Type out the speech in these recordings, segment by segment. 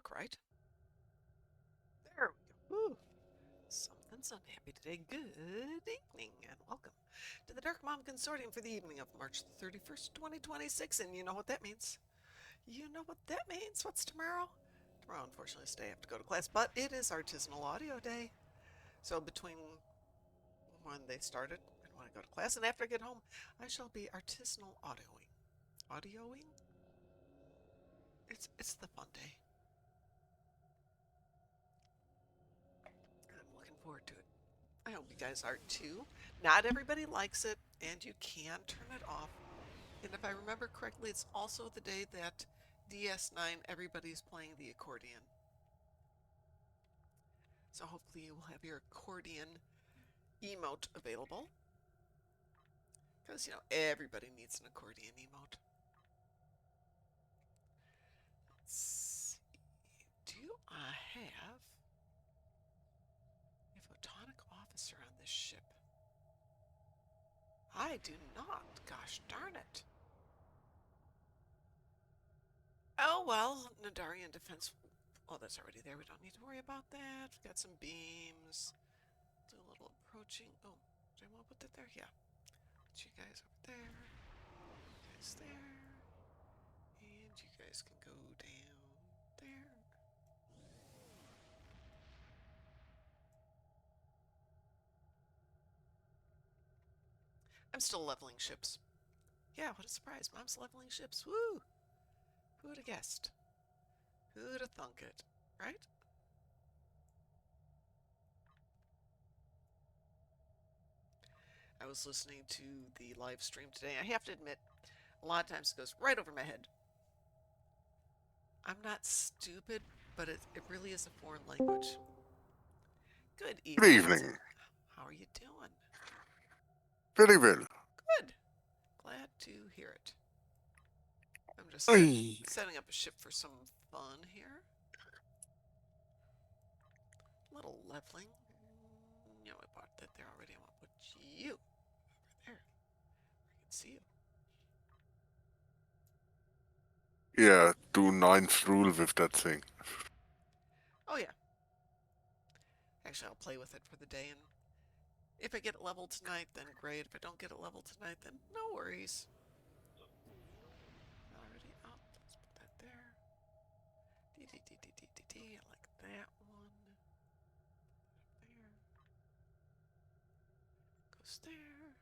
look right. There we go. Ooh, something's unhappy today. Good evening and welcome to the Darkmom Consortium for the evening of March the 31st, 2026. And you know what that means. You know what that means. What's tomorrow? Tomorrow, unfortunately, is the day I have to go to class, but it is Artisanal Audio Day. So between when they started and when I go to class and after I get home, I shall be artisanal audioing. Audioing? It's the fun day. I'm looking forward to it. I hope you guys are too. Not everybody likes it, and you can turn it off. And if I remember correctly, it's also the day that DS9 everybody's playing the accordion. So hopefully you will have your accordion emote available. Because, everybody needs an accordion emote. Let's see. Do I have a photonic officer on this ship? I do not. Gosh darn it. Oh, well, Nadarian defense. Oh, that's already there. We don't need to worry about that. We've got some beams. Do a little approaching. Oh, do I want to put that there? Yeah. Put you guys over there. You guys there. And you guys can go down there. I'm still leveling ships. Yeah, what a surprise. Mom's leveling ships. Woo! Who'd have guessed? Who'd have thunk it? Right? I was listening to the live stream today. I have to admit, a lot of times it goes right over my head. I'm not stupid, but it really is a foreign language. Good Good evening. evening. How are you doing? Very well. Good. Glad to hear it. I'm just Ay, setting up a ship for some fun here. Little leveling. No, I bought that there already. I want to put you over there. I can see you. yeah, do ninth rule with that thing. Oh, yeah. Actually, I'll play with it for the day, and if I get it leveled tonight, then great. If I don't get it leveled tonight, then no worries. Already up. Let's put that there. I like that one. There. Goes there.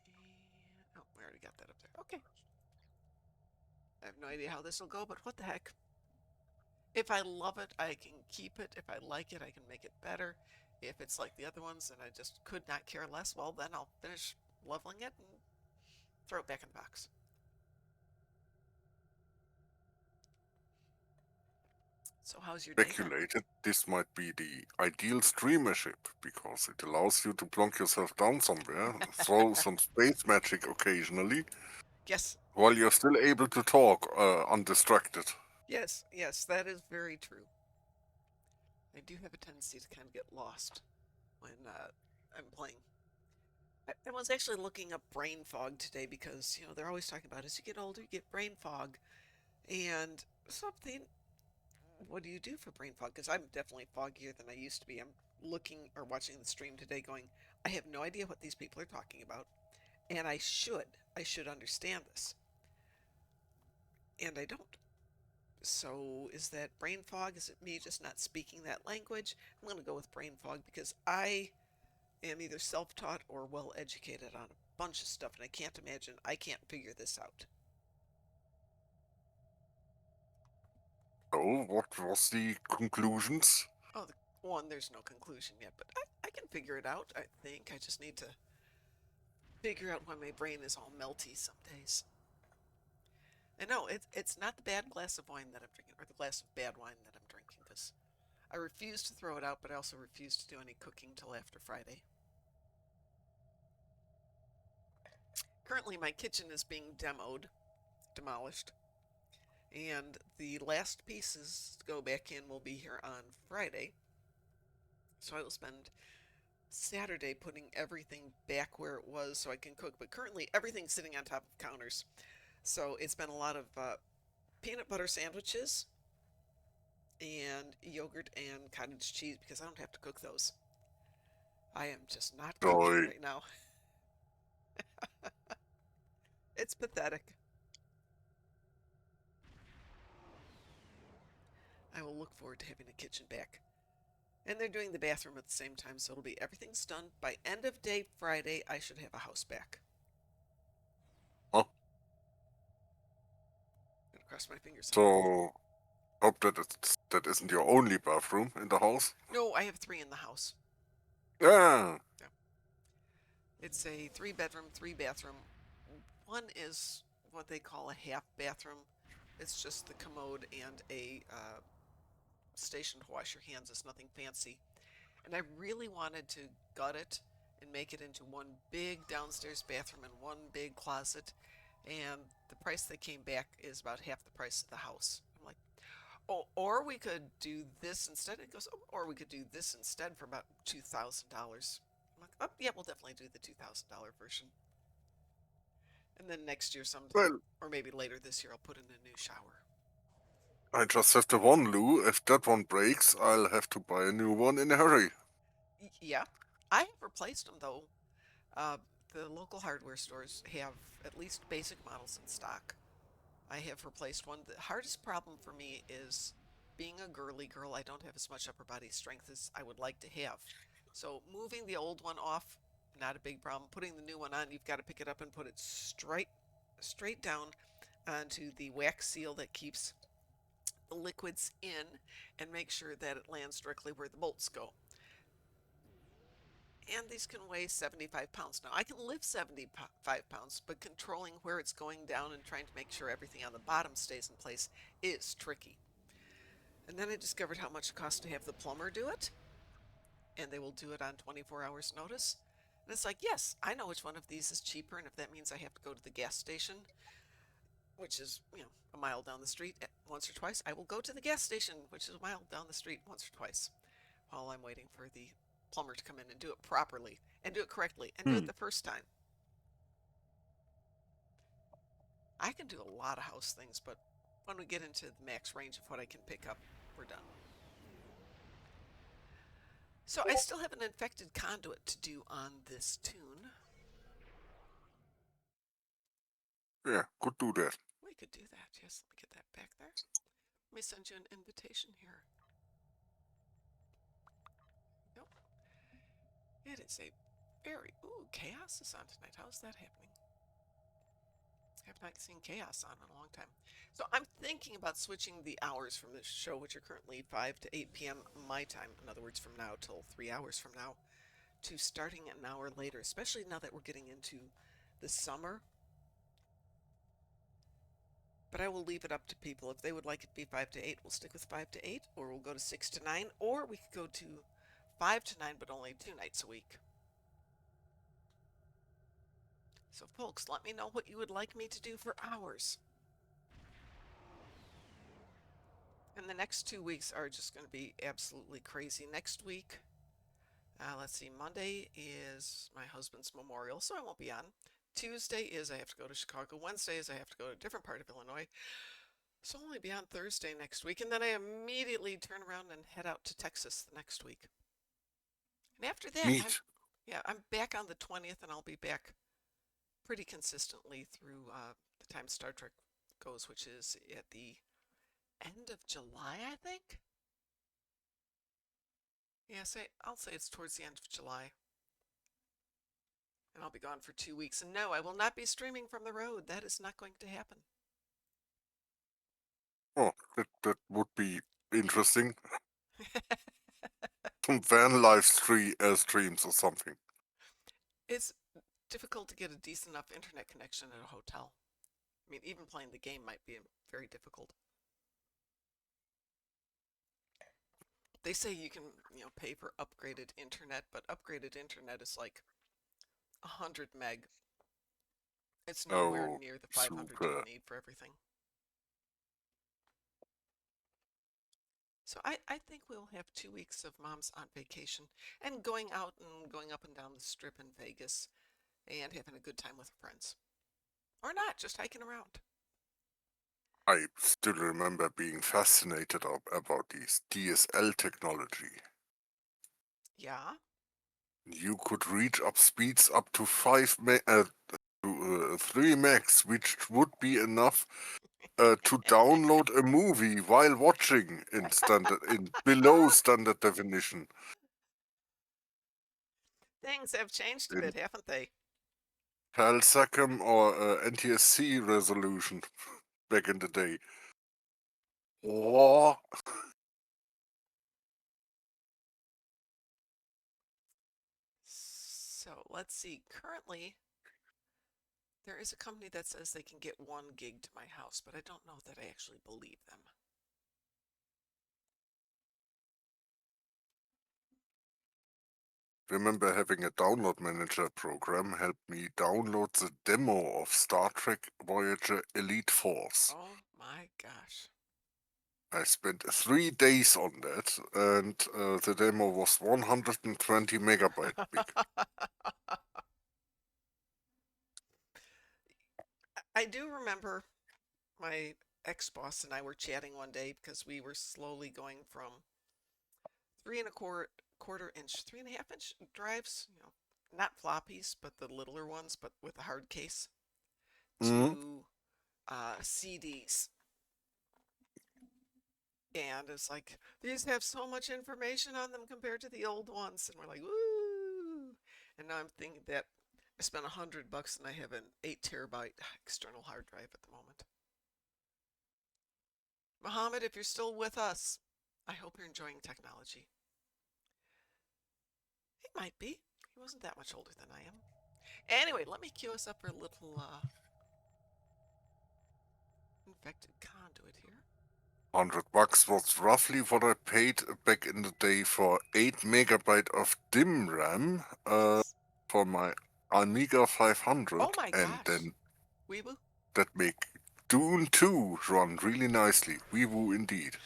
And, oh, we already got that up there. Okay. I have no idea how this will go, but what the heck. If I love it, I can keep it. If I like it, I can make it better. If it's like the other ones and I just could not care less, well, then I'll finish leveling it and throw it back in the box. So how's your day going? Speculated this might be the ideal streamership because it allows you to plonk yourself down somewhere, throw some space magic occasionally, Yes, while you're still able to talk undistracted. yes, that is very true. I do have a tendency to kind of get lost when I'm playing. I was actually looking up brain fog today because, they're always talking about as you get older, you get brain fog. And something, what do you do for brain fog? Because I'm definitely foggier than I used to be. I'm looking or watching the stream today going, I have no idea what these people are talking about. And I should understand this. And I don't. So is that brain fog? Is it me just not speaking that language? I'm going to go with brain fog because I am either self-taught or well-educated on a bunch of stuff, and I can't imagine I can't figure this out. So, what was the conclusions? Oh, one, there's no conclusion yet, but I can figure it out, I think. I just need to figure out why my brain is all melty some days. And no, it's not the bad glass of wine that I'm drinking, or the glass of bad wine that I'm drinking, because I refuse to throw it out, but I also refuse to do any cooking till after Friday. Currently, my kitchen is being demolished, and the last pieces to go back in will be here on Friday. So I will spend Saturday putting everything back where it was so I can cook. But currently, everything's sitting on top of counters. So it's been a lot of peanut butter sandwiches and yogurt and cottage cheese because I don't have to cook those. I am just not cooking Joy. right now. It's pathetic. I will look forward to having a kitchen back. And they're doing the bathroom at the same time, so it'll be everything's done. By end of day Friday, I should have a house back. Huh? Gonna cross my fingers on that. So hope that isn't your only bathroom in the house. No, I have three in the house. Yeah. Yeah. It's a three bedroom, three bathroom. One is what they call a half bathroom. It's just the commode and a station to wash your hands. It's nothing fancy. And I really wanted to gut it and make it into one big downstairs bathroom and one big closet. And the price that came back is about half the price of the house. I'm like, oh, or we could do this instead. It goes, oh, or we could do this instead for about $2,000. I'm like, oh, yeah, we'll definitely do the $2,000 version. And then next year, sometime, Well, or maybe later this year, I'll put in a new shower. I just have the one loo. If that one breaks, I'll have to buy a new one in a hurry. Yeah, I have replaced them though. Uh, the local hardware stores have at least basic models in stock. I have replaced one. The hardest problem for me is being a girly girl. I don't have as much upper body strength as I would like to have. So moving the old one off, not a big problem. Putting the new one on, you've got to pick it up and put it straight down onto the wax seal that keeps the liquids in and make sure that it lands directly where the bolts go. And these can weigh 75 pounds. Now, I can lift 75 pounds, but controlling where it's going down and trying to make sure everything on the bottom stays in place is tricky. And then I discovered how much it costs to have the plumber do it, and they will do it on 24 hours notice. And it's like, yes, I know which one of these is cheaper, and if that means I have to go to the gas station, which is, a mile down the street once or twice, I will go to the gas station, which is a mile down the street once or twice, while I'm waiting for the plumber to come in and do it properly and do it correctly and do it Hmm. the first time. I can do a lot of house things, but when we get into the max range of what I can pick up, we're done. So I still have an infected conduit to do on this tune. Yeah, could do that. We could do that. Yes, let me get that back there. Let me send you an invitation here. Nope. It is a very... Ooh, chaos is on tonight. How is that happening? I have not seen chaos on in a long time. So I'm thinking about switching the hours from this show, which are currently 5 to 8 p.m. my time, in other words, from now till 3 hours from now, to starting an hour later, especially now that we're getting into the summer. But I will leave it up to people. If they would like it to be 5 to 8, we'll stick with 5 to 8, or we'll go to 6 to 9, or we could go to 5 to 9, but only 2 nights a week. So, folks, let me know what you would like me to do for hours. And the next 2 weeks are just going to be absolutely crazy. Next week, let's see, Monday is my husband's memorial, so I won't be on. Tuesday is I have to go to Chicago. Wednesday is I have to go to a different part of Illinois. So I'll only be on Thursday next week, and then I immediately turn around and head out to Texas the next week. And after that, Neat. I'm back on the 20th, and I'll be back pretty consistently through the time Star Trek goes, which is at the end of July, I think. Yeah, I'll say it's towards the end of July. And I'll be gone for 2 weeks. And no, I will not be streaming from the road. That is not going to happen. Oh, that would be interesting. Some van live streams or something. It's difficult to get a decent enough internet connection at a hotel. I mean, even playing the game might be very difficult. They say you can, pay for upgraded internet, but upgraded internet is like 100 meg. It's nowhere Oh, near the 500 you super. would need for everything. So I think we'll have 2 weeks of mom's on vacation and going out and going up and down the strip in Vegas and having a good time with friends. Or not, just hiking around. I still remember being fascinated about this DSL technology. Yeah. You could reach up speeds up to 3 megs, which would be enough to download a movie while watching in below standard definition. Things have changed a In bit, haven't they? PAL-SACM or NTSC resolution back in the day. Oh, So let's see. Currently, there is a company that says they can get 1 gig to my house, but I don't know that I actually believe them. remember having a download manager program help me download the demo of Star Trek Voyager Elite Force. Oh my gosh. I spent 3 days on that, and the demo was 120 megabyte big. I do remember my ex-boss and I were chatting one day because we were slowly going from 3 and a quarter inch, 3.5 inch drives, not floppies, but the littler ones, but with a hard case, Mm, to CDs. And it's like, these have so much information on them compared to the old ones. And we're like, woo! And now I'm thinking that I spent $100 and I have an 8 terabyte external hard drive at the moment. Mohammed, if you're still with us, I hope you're enjoying technology. He might be. He wasn't that much older than I am. Anyway, let me cue us up for a little infected conduit here. $100 was roughly what I paid back in the day for 8 megabyte of DIMM RAM Nice. for my Amiga Oh 500, my and gosh. then Weeble? that make Dune 2 run really nicely. Wee woo indeed.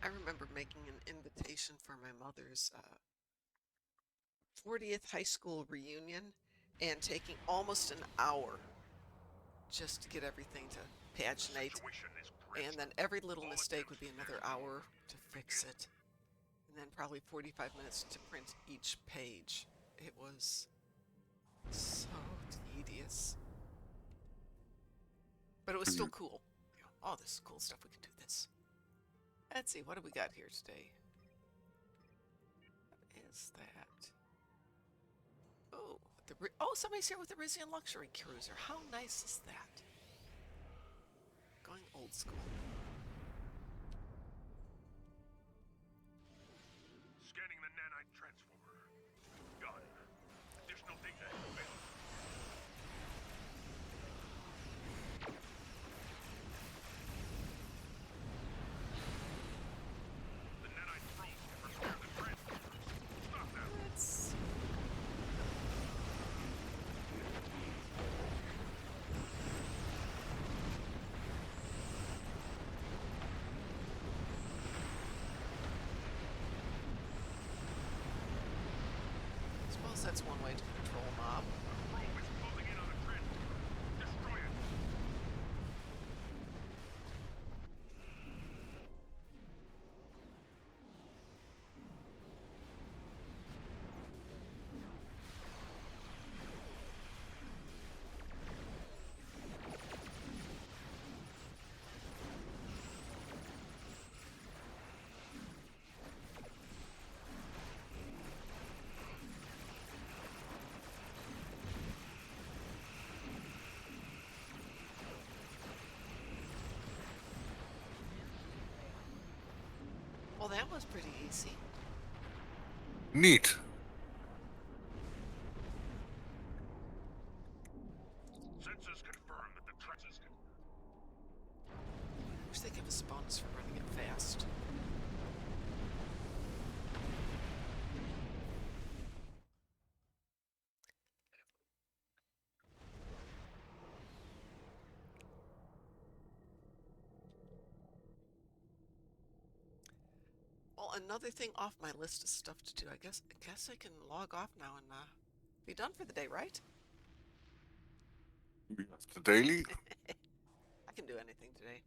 I remember making an invitation for my mother's 40th high school reunion and taking almost an hour just to get everything to paginate. And then every little mistake would be another hour to fix it. And then probably 45 minutes to print each page. It was so tedious. But it was still Mm, cool. Oh, this is cool stuff. We can do this. Let's see, what do we got here today? What is that? Oh, somebody's here with the Rizian Luxury Cruiser. How nice is that? Going old school. Scanning the nanite transformer. Done. Additional data available. The nanite probe can repair the transformers. Stop now. Let's. Suppose that's one way to control mob. The probe is closing in on a transformer. Destroy it. Well, that was pretty easy. neat. Sensors confirm that the trans is Wish they give us a bonus for running it fast. Well, another thing off my list of stuff to do. I guess I can log off now and be done for the day, right? We have the daily. I can do anything today.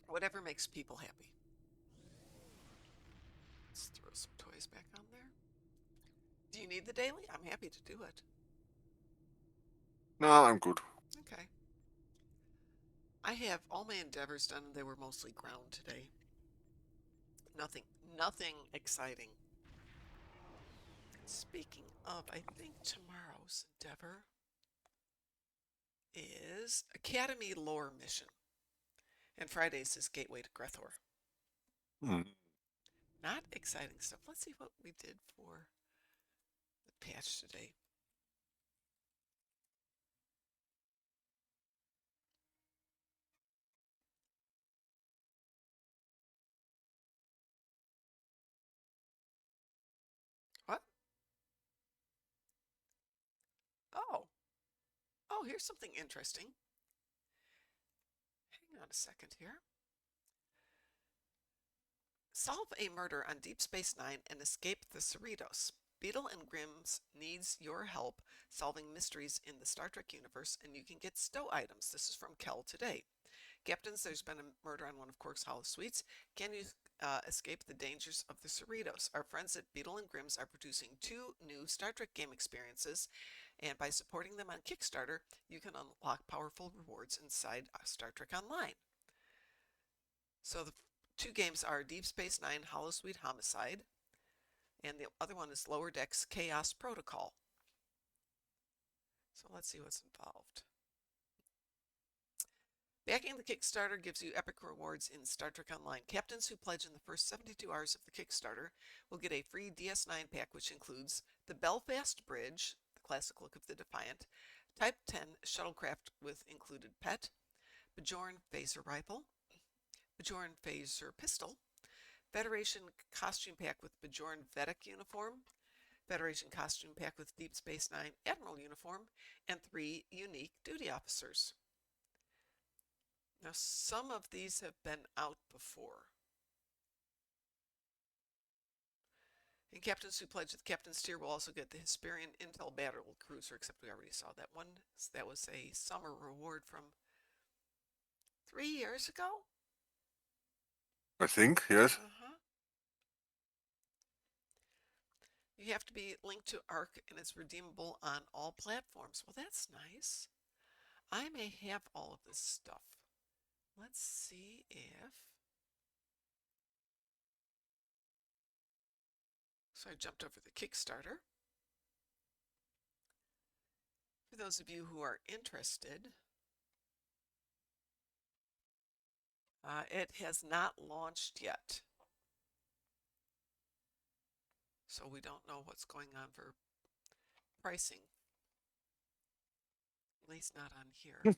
Whatever makes people happy. Let's throw some toys back on there. Do you need the daily? I'm happy to do it. No, I'm good. Okay. I have all my endeavors done, and they were mostly ground today. Nothing exciting. Speaking of, I think tomorrow's endeavor is Academy Lore Mission. And Friday's is Gateway to Grethor. Hmm. Not exciting stuff. Let's see what we did for the patch today. What? Oh. Oh, here's something interesting. Hang on a second here. Solve a murder on Deep Space Nine and escape the Cerritos. Beetle and Grimm's needs your help solving mysteries in the Star Trek universe, and you can get stow items. This is from Kel today. Captains, there's been a murder on one of Quark's hollow suites. Can you escape the dangers of the Cerritos? Our friends at Beetle and Grimm's are producing 2 new Star Trek game experiences, and by supporting them on Kickstarter, you can unlock powerful rewards inside Star Trek Online. So the 2 games are Deep Space Nine Hollow Suite Homicide, and the other one is Lower Decks Chaos Protocol. So let's see what's involved. Backing the Kickstarter gives you epic rewards in Star Trek Online. Captains who pledge in the first 72 hours of the Kickstarter will get a free DS9 pack, which includes the Belfast Bridge, the classic look of the Defiant, Type 10 shuttlecraft with included pet, Bajoran phaser rifle, Bajoran phaser pistol, Federation costume pack with Bajoran Vedic uniform, Federation costume pack with Deep Space Nine Admiral uniform, and 3 unique duty officers. Now, some of these have been out before. And captains who pledge the captain's tier will also get the Hesperian Intel Battle Cruiser, except we already saw that one. That was a summer reward from 3 years ago? I think, yes. You have to be linked to ARC, and it's redeemable on all platforms. Well, that's nice. I may have all of this stuff. Let's see if... So I jumped over the Kickstarter. For those of you who are interested, it has not launched yet. So we don't know what's going on for pricing. At least not on here.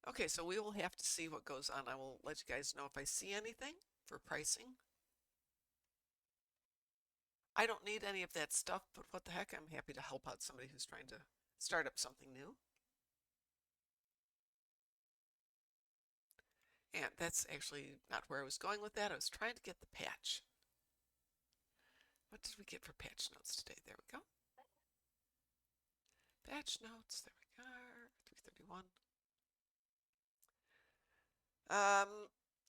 Okay, so we will have to see what goes on. I will let you guys know if I see anything for pricing. I don't need any of that stuff, but what the heck, I'm happy to help out somebody who's trying to start up something new. And that's actually not where I was going with that. I was trying to get the patch. What did we get for patch notes today? There we go. Patch notes, there we are, 331.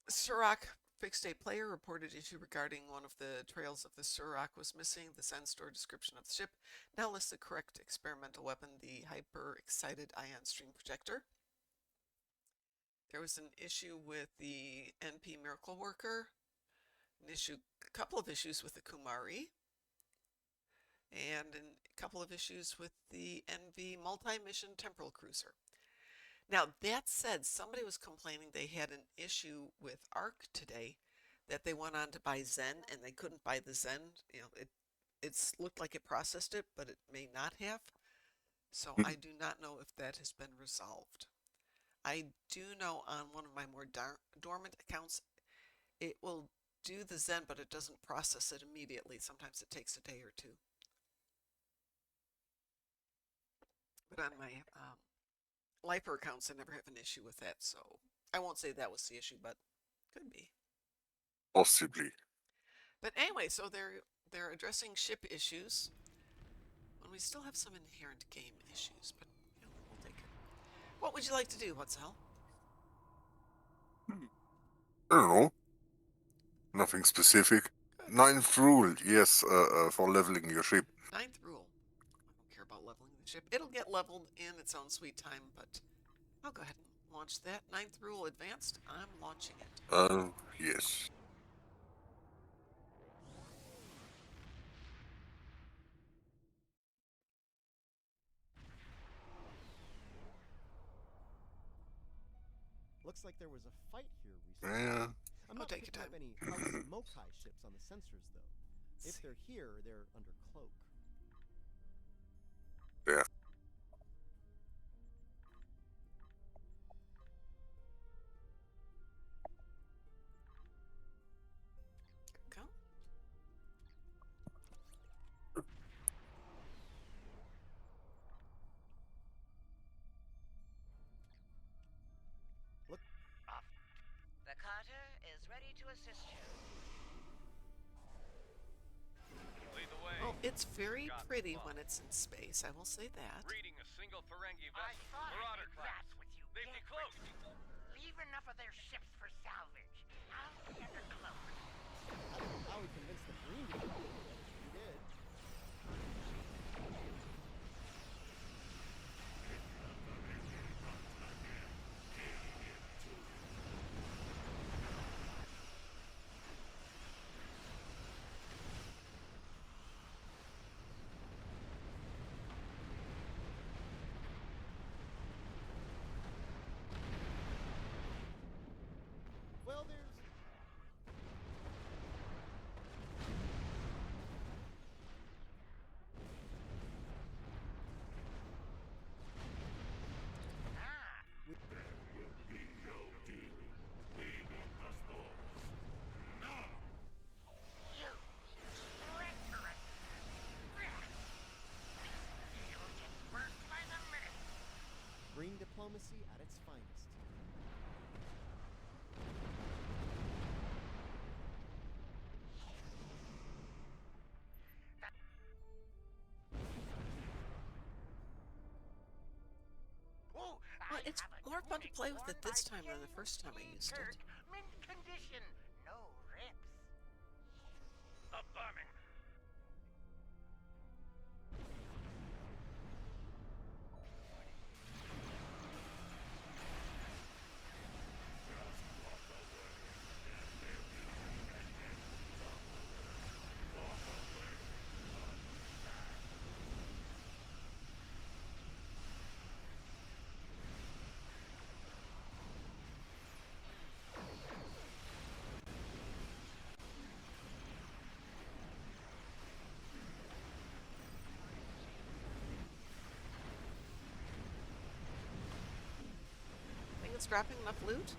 Surak fixed a player reported issue regarding one of the trails of the Surak was missing. The Zen store description of the ship now lists the correct experimental weapon, the hyper-excited ion stream projector. There was an issue with the NP Miracle Worker, a couple of issues with the Kumari, and a couple of issues with the NV Multi-Mission Temporal Cruiser. Now, that said, somebody was complaining they had an issue with ARC today, that they went on to buy Zen and they couldn't buy the Zen. You know, it looked like it processed it, but it may not have. So I do not know if that has been resolved. I do know on one of my more dormant accounts, it will do the Zen, but it doesn't process it immediately. Sometimes it takes a day or 2. But on my Lifer accounts, I never have an issue with that, so I won't say that was the issue, but could be. Possibly. But anyway, so they're addressing ship issues when we still have some inherent game issues, but you know, we'll take it. What would you like to do, what's hell? I don't know. Nothing specific. Good. Ninth rule, yes, for leveling your ship. Ninth rule. I don't care about leveling the ship. It'll get leveled in its own sweet time, but I'll go ahead and launch that. Ninth rule advanced. I'm launching it. Yes. Looks like there was a fight here recently. Yeah. I'm not take your picking up time. any House Mokai ships on the sensors, though. If they're here, they're under cloak. There. Go. The Carter is ready to assist you. Lead the way. Well, it's very Got pretty the when it's in space, I will say that. Reading a single Ferengi I vessel. thought Marauder I'd class. mess with you. They've decloaked. Leave enough of their ships for salvage. I'll be under cloak. I don't know how he convinced the Green to do it, but he did. Well, there's... Ah, you treacherous. You'll get burnt by the minute. Green diplomacy at its finest. Ooh, Well, I it's have a more fun to tunic play with worn it this by time than the King first time I used it. Kirk. Mint condition, no rips. Upbombing. Think it's dropping enough loot?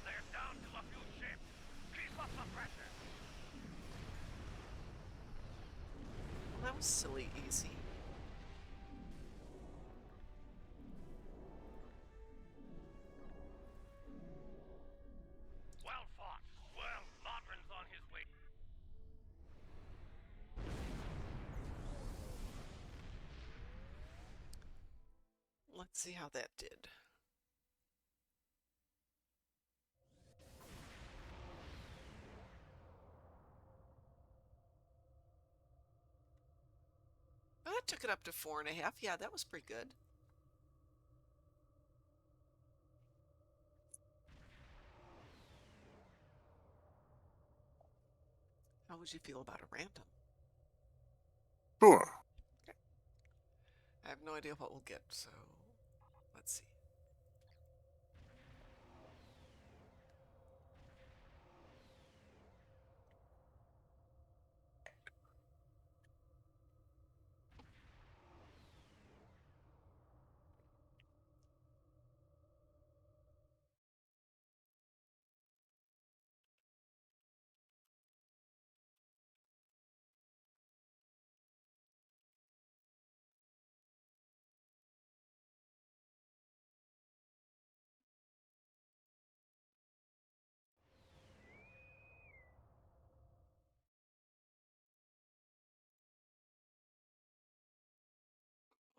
They're down to a few ships. Keep up the pressure. Well, that was silly easy. Let's see how that did. Oh, that took it up to 4.5. Yeah, that was pretty good. How would you feel about a random? Sure. Okay. I have no idea what we'll get, so let's see.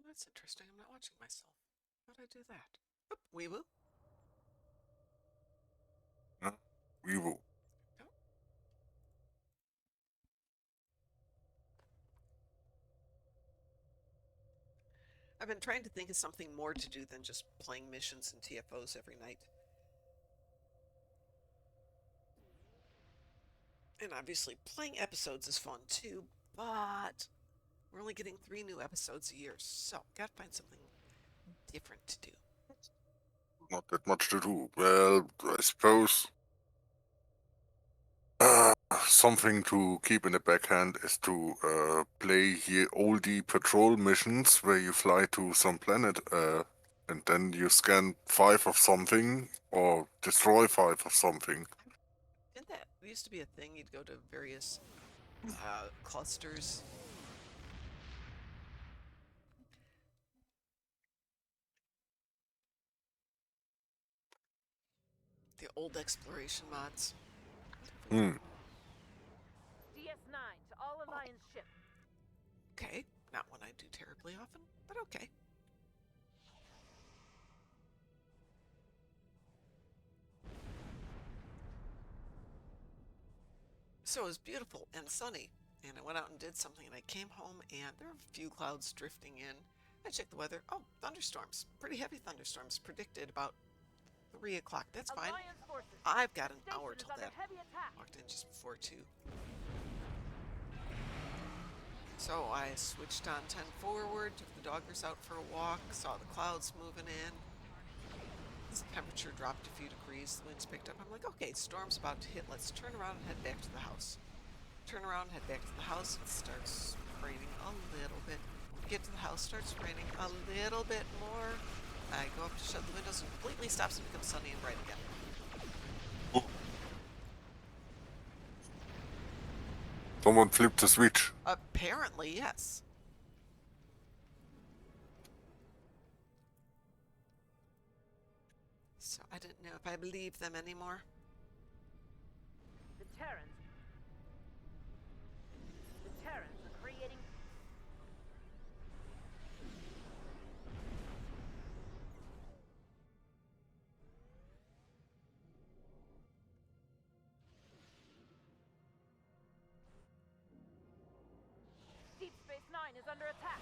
Well, that's interesting. I'm not watching myself. How'd I do that? Oop, wee woo. We will. No. I've been trying to think of something more to do than just playing missions and TFOs every night. And obviously, playing episodes is fun too, but we're only getting 3 new episodes a year, so gotta find something different to do. Not that much to do. Well, I suppose something to keep in the backhand is to play here all the patrol missions where you fly to some planet and then you scan 5 of something or destroy 5 of something. Didn't that used to be a thing? You'd go to various clusters. The old exploration mods. Hmm. DS9 to all Alliance ships. Okay, not one I do terribly often, but okay. So it was beautiful and sunny, and I went out and did something, and I came home, and there were a few clouds drifting in. I checked the weather. Oh, thunderstorms. Pretty heavy thunderstorms predicted about 3 o'clock. That's fine. Alliance forces. I've got an Station hour is till under that. heavy attack. Walked in just before 2. So I switched on 10 forward, took the doggers out for a walk, saw the clouds moving in. The temperature dropped a few degrees, the winds picked up. I'm like, okay, storm's about to hit. Let's turn around and head back to the house. Turn around, head back to the house. It starts raining a little bit. Get to the house, starts raining a little bit more. I go up to shut the windows and completely stops and becomes sunny and bright again. Someone flipped the switch. Apparently, yes. So I didn't know if I believed them anymore. The Terrans are creating. Deep Space Nine is under attack.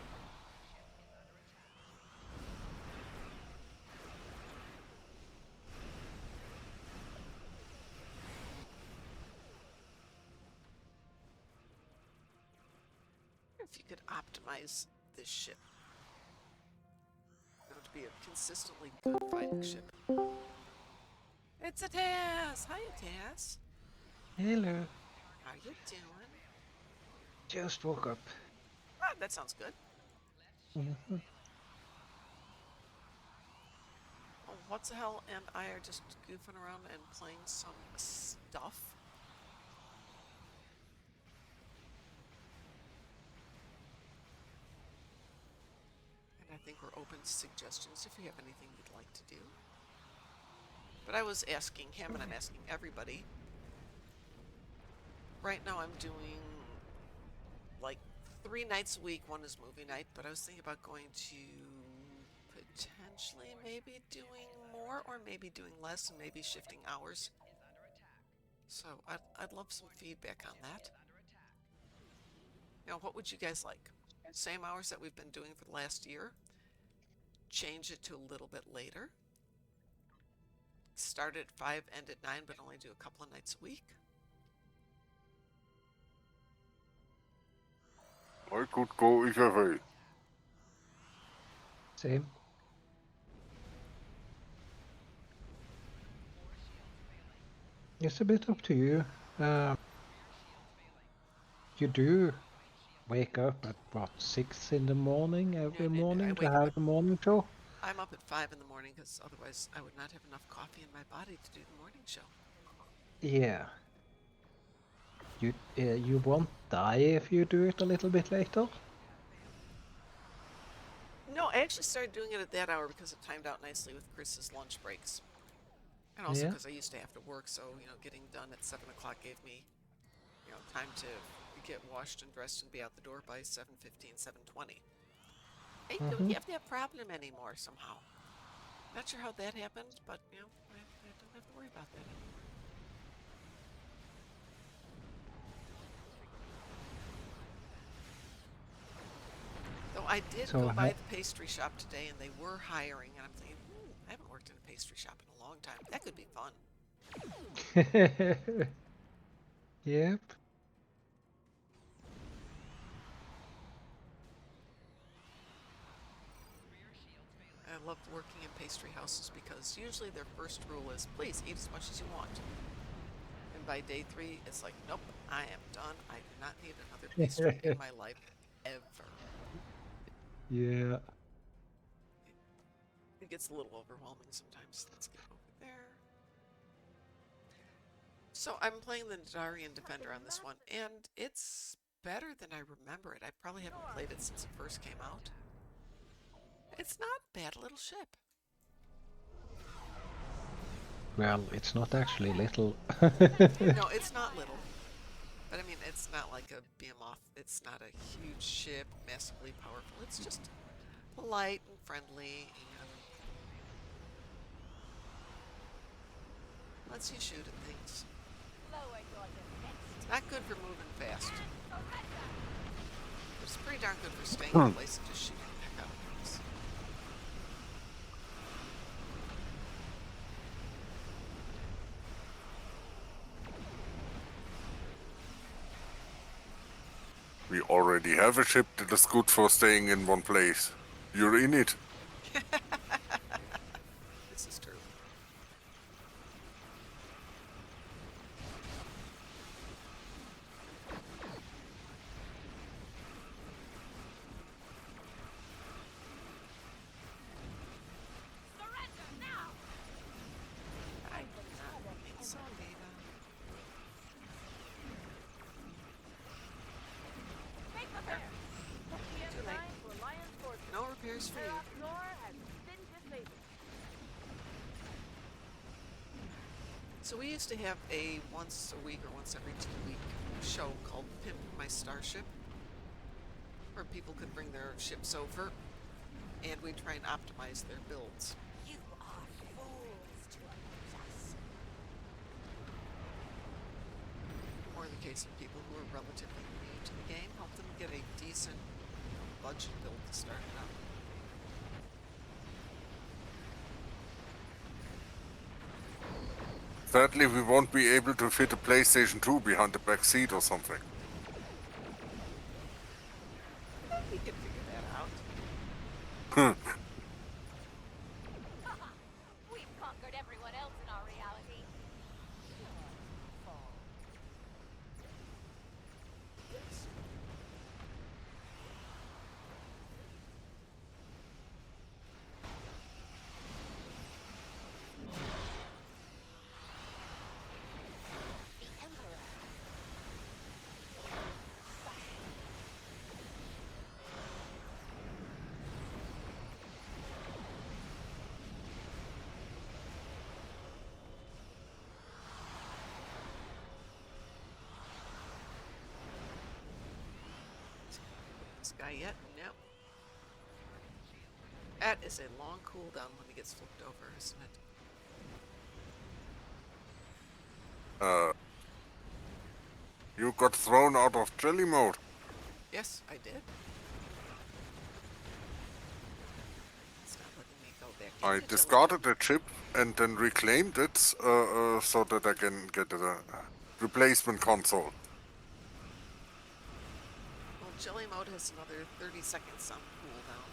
If you could optimize this ship, it would be a consistently good fighting ship. It's a Taz! Hiya, Taz. Hello. How you doing? Just woke up. Ah, that sounds good. Mhm. Well, what's the hell and I are just goofing around and playing some stuff. And I think we're open to suggestions if you have anything you'd like to do. But I was asking him, and I'm asking everybody. Right now I'm doing like 3 nights a week. One is movie night, but I was thinking about going to potentially maybe doing more or maybe doing less and maybe shifting hours. So I'd love some feedback on that. Now, what would you guys like? Same hours that we've been doing for the last year? Change it to a little bit later? Start at 5, end at 9, but only do a couple of nights a week? I could go either way. Same. It's a bit up to you. You do wake up at what, 6 in the morning every morning to wake have up. the morning show? I'm up at 5 in the morning because otherwise I would not have enough coffee in my body to do the morning show. Yeah. You won't die if you do it a little bit later. No, I actually started doing it at that hour because it timed out nicely with Chris's lunch breaks. And also Yeah. because I used to have to work, so, getting done at 7 o'clock gave me, time to get washed and dressed and be out the door by 7:15, 7:20. I don't have that problem anymore somehow. Not sure how that happened, but, I don't have to worry about that anymore. Though I did So go by how- the pastry shop today, and they were hiring, and I'm thinking, I haven't worked in a pastry shop in a long time. That could be fun. Yep. I loved working in pastry houses because usually their first rule is, please eat as much as you want. And by day 3, it's like, nope, I am done. I do not need another pastry in my life ever. Yeah. It gets a little overwhelming sometimes. Let's get over there. So I'm playing the Nadarian Defender on this one, and it's better than I remember it. I probably haven't played it since it first came out. It's not a bad little ship. Well, it's not actually little. No, it's not little. But I mean, it's not like a behemoth. It's not a huge ship, massively powerful. It's just polite and friendly and lets you shoot at things. It's not good for moving fast. But it's pretty darn good for staying in place and just shooting the heck out of things. We already have a ship that is good for staying in one place. You're in it. This is true. I did not think so, Data. Too late. No repairs for you. So we used to have a once a week or once every 2 week show called Pimp My Starship, where people could bring their ships over and we'd try and optimize their builds. You are fools to oppose us. Or in the case of people who are relatively new to the game, help them get a decent budget build to start it out. Sadly, we won't be able to fit a PlayStation 2 behind the back seat or something. We can figure that out. We've conquered everyone else in our reality. The Emperor. This guy yet? No. That is a long cooldown when he gets flipped over, isn't it? You got thrown out of jelly mode. Yes, I did. It's not letting me go back I into jelly discarded mode. the chip and then reclaimed it so that I can get a replacement console. Well, jelly mode has another 30 seconds on cooldown.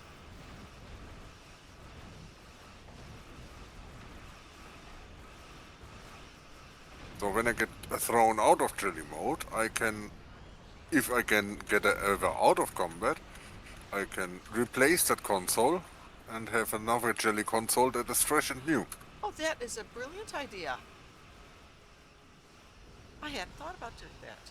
So when I get thrown out of jelly mode, I can, if I can get ever out of combat, I can replace that console and have another jelly console that is fresh and new. Oh, that is a brilliant idea. I hadn't thought about doing that.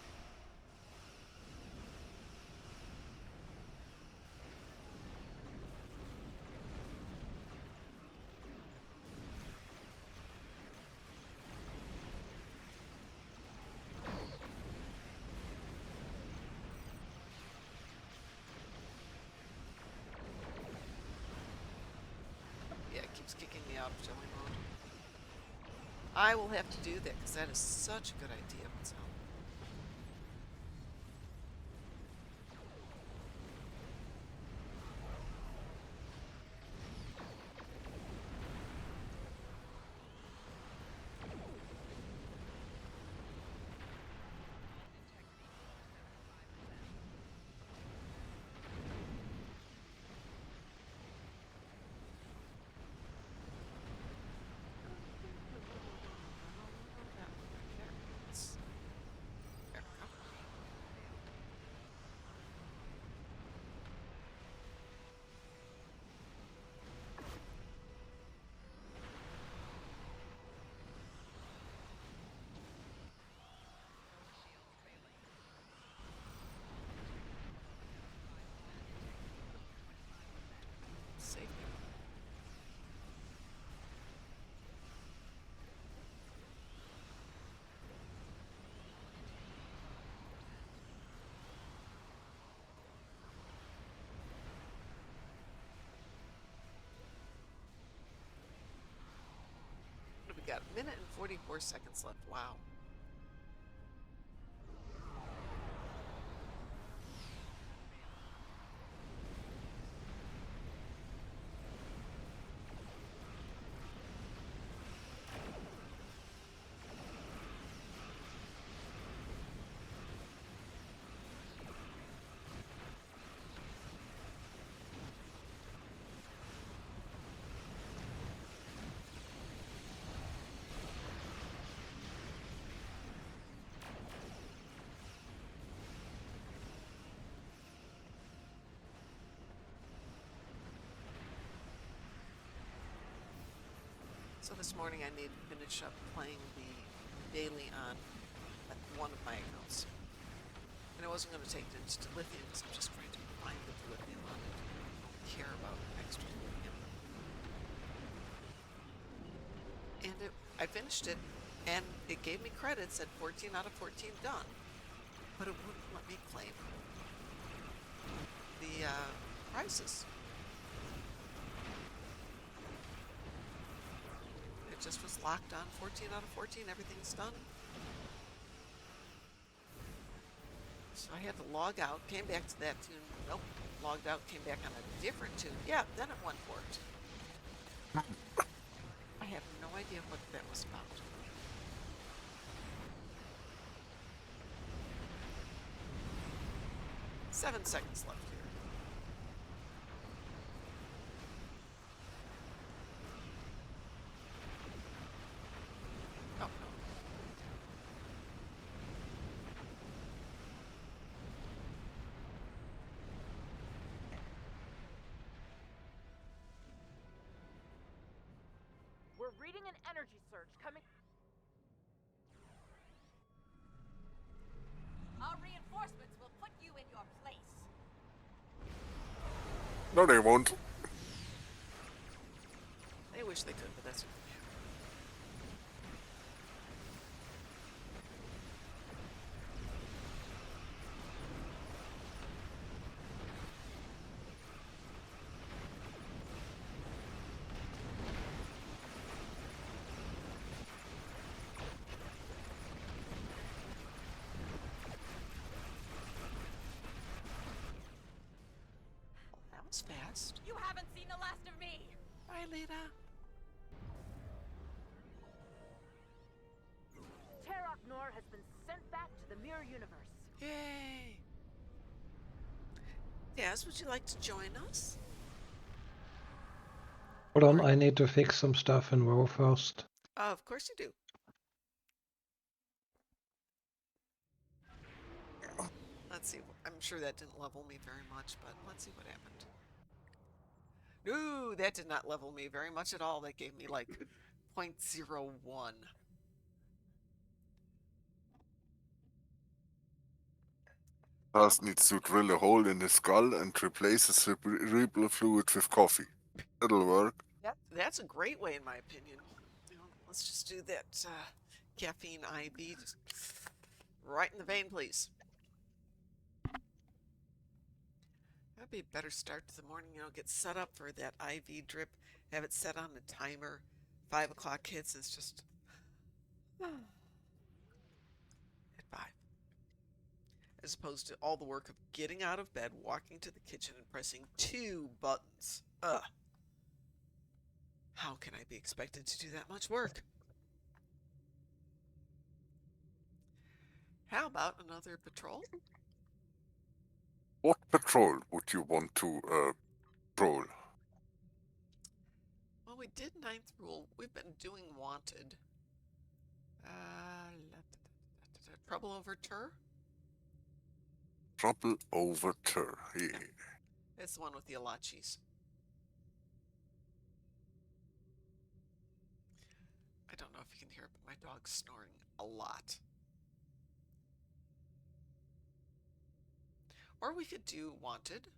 Yeah, it keeps kicking me out of jelly mode. I will have to do that because that is such a good idea. So. There we go. Save. What have we got? A minute and 44 seconds left. Wow. So this morning I need to finish up playing the daily on one of my accounts. And I wasn't going to take it into lithium because I'm just trying to find the lithium on it. I don't care about extra lithium. And I finished it, and it gave me credits at 14 out of 14 done. But it wouldn't let me claim the prizes. It just was locked on 14 out of 14. Everything's done. So I had to log out, came back to that tune. Nope. Logged out, came back on a different tune. Yeah, then it went for it. I have no idea what that was about. Seven seconds left here. Oh, no. We're reading an energy surge coming. Our reinforcements will put you in your place. No, they won't. I wish they could, but that's okay. was fast. You haven't seen the last of me. Bye, Lita. Terok Nor has been sent back to the mirror universe. Yay. Yes, would you like to join us? Hold on, I need to fix some stuff in WoW first. Of course you do. Let's see. I'm sure that didn't level me very much, but let's see what happened. No, that did not level me very much at all. That gave me like 0.01. Thus needs to drill a hole in his skull and replace the cerebral fluid with coffee. That'll work. That's a great way, in my opinion. You know, let's just do that caffeine IV. Just right in the vein, please. That'd be a better start to the morning. You know, get set up for that IV drip. Have it set on a timer. 5 o'clock hits. It's just at 5. As opposed to all the work of getting out of bed, walking to the kitchen, and pressing 2 buttons. Ugh. How can I be expected to do that much work? How about another patrol? What patrol would you want to patrol? Well, we did 9th rule. We've been doing wanted. Trouble over Tur? Trouble over Tur. Yeah. It's the one with the Alachis. I don't know if you can hear it, but my dog's snoring a lot. Or we could do wanted.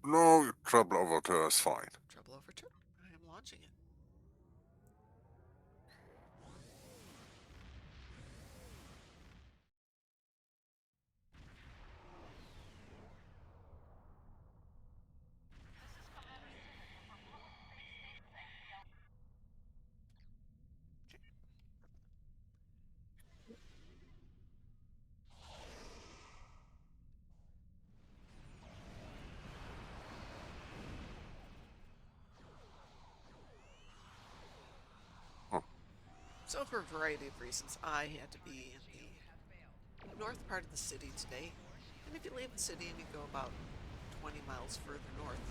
No, trouble over Tur is fine. Trouble over Tur. I am launching it. So for a variety of reasons, I had to be in the north part of the city today. And if you leave the city and you go about 20 miles further north,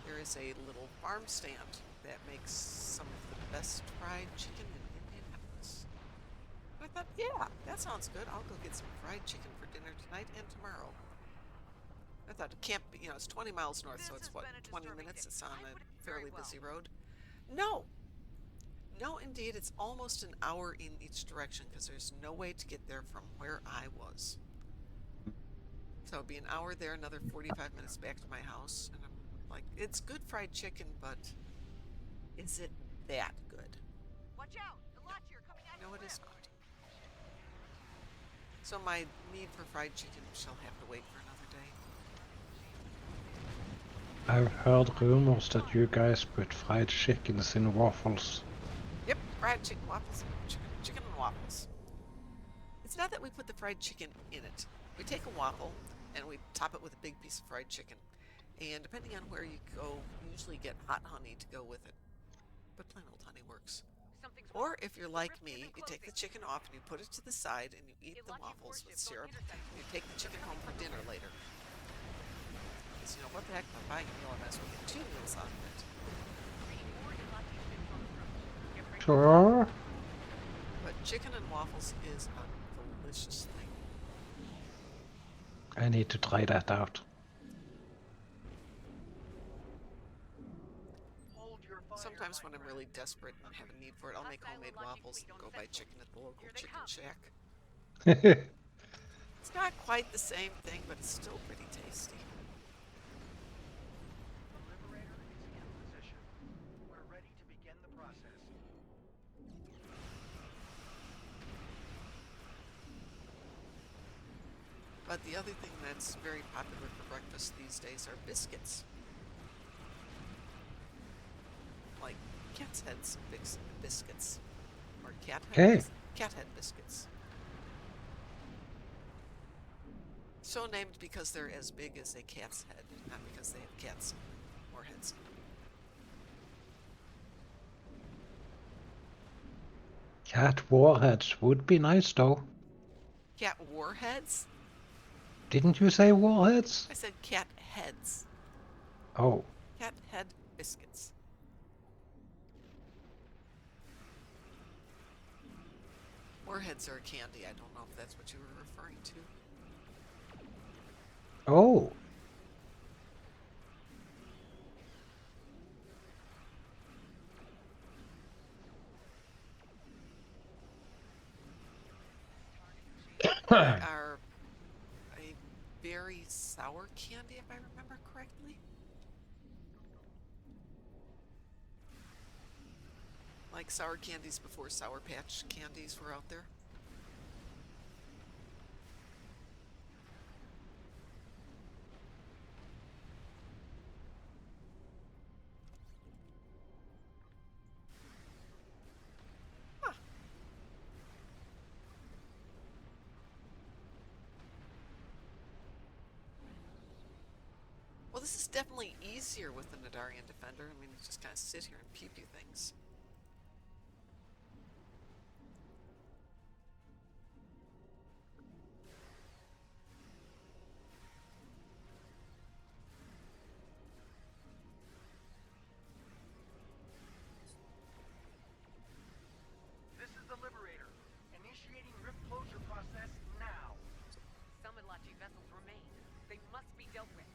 there is a little farm stand that makes some of the best fried chicken in Indianapolis. And I thought, yeah, that sounds good. I'll go get some fried chicken for dinner tonight and tomorrow. I thought it can't be, you know, it's 20 miles north, so it's what, 20 minutes? It's on a fairly busy road. No! No, indeed, it's almost an hour in each direction because there's no way to get there from where I was. So it'd be an hour there, another 45 minutes back to my house. And I'm like, it's good fried chicken, but is it that good? Watch out! The Lachi are coming at No, you. it is not. So my need for fried chicken shall have to wait for another day. I've heard rumors that you guys put fried chickens in waffles. Yep, fried chicken waffles. Chicken and waffles. It's not that we put the fried chicken in it. We take a waffle and we top it with a big piece of fried chicken. And depending on where you go, you usually get hot honey to go with it. But plain old honey works. Something's wrong. Or if you're like me, you take the chicken off and you put it to the side and you eat the waffles with syrup. You take the chicken home for dinner later. Because you know what the heck, by buying a meal, I might as well get 2 meals out of it. Sure. But chicken and waffles is a delicious thing. I need to try that out. Sometimes when I'm really desperate and have a need for it, I'll make homemade waffles and go buy chicken at the local chicken shack. It's not quite the same thing, but it's still pretty tasty. The Liberator is in position. We're ready to begin the process. But the other thing that's very popular for breakfast these days are biscuits. Like cat's heads biscuits. Or cat head biscuits. So named because they're as big as a cat's head, not because they have cats or heads. Cat warheads would be nice though. Cat warheads? Didn't you say warheads? I said cat heads. Oh, Cat head biscuits. Warheads are a candy. I don't know if that's what you were referring to. oh. They are a very sour candy, if I remember correctly. Like sour candies before Sour Patch candies were out there. Huh. Well, this is definitely easier with the Nadarian Defender. I mean, you just kind of sit here and pew things. This is the Liberator. Initiating rift closure process now. Some Ilachi vessels remain. They must be dealt with.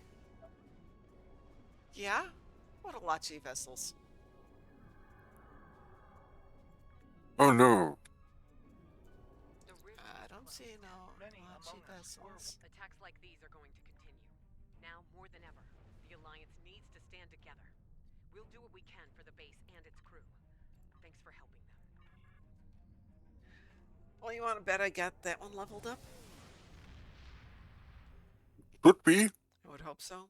Yeah? What Alachi vessels? Oh no. The rift I don't see no Many Alachi among us vessels. attacks like these are going to continue. Now more than ever, the Alliance needs to stand together. We'll do what we can for the base and its crew. Thanks for helping them. Well, you want to bet I got that one leveled up? Could be. I would hope so.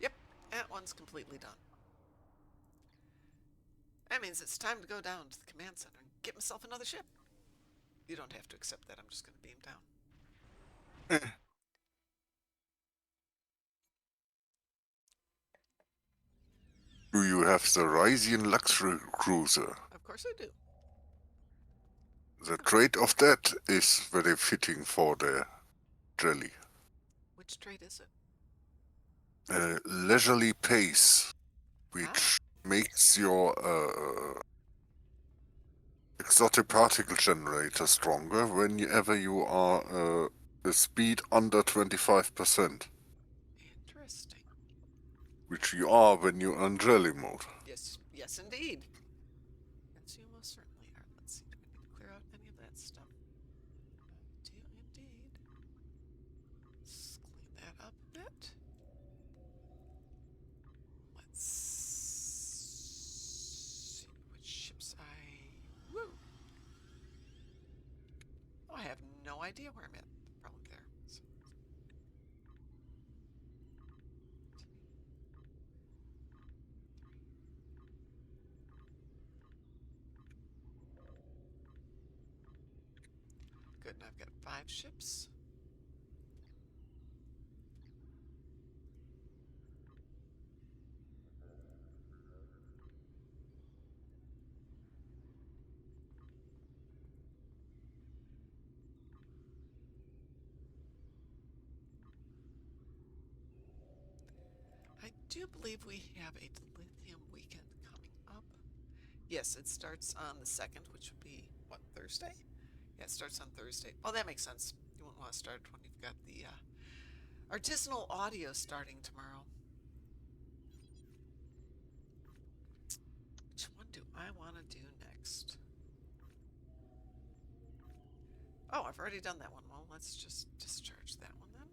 Yep, that one's completely done. That means it's time to go down to the command center and get myself another ship. You don't have to accept that. I'm just going to beam down. Do you have the Rysian luxury cruiser? Of course I do. The trait of that is very fitting for the jelly. Which trait is it? Leisurely pace, which Ah, makes your exotic particle generator stronger whenever you are a speed under 25%, interesting. which you are when you're on jelly mode. Yes, yes, indeed. Yes, you most certainly are. Let's see. Do I need to clear out any of that stuff? I do indeed. Let's clean that up a bit. Let's see which ships Woo! Oh, I have no idea where I'm at. Probably there. So. Good, and I've got 5 ships. I do believe we have a lithium weekend coming up. Yes, it starts on the 2nd, which would be, what, Thursday? Yeah, it starts on Thursday. Oh, that makes sense. You won't want to start when you've got the artisanal audio starting tomorrow. Which one do I want to do next? Oh, I've already done that one. Well, let's just discharge that one then.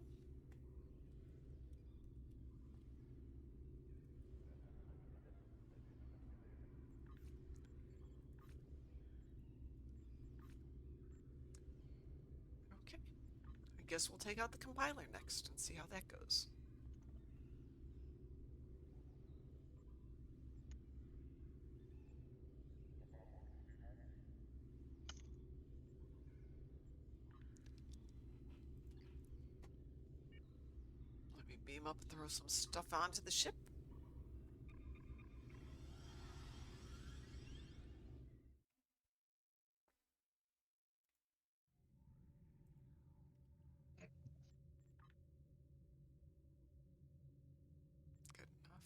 Okay. I guess we'll take out the compiler next and see how that goes. Let me beam up and throw some stuff onto the ship. Good enough.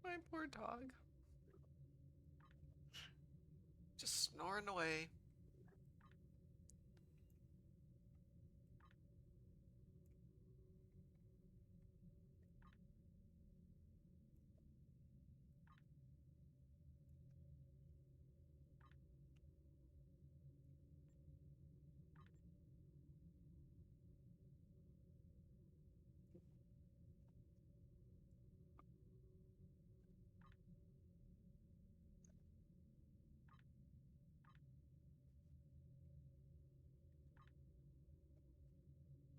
My poor dog. Just snoring away.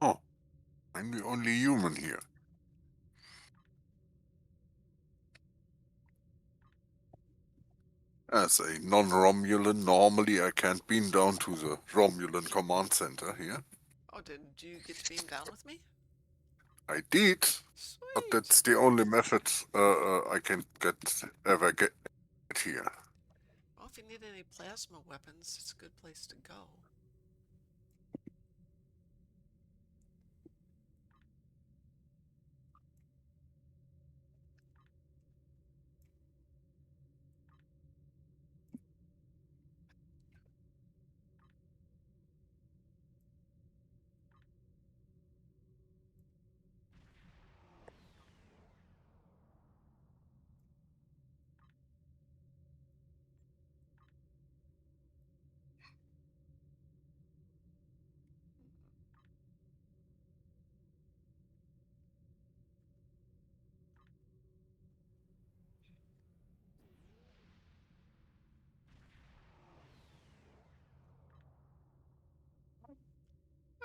Oh, I'm the only human here. As a non-Romulan, normally I can't beam down to the Romulan command center here. Oh, did you get to beam down with me? I did, but Sweet. that's the only method I can ever get here. Well, if you need any plasma weapons, it's a good place to go.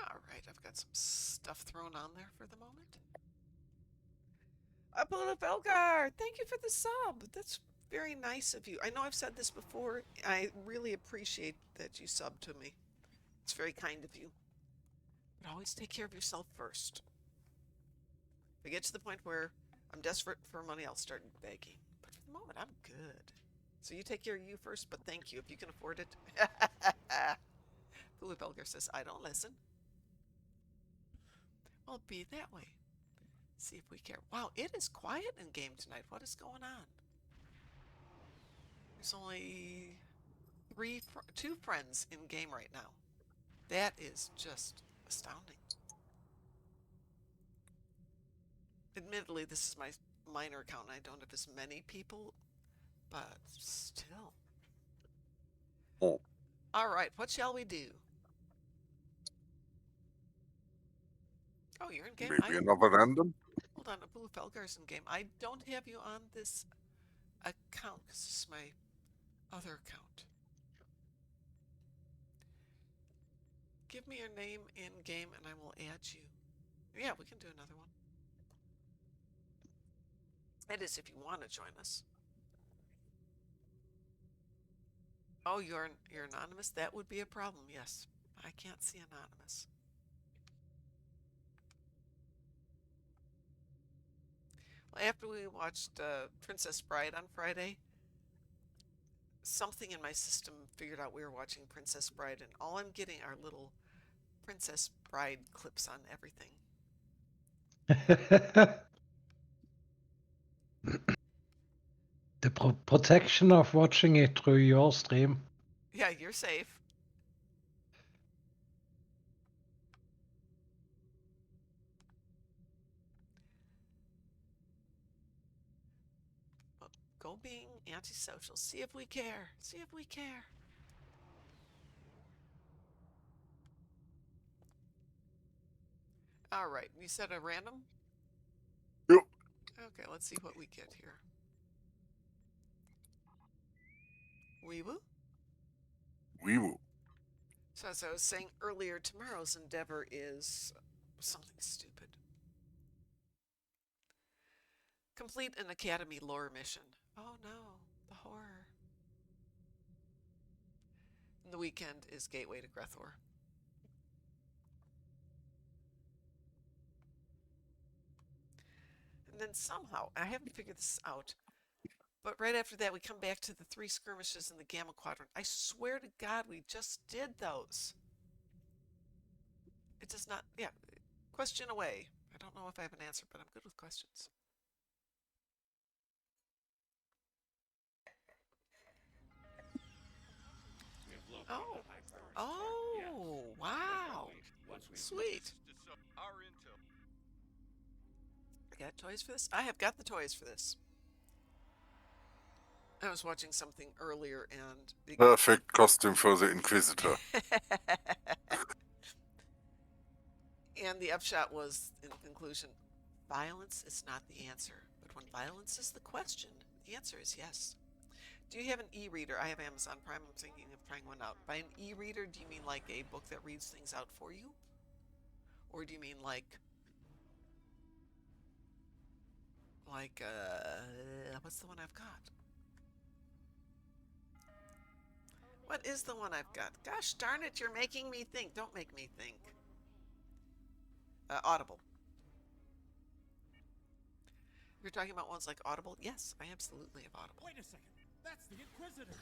All right, I've got some stuff thrown on there for the moment. Upload Elgar, thank you for the sub. That's very nice of you. I know I've said this before. I really appreciate that you sub to me. It's very kind of you. But always take care of yourself first. If I get to the point where I'm desperate for money, I'll start begging. But for the moment, I'm good. So you take care of you first, but thank you if you can afford it. Philip Elgar says, I don't listen. Well, be that way. See if we care. Wow, it is quiet in game tonight. What is going on? There's only two friends in game right now. That is just astounding. Admittedly, this is my minor account and I don't have as many people, but still. Oh. All right, what shall we do? Oh, you're in game. Maybe another random? Hold on, Abu Felgar's in game. I don't have you on this account because this is my other account. Give me your name in game and I will add you. Yeah, we can do another one. That is if you want to join us. Oh, you're anonymous? That would be a problem, yes. I can't see anonymous. Well, after we watched Princess Bride on Friday, something in my system figured out we were watching Princess Bride, and all I'm getting are little Princess Bride clips on everything. The protection of watching it through your stream. Yeah, you're safe. Go being antisocial. See if we care. See if we care. All right. You said a random? Yep. Okay, let's see what we get here. Weewoo? Weewoo. So as I was saying earlier, tomorrow's endeavor is something stupid. Complete an Academy lore mission. Oh no, the horror. And the weekend is Gateway to Grethor. And then somehow, I haven't figured this out, but right after that we come back to the 3 skirmishes in the Gamma Quadrant. I swear to God we just did those. It does not, yeah, question away. I don't know if I have an answer, but I'm good with questions. Oh, oh, wow, sweet. I got toys for this? I have got the toys for this. I was watching something earlier and... Perfect costume for the Inquisitor. And the upshot was, in conclusion, violence is not the answer. But when violence is the question, the answer is yes. Do you have an e-reader? I have Amazon Prime. I'm thinking of trying one out. By an e-reader, do you mean like a book that reads things out for you? Or do you mean like what's the one I've got? What is the one I've got? Gosh darn it, you're making me think. Don't make me think. Audible. You're talking about ones like Audible? Yes, I absolutely have Audible. Wait a second. That's the Inquisitor.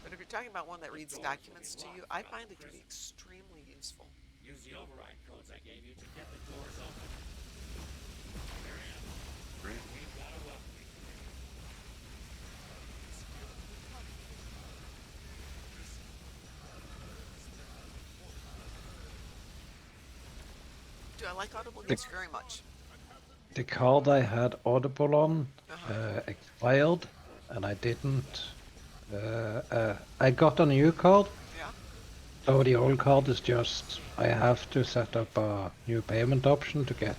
But if you're talking about one that reads documents to you, I find it to be extremely useful. Use the override codes I gave you to get the doors open. We've got a weapon. Do I like Audible? Yes, very much. The card I had Audible on Uh-huh. expired, and I didn't. I got a new card, Yeah. so the old card is just I have to set up a new payment option to get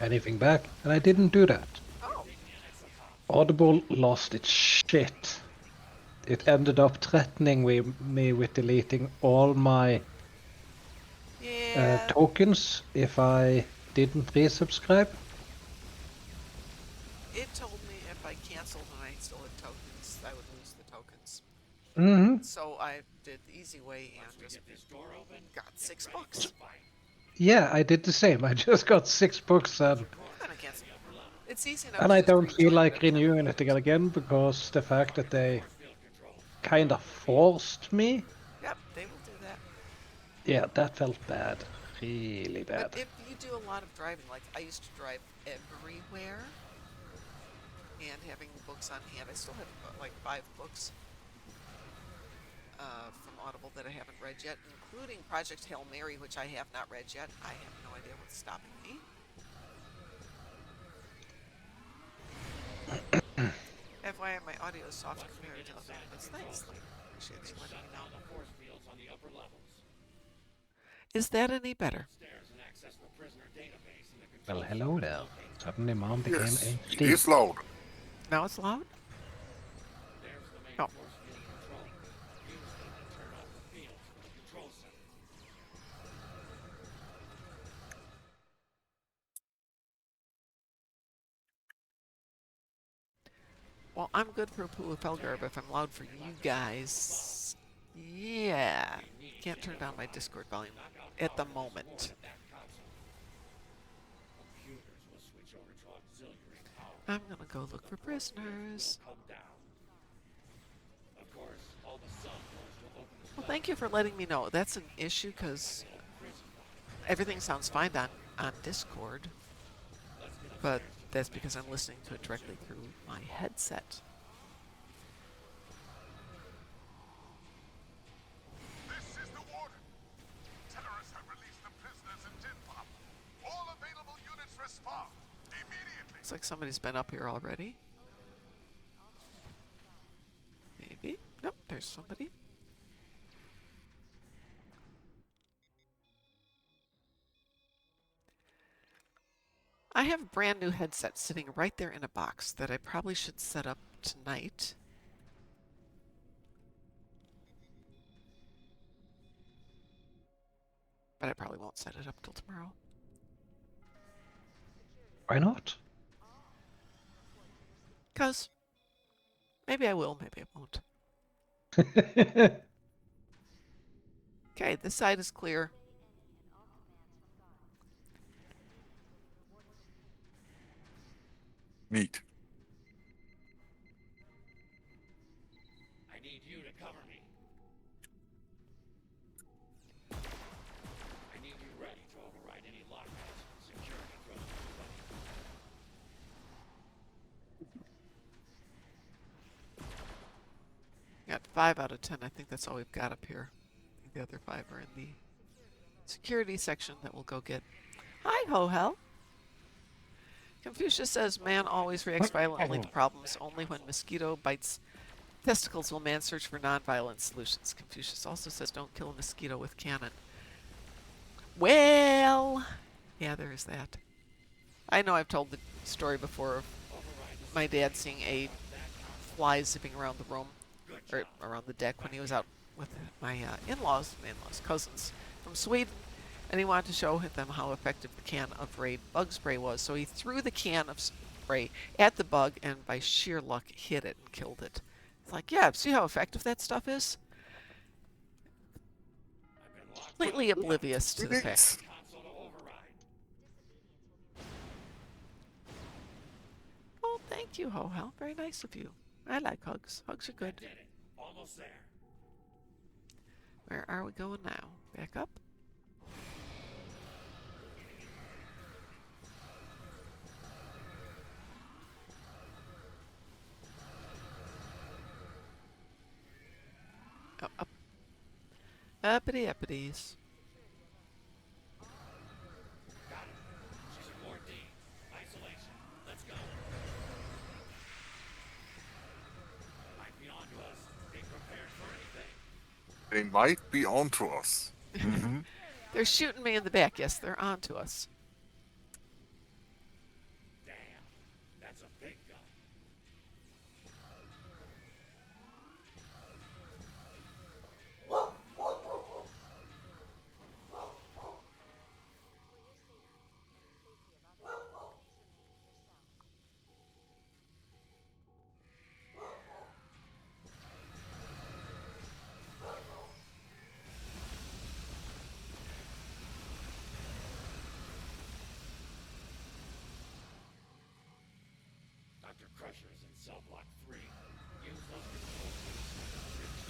anything back, and I didn't do that. Oh. Audible lost its shit. It ended up threatening me with deleting all my Yeah. tokens if I didn't resubscribe. It told me if I canceled and I still had tokens, I would lose the tokens. Mm-hmm. So I did the easy way and just got 6 books. Yeah, I did the same. I just got 6 books, and Then I canceled. It's easy enough. I to just don't feel rejoin like it. renewing it again because the fact that they kind of forced me, Yep, they will do that. yeah, that felt bad. Really bad. But if you do a lot of driving, like I used to drive everywhere, and having books on hand, I still have like 5 books from Audible that I haven't read yet, including Project Hail Mary, which I have not read yet. I have no idea what's stopping me. FYI, my audio is soft compared to other inputs. Thanks. Appreciate you letting me know. Is that any better? Well, hello there. Suddenly mom became Yes, it HD. is loud. Now it's loud? Oh. Well, I'm good for Pula Felgar, but if I'm loud for you guys, yeah. Can't turn down my Discord volume at the moment. I'm gonna go look for prisoners. Well, thank you for letting me know. That's an issue because everything sounds fine on Discord, but that's because I'm listening to it directly through my headset. This is the warden. Terrorists have like somebody's been up here already. Maybe. Nope, there's somebody. I have a brand new headset sitting right there in a box that I probably should set up tonight. But I probably won't set it up till tomorrow. Why not? 'Cause maybe I will, maybe I won't. Okay, this side is clear. Neat. I need you to cover me. I need you ready to override any lockouts and security throws everybody. Got 5 out of 10. I think that's all we've got up here. I think the other 5 are in the security section that we'll go get. Hi, Ho-Hel. Confucius says man always reacts violently to problems. Only when mosquito bites testicles will man search for non-violent solutions. Confucius also says don't kill a mosquito with cannon. Well, yeah, there is that. I know I've told the story before of my dad seeing a fly zipping around the room, or around the deck when he was out with my in-laws, cousins from Sweden, and he wanted to show them how effective the can of Raid bug spray was. So he threw the can of spray at the bug and by sheer luck hit it and killed it. It's like, yeah, see how effective that stuff is? Completely oblivious to the fact. Console to override. Oh, thank you, Ho-Hel. Very nice of you. I like hugs. Hugs are good. Did it. Almost there. Where are we going now? Back up? Oh, up. Uppity uppities. Got it. She's in Ward D. Isolation. Let's go. Might be on to us. Be prepared for anything. They might be onto us. They're shooting me in the back. Yes, they're on to us. Damn. That's a big gun. Dr. Crusher is in cell block 3. Use those controls to extend the bridge.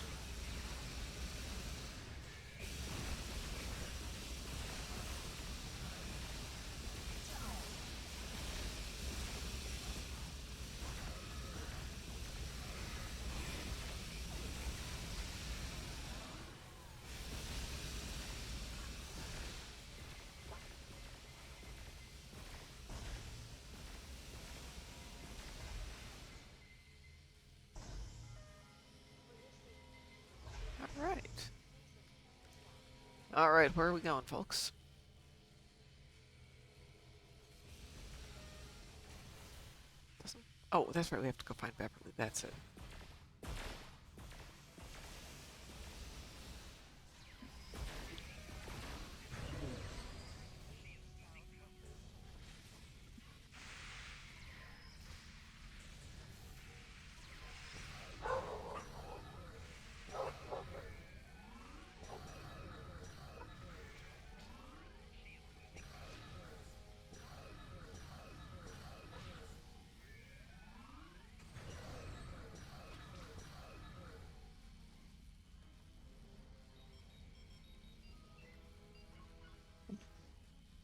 All right. All right, where are we going, folks? Oh, that's right. We have to go find Beverly. That's it.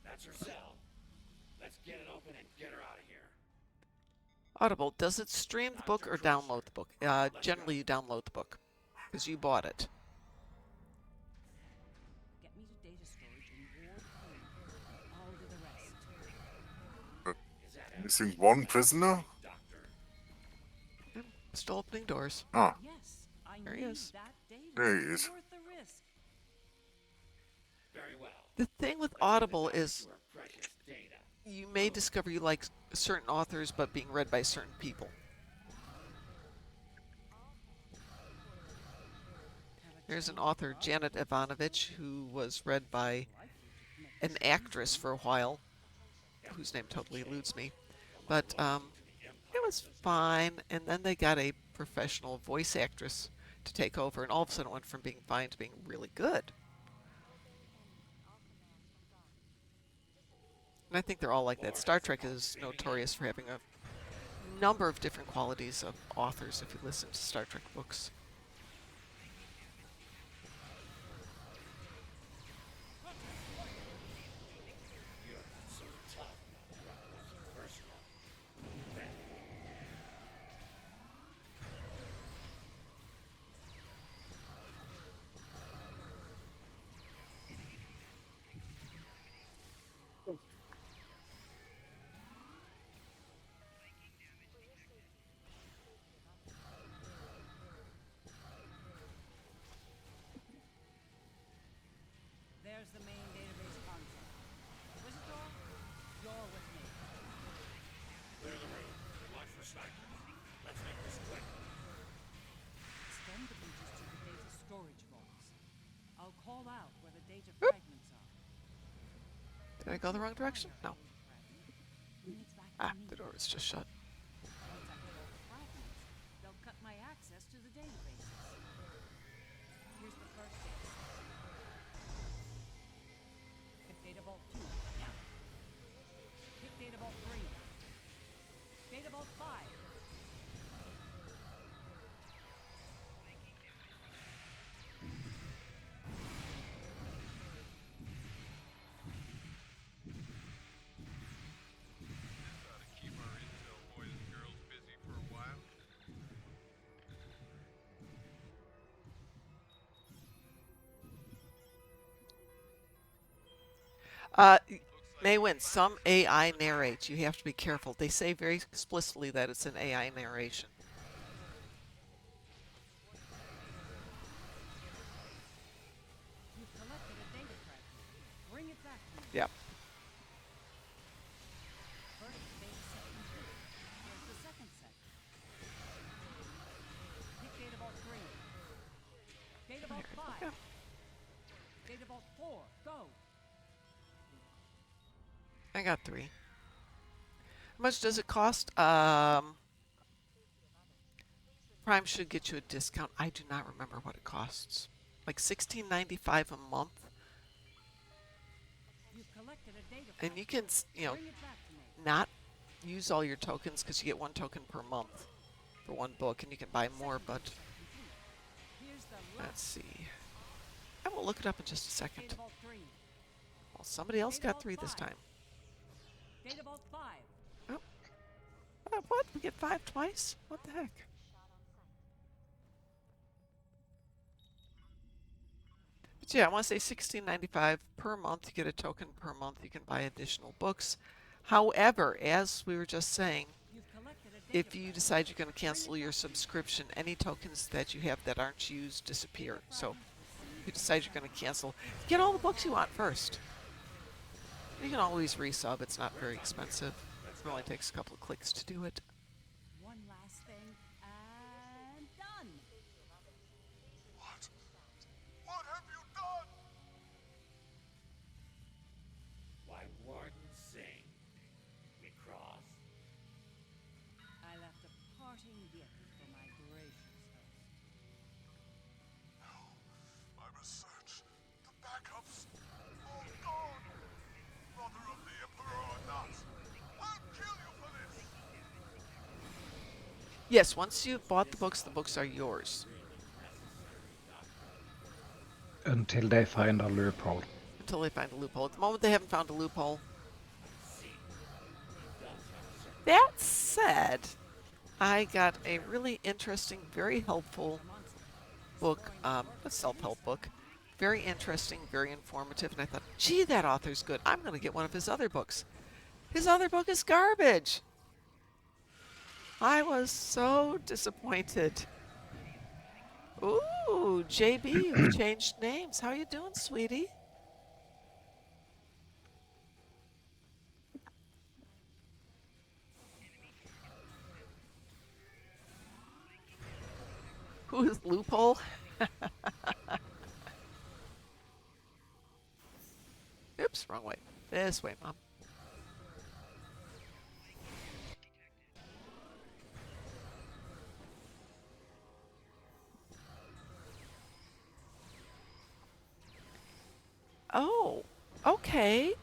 That's her cell. Let's get it open and get her out of here. Audible, does it stream the book or download the book? Generally, you download the book because you bought it. Get me to data storage in Ward 3. I'll do the rest. Is that Missing one prisoner? I'm still opening doors. Ah, Yes, I There he need is. that data. there he It's is. worth the risk. Very well. The thing with Let's get the Audible doctor is to our precious data. you may discover you like certain authors, but being read by certain people. There's an author, Janet Ivanovich, who was read by an actress for a while, whose name totally eludes me. But it was fine, and then they got a professional voice actress to take over, and all of a sudden it went from being fine to being really good. And I think they're all like that. Star Trek is notorious for having a number of different qualities of authors if you listen to Star Trek books. There's the main database console. Visitor, you're with me. Clear the room. Watch for snipers. Let's make this quick. Extend the bridges to the data storage vaults. I'll call out where the data fragments are. Did I go the wrong direction? No. Bring it back Ah, to me. the door is just shut. Once I get all the fragments, they'll cut my access to the databases. Here's the first data. Hit data vault 2. Yeah. Hit data vault 3. Data vault 5. Keep our intel boys and girls busy for a while. Maywin, some AI narrates. You have to be careful. They say very explicitly that it's an AI narration. You've collected a data fragment. Bring it back to me. Yep. First data set complete. Here's the second set. Hit data vault 3. Data vault 5. go. Data vault 4. Go. I got 3. How much does it cost? Prime should get you a discount. I do not remember what it costs. Like $16.95 a month. You've collected a data And you can, Bring it back to me. not use all your tokens because you get 1 token per month for 1 book, and you can buy more, but Here's the let's see. I will look it up in just a second. Data vault 3. Well, somebody else got 3 this time. Data vault 5. What? We get 5 twice? What the heck? But yeah, I want to say $16.95 per month. You get a token per month. You can buy additional books. However, as we were just saying, You've collected a data if you decide you're going to cancel your subscription, any tokens that you have that aren't used disappear. So if you decide you're going to cancel, get all the books you want first. You can always resub. It's not very expensive. It only takes a couple of clicks to do it. One last thing, and done. What? What have you done? Why, Warden Singh. We cross. I left a parting gift for my gracious host. My research, the backups, all gone. Brother of the Emperor or not, I'll kill you for this. Yes, once you've bought the books are yours. Until they find a loophole. Until they find a loophole. At the moment, they haven't found a loophole. That said, I got a really interesting, very helpful book, a self-help book. Very interesting, very informative, and I thought, gee, that author's good. I'm going to get one of his other books. His other book is garbage. I was so disappointed. Ooh, JB, you've changed names. How you doing, sweetie? Who is Loophole? Oops, wrong way. This way, Mom. Oh, okay.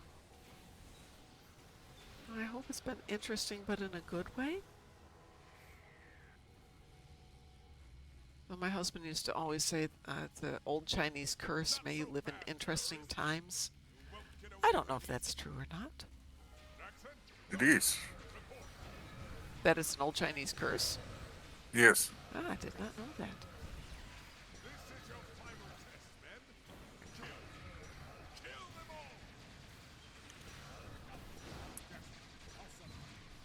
I hope it's been interesting, but in a good way. Well, my husband used to always say the old Chinese curse, may you live in interesting times. I don't know if that's true or not. It is. That is an old Chinese curse? Yes. Ah, I did not know that.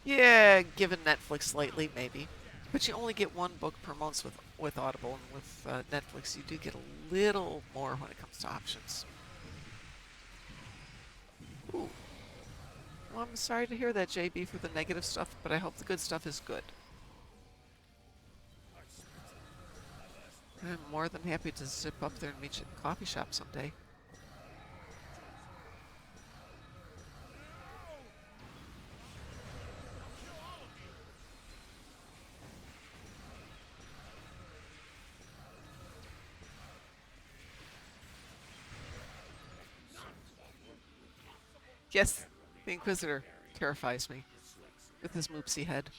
Yeah, given Netflix lately, maybe. But you only get one book per month with Audible, and with Netflix, you do get a little more when it comes to options. Ooh. Well, I'm sorry to hear that, JB, for the negative stuff, but I hope the good stuff is good. I'm more than happy to zip up there and meet you at the coffee shop someday. Yes, the Inquisitor terrifies me with his moopsy head.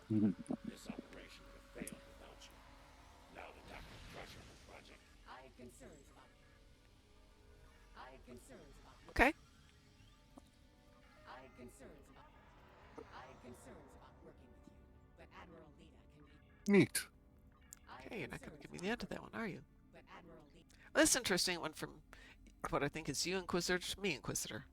This operation would have failed without you. Now the doctor will pressure the project. I have concerns about Okay. I have concerns about working with you. But Admiral Lita can be Neat. Okay, you're not going to give me the end of that one, are you? but Admiral Lita Well, this is interesting one from what I think is you, Inquisitor, to me, Inquisitor.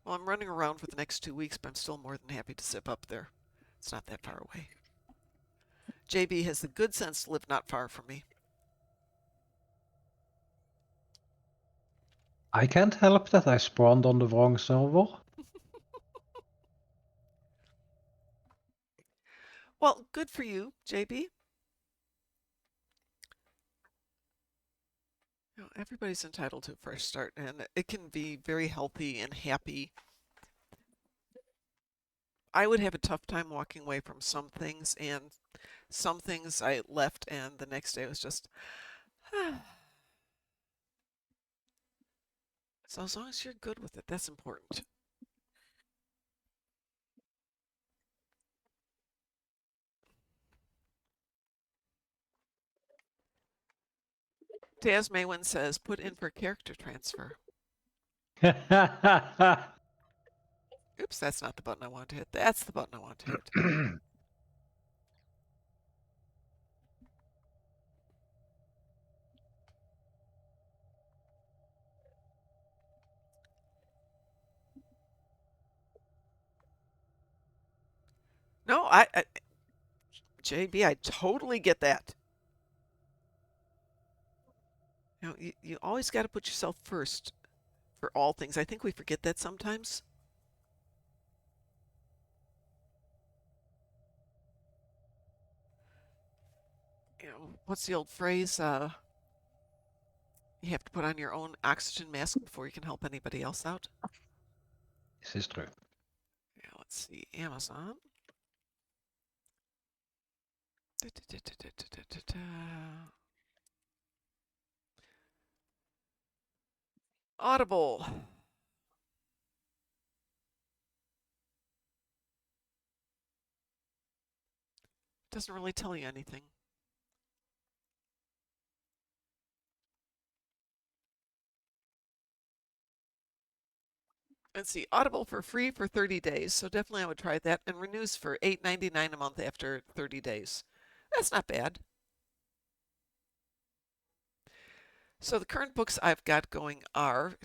Well, I'm running around for the next 2 weeks, but I'm still more than happy to zip up there. It's not that far away. JB has the good sense to live not far from me. I can't help that I spawned on the wrong server. Well, good for you, JB. You know, everybody's entitled to a fresh start, and it can be very healthy and happy. I would have a tough time walking away from some things, and some things I left, and the next day was just. So as long as you're good with it, that's important. Taz Maywin says, put in for character transfer. Oops, that's not the button I want to hit. That's the button I want to hit. No, JB, I totally get that. You know, you always got to put yourself first for all things. I think we forget that sometimes. You know, what's the old phrase? You have to put on your own oxygen mask before you can help anybody else out. This is true. Yeah, let's see. Amazon. Audible. Doesn't really tell you anything. Let's see, Audible for free for 30 days, so definitely I would try that, and renews for $8.99 a month after 30 days. That's not bad. So the current books I've got going are,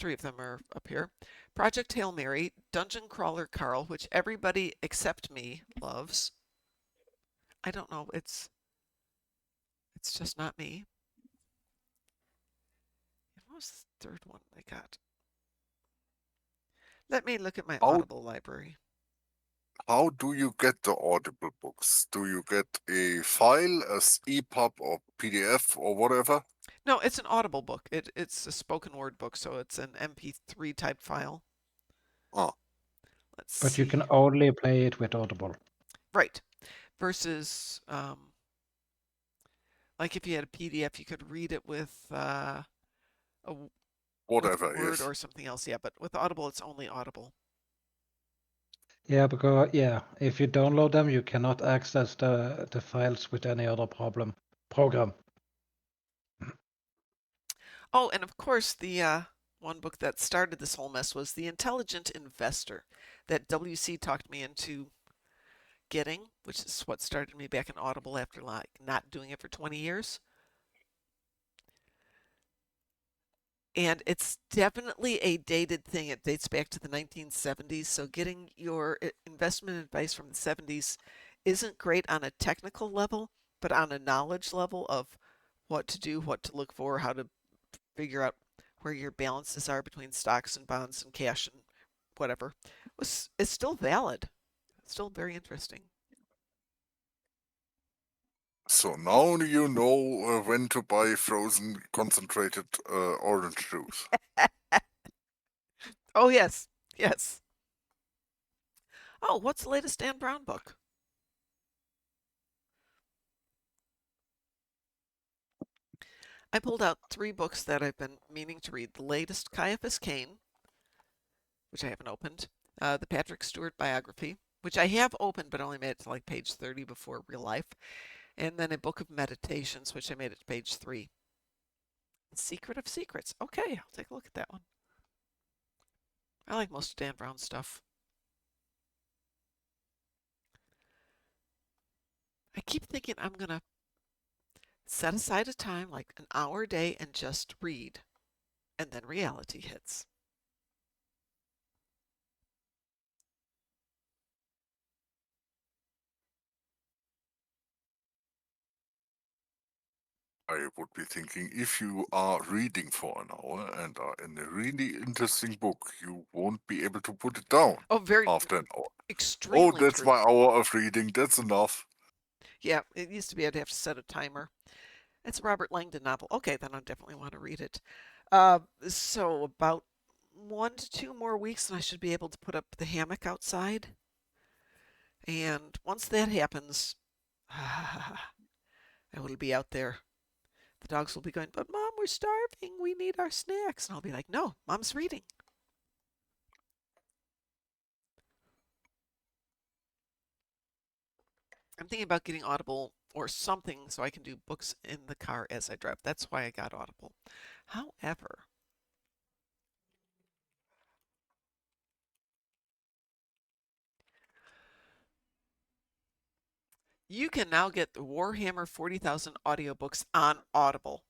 3 of them are up here, Project Hail Mary, Dungeon Crawler Carl, which everybody except me loves. I don't know, it's just not me. What was the third one I got? Let me look at my How Audible library. how do you get the Audible books? Do you get a file as EPUB or PDF or whatever? No, it's an Audible book. It's a spoken word book, so it's an MP3 type file. Ah, Let's But you see. can only play it with Audible. Right. Versus, like if you had a PDF, you could read it with with whatever, Word yes. or something else. Yeah, but with Audible, it's only Audible. Yeah, because if you download them, you cannot access the files with any other program. Oh, and of course, the one book that started this whole mess was The Intelligent Investor that WC talked me into getting, which is what started me back in Audible after like not doing it for 20 years. And it's definitely a dated thing. It dates back to the 1970s. So getting your investment advice from the 70s isn't great on a technical level, but on a knowledge level of what to do, what to look for, how to figure out where your balances are between stocks and bonds and cash and whatever, is still valid. It's still very interesting. So now you know when to buy frozen concentrated orange juice. Oh, yes. Yes. Oh, what's the latest Dan Brown book? I pulled out 3 books that I've been meaning to read. The latest, Caiaphas Cain, which I haven't opened. The Patrick Stewart biography, which I have opened but only made it to like page 30 before real life. And then a book of meditations, which I made it to page 3. The Secret of Secrets. Okay, I'll take a look at that one. I like most of Dan Brown's stuff. I keep thinking I'm going to set aside a time, like an hour a day, and just read. And then reality hits. I would be thinking if you are reading for an hour and are in a really interesting book, you won't be able to put it down Oh, very after an hour. Oh, extremely that's true. my hour of reading. That's enough. Yeah, it used to be I'd have to set a timer. It's a Robert Langdon novel. Okay, then I definitely want to read it. So about 1 to 2 more weeks, and I should be able to put up the hammock outside. And once that happens, I will be out there. The dogs will be going, but Mom, we're starving. We need our snacks. And I'll be like, no, Mom's reading. I'm thinking about getting Audible or something so I can do books in the car as I drive. That's why I got Audible. However, you can now get the Warhammer 40,000 audiobooks on Audible.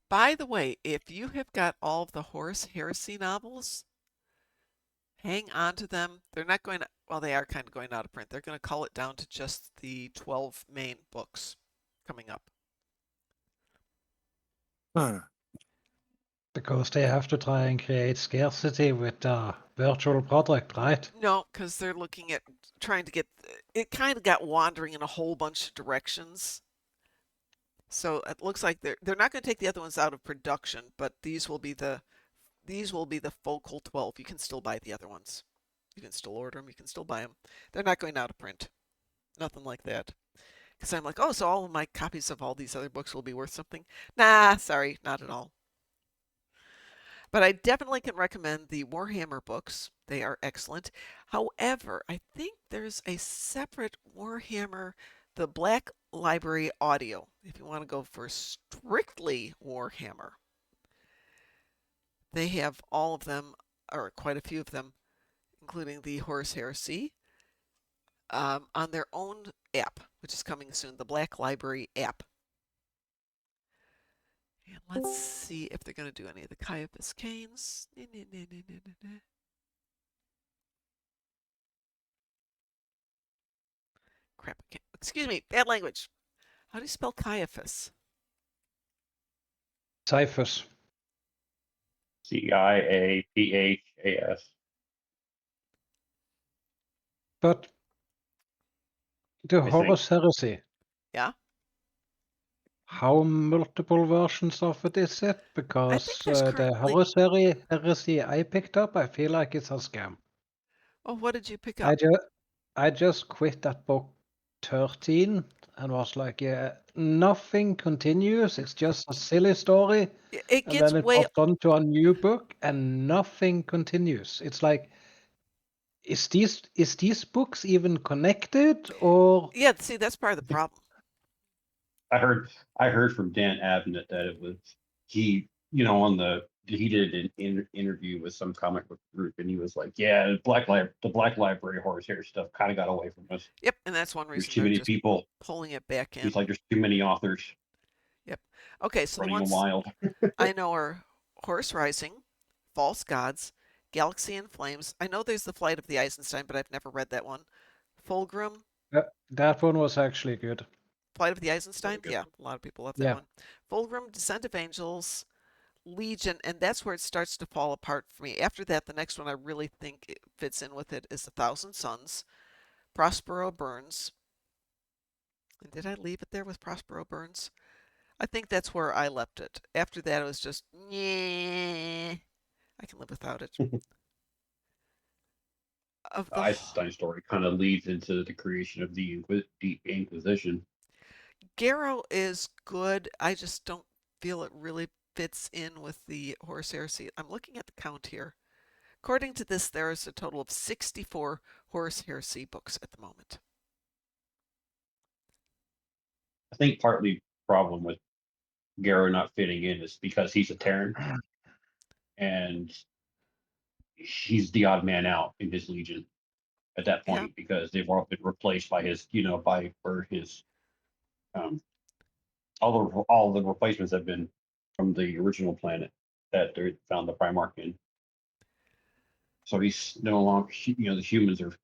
By the way, if you have got all of the Horus Heresy novels, hang on to them. They're not going to, well, they are kind of going out of print. They're going to cull it down to just the 12 main books coming up. Because they have to try and create scarcity with the virtual product, right? No, because they're looking at trying to get, it kind of got wandering in a whole bunch of directions. So it looks like they're not going to take the other ones out of production, but these will be the focal 12. You can still buy the other ones. You can still order them. You can still buy them. They're not going out of print. Nothing like that. Because I'm like, oh, so all of my copies of all these other books will be worth something? Nah, sorry, not at all. But I definitely can recommend the Warhammer books. They are excellent. However, I think there's a separate Warhammer, the Black Library audio, if you want to go for strictly Warhammer. They have all of them, or quite a few of them, including the Horus Heresy, on their own app, which is coming soon, the Black Library app. And let's see if they're going to do any of the Caiaphas Canes. Crap, excuse me, bad language. How do you spell Caiaphas? Cyphers. Ciaphas. But the I think. Horus Heresy, Yeah? how multiple versions of it is it? I Because think there's the currently. Horus Heresy I picked up, I feel like it's a scam. Oh, what did you pick I up? I just quit at book 13 and was like, yeah, nothing continues. It's just a silly story. It And gets then it way. pops on to a new book and nothing continues. It's like, is these books even connected or Yeah, see, that's part of the problem. I heard from Dan Abnett that it was he he did an interview with some comic book group and he was like, yeah, the Black Library Horsehair stuff kind of got away from us. Yep, and that's one There's reason too they're many just people. pulling it back in. He's like, there's too many authors Yep. Okay, so the running ones wild. I know are Horus Rising, False Gods, Galaxy in Flames. I know there's the Flight of the Eisenstein, but I've never read that one. Fulgrim, that one was actually good. Flight of the Eisenstein. Really good. Yeah, a lot of people love that Yeah. one. Fulgrim, Descent of Angels, Legion, and that's where it starts to fall apart for me. After that, the next one I really think it fits in with it is A Thousand Suns, Prospero Burns. And did I leave it there with Prospero Burns? I think that's where I left it. After that, it was just, yeah, I can live without it. Of the Eisenstein story kind of leads into the creation of the Inquisition. Garrow is good. I just don't feel it really fits in with the Horus Heresy. I'm looking at the count here. According to this, there is a total of 64 Horus Heresy books at the moment. I think partly problem with Garrow not fitting in is because he's a Terran and he's the odd man out in his legion at that Yeah, point because they've all been replaced by his, by where his um, all the replacements have been from the original planet that they found the Primarch in. So he's no longer,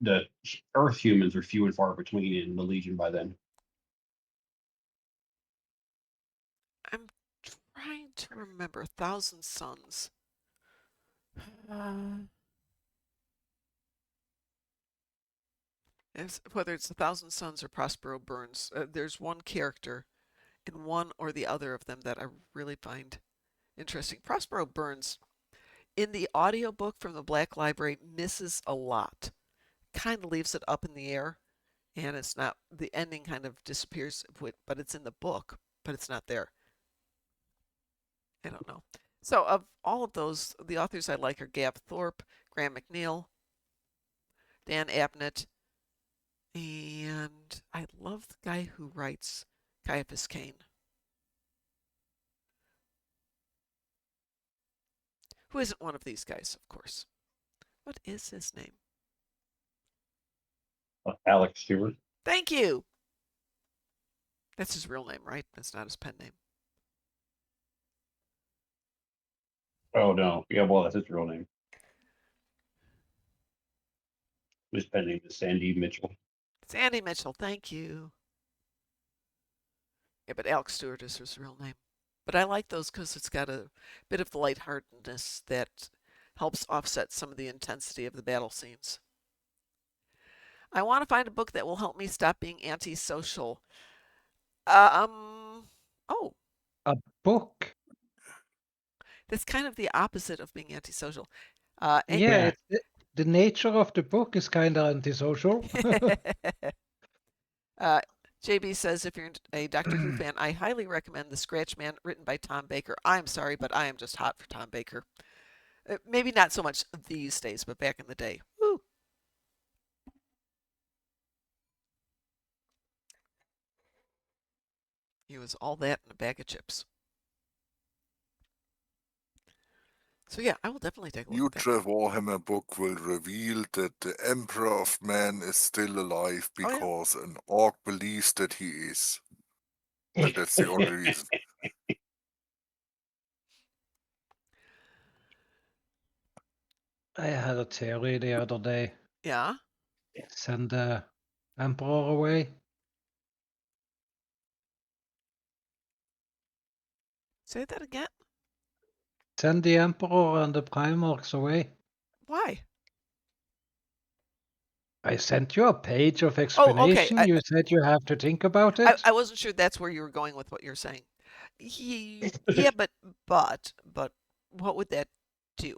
the Earth humans are few and far between in the Legion by then. I'm trying to remember. Thousand Suns. Whether it's A Thousand Suns or Prospero Burns, there's one character in one or the other of them that I really find interesting. Prospero Burns, in the audiobook from the Black Library, misses a lot. Kind of leaves it up in the air, and it's not, the ending kind of disappears, but it's in the book, but it's not there. I don't know. So, of all of those, the authors I like are Gav Thorpe, Graham McNeil, Dan Abnett, and I love the guy who writes Caiaphas Cain. Who isn't one of these guys, of course. What is his name? Alex Stewart. Thank you. That's his real name, right? That's not his pen name. Oh no, yeah, well that's his real name. His pen name is Sandy Mitchell. Sandy Mitchell, thank you. Yeah, but Alex Stewart is his real name. But I like those because it's got a bit of the lightheartedness that helps offset some of the intensity of the battle scenes. I want to find a book that will help me stop being antisocial. Oh, A book? that's kind of the opposite of being antisocial. Yeah, the nature of the book is kind of antisocial. JB says, if you're a Doctor Who fan, I highly recommend The Scratch Man, written by Tom Baker. I'm sorry, but I am just hot for Tom Baker. Maybe not so much these days, but back in the day. Woo! He was all that in a bag of chips. So yeah, I will definitely take a look at that. Future Warhammer book will reveal that the Emperor of Man is still alive Oh, yeah. because an orc believes that he is. And that's the only reason. I had a theory the other day. Yeah. Send the Emperor away. Say that again. Send the Emperor and the Primarchs away. Why? I sent you a page of Oh, explanation. okay. You said you have to think about it. I wasn't sure that's where you were going with what you're saying. Yeah, but what would that do?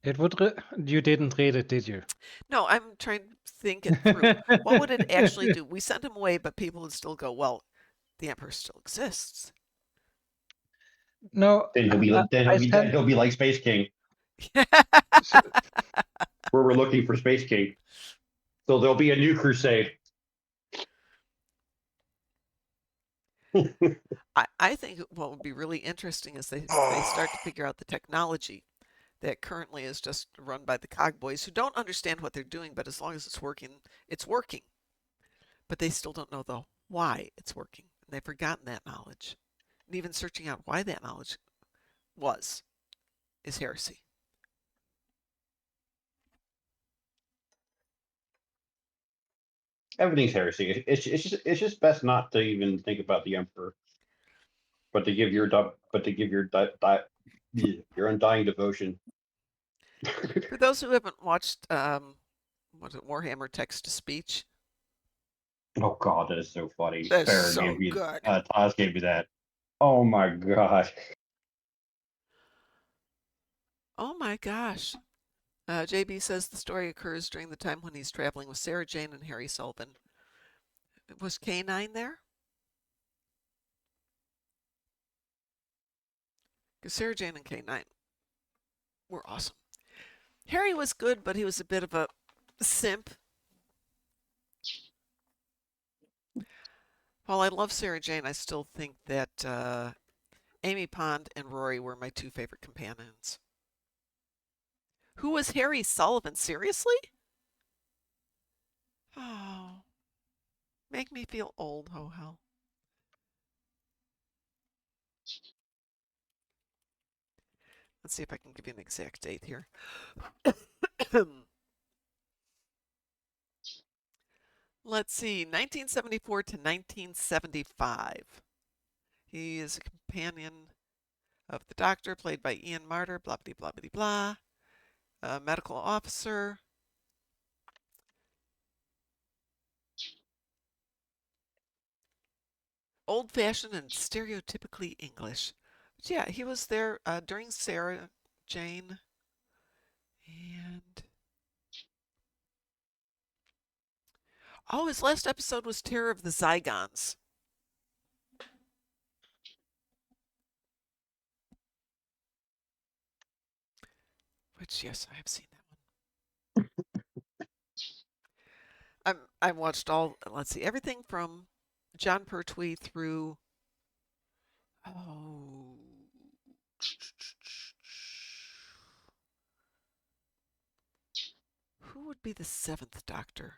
It would. You didn't read it, did you? No, I'm trying to think it through. What would it actually do? We sent him away, but people would still go, well, the Emperor still exists. No, Then he'll be I then he'll be like Space King, so, where we're looking for Space King. So there'll be a new crusade. I think what would be really interesting is they start to figure out the technology that currently is just run by the cog boys who don't understand what they're doing, but as long as it's working, it's working. But they still don't know the why it's working. And they've forgotten that knowledge. And even searching out why that knowledge is heresy. Everything's heresy. It's just best not to even think about the Emperor, but to give your your undying devotion. For those who haven't watched, was it Warhammer Text to Speech? Oh God, that is so funny. That's Farrah so gave me, good. Taz gave me that. Oh my God. Oh my gosh. JB says the story occurs during the time when he's traveling with Sarah Jane and Harry Sullivan. Was K9 there? Because Sarah Jane and K9 were awesome. Harry was good, but he was a bit of a simp. While I love Sarah Jane, I still think that Amy Pond and Rory were my two favorite companions. Who was Harry Sullivan? Seriously? Oh, make me feel old, ho hell. Let's see if I can give you an exact date here. Let's see, 1974 to 1975. He is a companion of the Doctor, played by Ian Marter, blah, blah, blah, blah, blah. A medical officer. Old-fashioned and stereotypically English. But yeah, he was there during Sarah Jane. And oh, his last episode was Terror of the Zygons. Which, yes, I have seen that one. I watched all, let's see, everything from John Pertwee through, oh, who would be the seventh Doctor?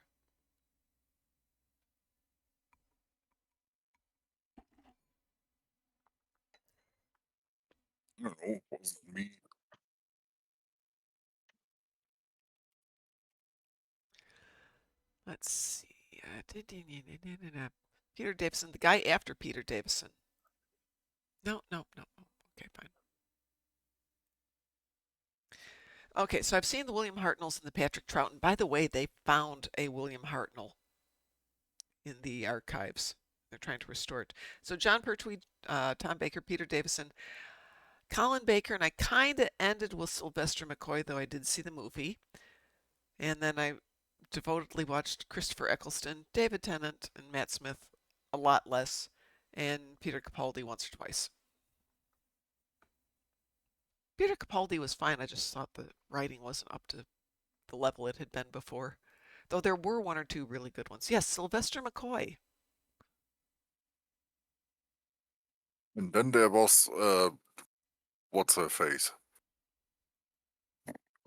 I don't know, it wasn't me. Let's see. Peter Davison, the guy after Peter Davison. No. Okay, fine. Okay, so I've seen the William Hartnells and the Patrick Troughton. By the way, they found a William Hartnell in the archives. They're trying to restore it. So John Pertwee, Tom Baker, Peter Davison, Colin Baker, and I kind of ended with Sylvester McCoy, though I did see the movie. And then I devotedly watched Christopher Eccleston, David Tennant, and Matt Smith a lot less, and Peter Capaldi once or twice. Peter Capaldi was fine. I just thought the writing wasn't up to the level it had been before. Though there were one or two really good ones. Yes, Sylvester McCoy. And then there was what's her face?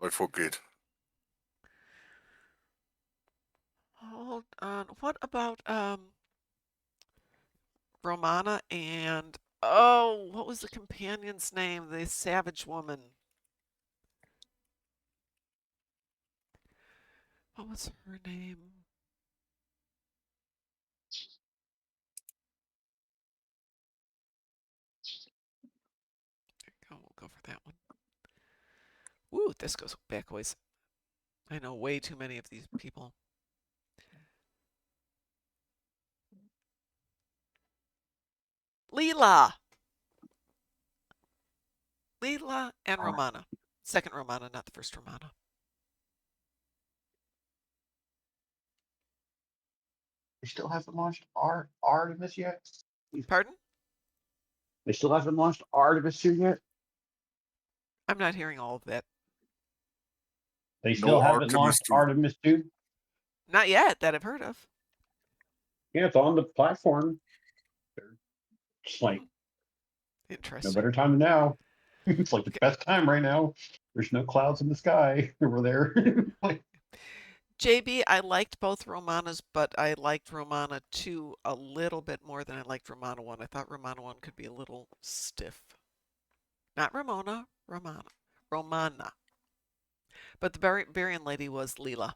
I forget. Hold on. What about Romana and what was the companion's name? The savage woman. What was her name? There you go. We'll go for that one. Woo, this goes back ways. I know way too many of these people. Leela and Romana. Second Romana, not the first Romana. They still haven't launched Artemis yet? Pardon? They still haven't launched Artemis 2 yet? I'm not hearing all of that. They still haven't launched Artemis 2? Not yet, that I've heard of. Yeah, it's on the platform. They're just like, no Interesting. better time than now. It's like the best time right now. There's no clouds in the sky over there. JB, I liked both Romanas, but I liked Romana 2 a little bit more than I liked Romana 1. I thought Romana 1 could be a little stiff. Not Ramona, Romana. But the Barbarian lady was Leela.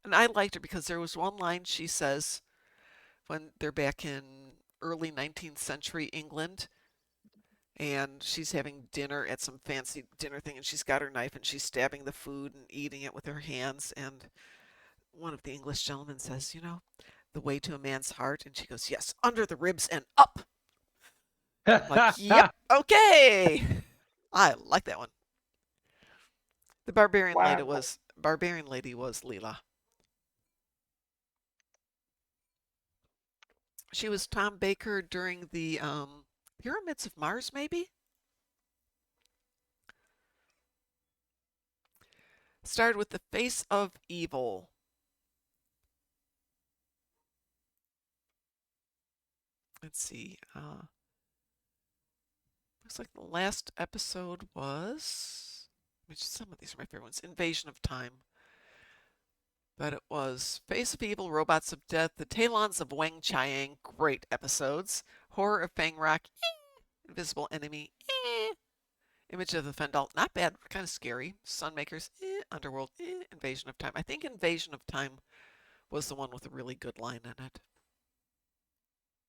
And I liked her because there was one line she says when they're back in early 19th century England, and she's having dinner at some fancy dinner thing, and she's got her knife and she's stabbing the food and eating it with her hands, and one of the English gentlemen says, the way to a man's heart, and she goes, yes, under the ribs and up. I'm like, yep, okay. I like that one. The Barbarian lady was Leela. She was Tom Baker during the Pyramids of Mars, maybe? Started with The Face of Evil. Let's see. Looks like the last episode was, which some of these are my favorite ones, Invasion of Time. But it was Face of Evil, Robots of Death, The Talons of Wang Chiang, great episodes. Horror of Fang Rock, Invisible Enemy, Image of the Fendal, not bad, kind of scary. Sunmakers, Underworld, Invasion of Time. I think Invasion of Time was the one with a really good line in it.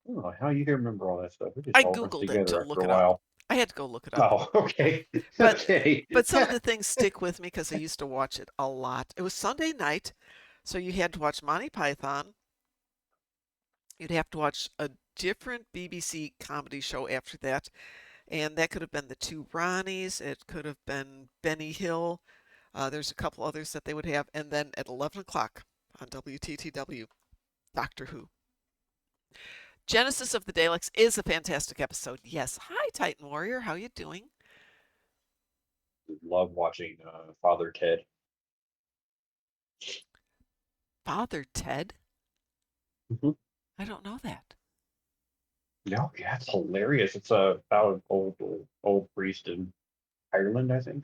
Oh, how you can remember all that stuff? It just I all runs Googled it together to after look a it while. up. I had to go look it up. Oh, okay. But, okay. But some of the things stick with me because I used to watch it a lot. It was Sunday night, so you had to watch Monty Python. You'd have to watch a different BBC comedy show after that, and that could have been The Two Ronnies. It could have been Benny Hill. There's a couple others that they would have, and then at 11 o'clock on WTTW, Doctor Who. Genesis of the Daleks is a fantastic episode. Yes. Hi, Titan Warrior. How you doing? Love watching Father Ted. Father Ted? Mm-hmm. I don't know that. No, yeah, it's hilarious. It's about an old priest in Ireland, I think.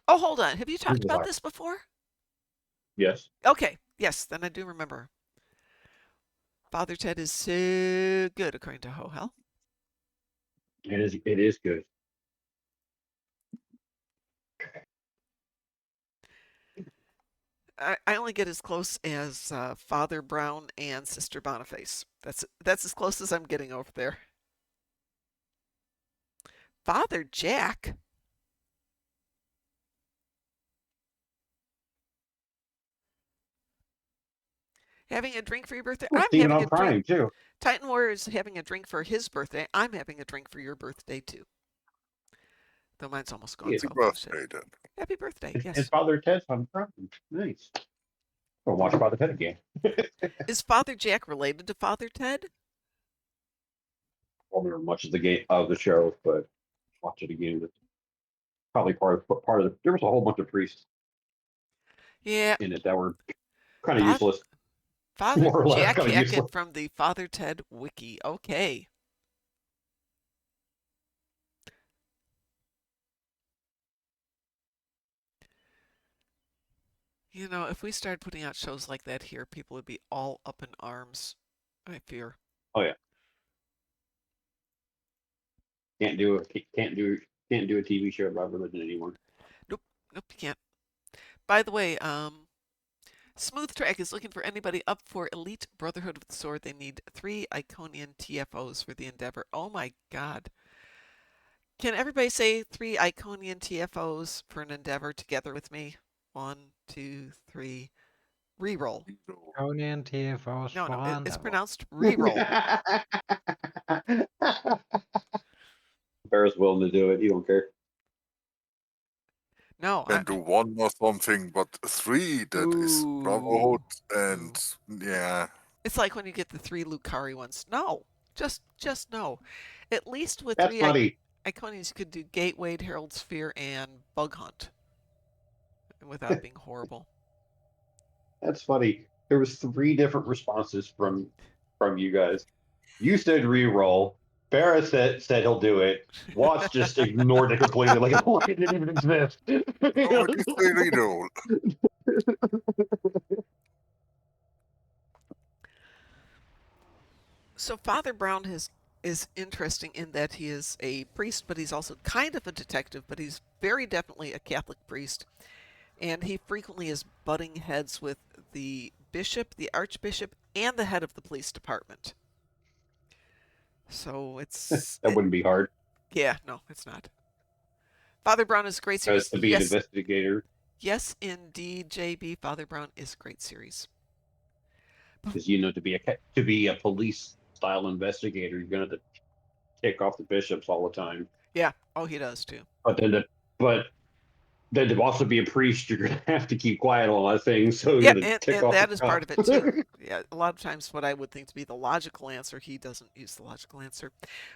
Oh, hold on. Have you talked about this before? Yes. Okay. Yes, then I do remember. Father Ted is so good, according to Hohel. It is good. I only get as close as Father Brown and Sister Boniface. That's as close as I'm getting over there. Father Jack? Having a drink for your birthday? I'm having a crying drink too. Titan Warrior is having a drink for his birthday. I'm having a drink for your birthday too. Though mine's almost gone. Happy birthday, then. Happy birthday, yes. It's Father Ted's on Prime. Nice. I'll watch Father Ted again. Is Father Jack related to Father Ted? I don't remember much of the show, but watch it again. It's probably part of the. There was a whole bunch of priests. Yeah. In it that were kind of useless. Father Jack Hackett from the Father Ted wiki. Okay. You know, if we started putting out shows like that here, people would be all up in arms, I fear. Oh yeah. Can't do a TV show about religion anymore. Nope, nope, you can't. By the way, Smooth Track is looking for anybody up for Elite Brotherhood of the Sword. They need 3 Iconian TFOs for the endeavor. Oh my god. Can everybody say 3 Iconian TFOs for an endeavor together with me? 1, 2, 3. Reroll. Conan TFOs No, for it's Endeavor. pronounced reroll. Bear's willing to do it. You don't care. No, Can do 1 or something, but 3, that is Brotherhood, and yeah. It's like when you get the 3 Lucari ones. No, just no. At least with That's 3 funny. Iconians, you could do Gateway, Herald Sphere, and Bug Hunt without it being horrible. That's funny. There was 3 different responses from you guys. You said re-roll. Barra said he'll do it. Watts just ignored it completely, like it didn't even exist. No, I did say reroll. So Father Brown is interesting in that he is a priest, but he's also kind of a detective, but he's very definitely a Catholic priest. And he frequently is butting heads with the bishop, the archbishop, and the head of the police department. So that wouldn't be hard. Yeah, no, it's not. Father Brown is a great series. To be an investigator. Yes, indeed, JB. Father Brown is a great series. Because to be a police style investigator, you're gonna have to tick off the bishops all the time. Yeah. Oh, he does too. But then to also be a priest, you're gonna have to keep quiet on a lot of things. So yeah, and that is part of it too. Yeah, a lot of times what I would think to be the logical answer, he doesn't use the logical answer.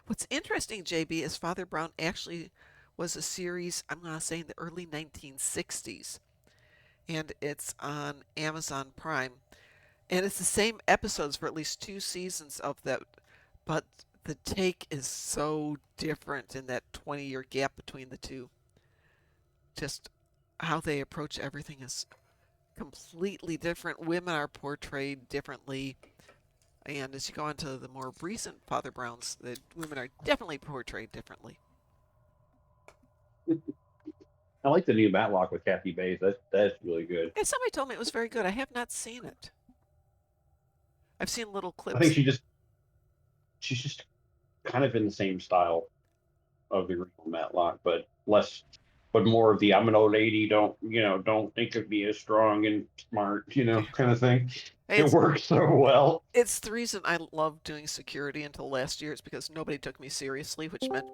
What's interesting, JB, is Father Brown actually was a series, I'm going to say in the early 1960s, and it's on Amazon Prime, and it's the same episodes for at least 2 seasons of that, but the take is so different in that 20-year gap between the two. Just how they approach everything is completely different. Women are portrayed differently. And as you go on to the more recent Father Browns, the women are definitely portrayed differently. I like the new Matlock with Kathy Bates. That's really good. And somebody told me it was very good. I have not seen it. I've seen little clips. I think she's just kind of in the same style of the original Matlock, but more of the I'm an old lady, don't think of me as strong and smart, kind of thing. It works so well. It's the reason I loved doing security until last year. It's because nobody took me seriously, which meant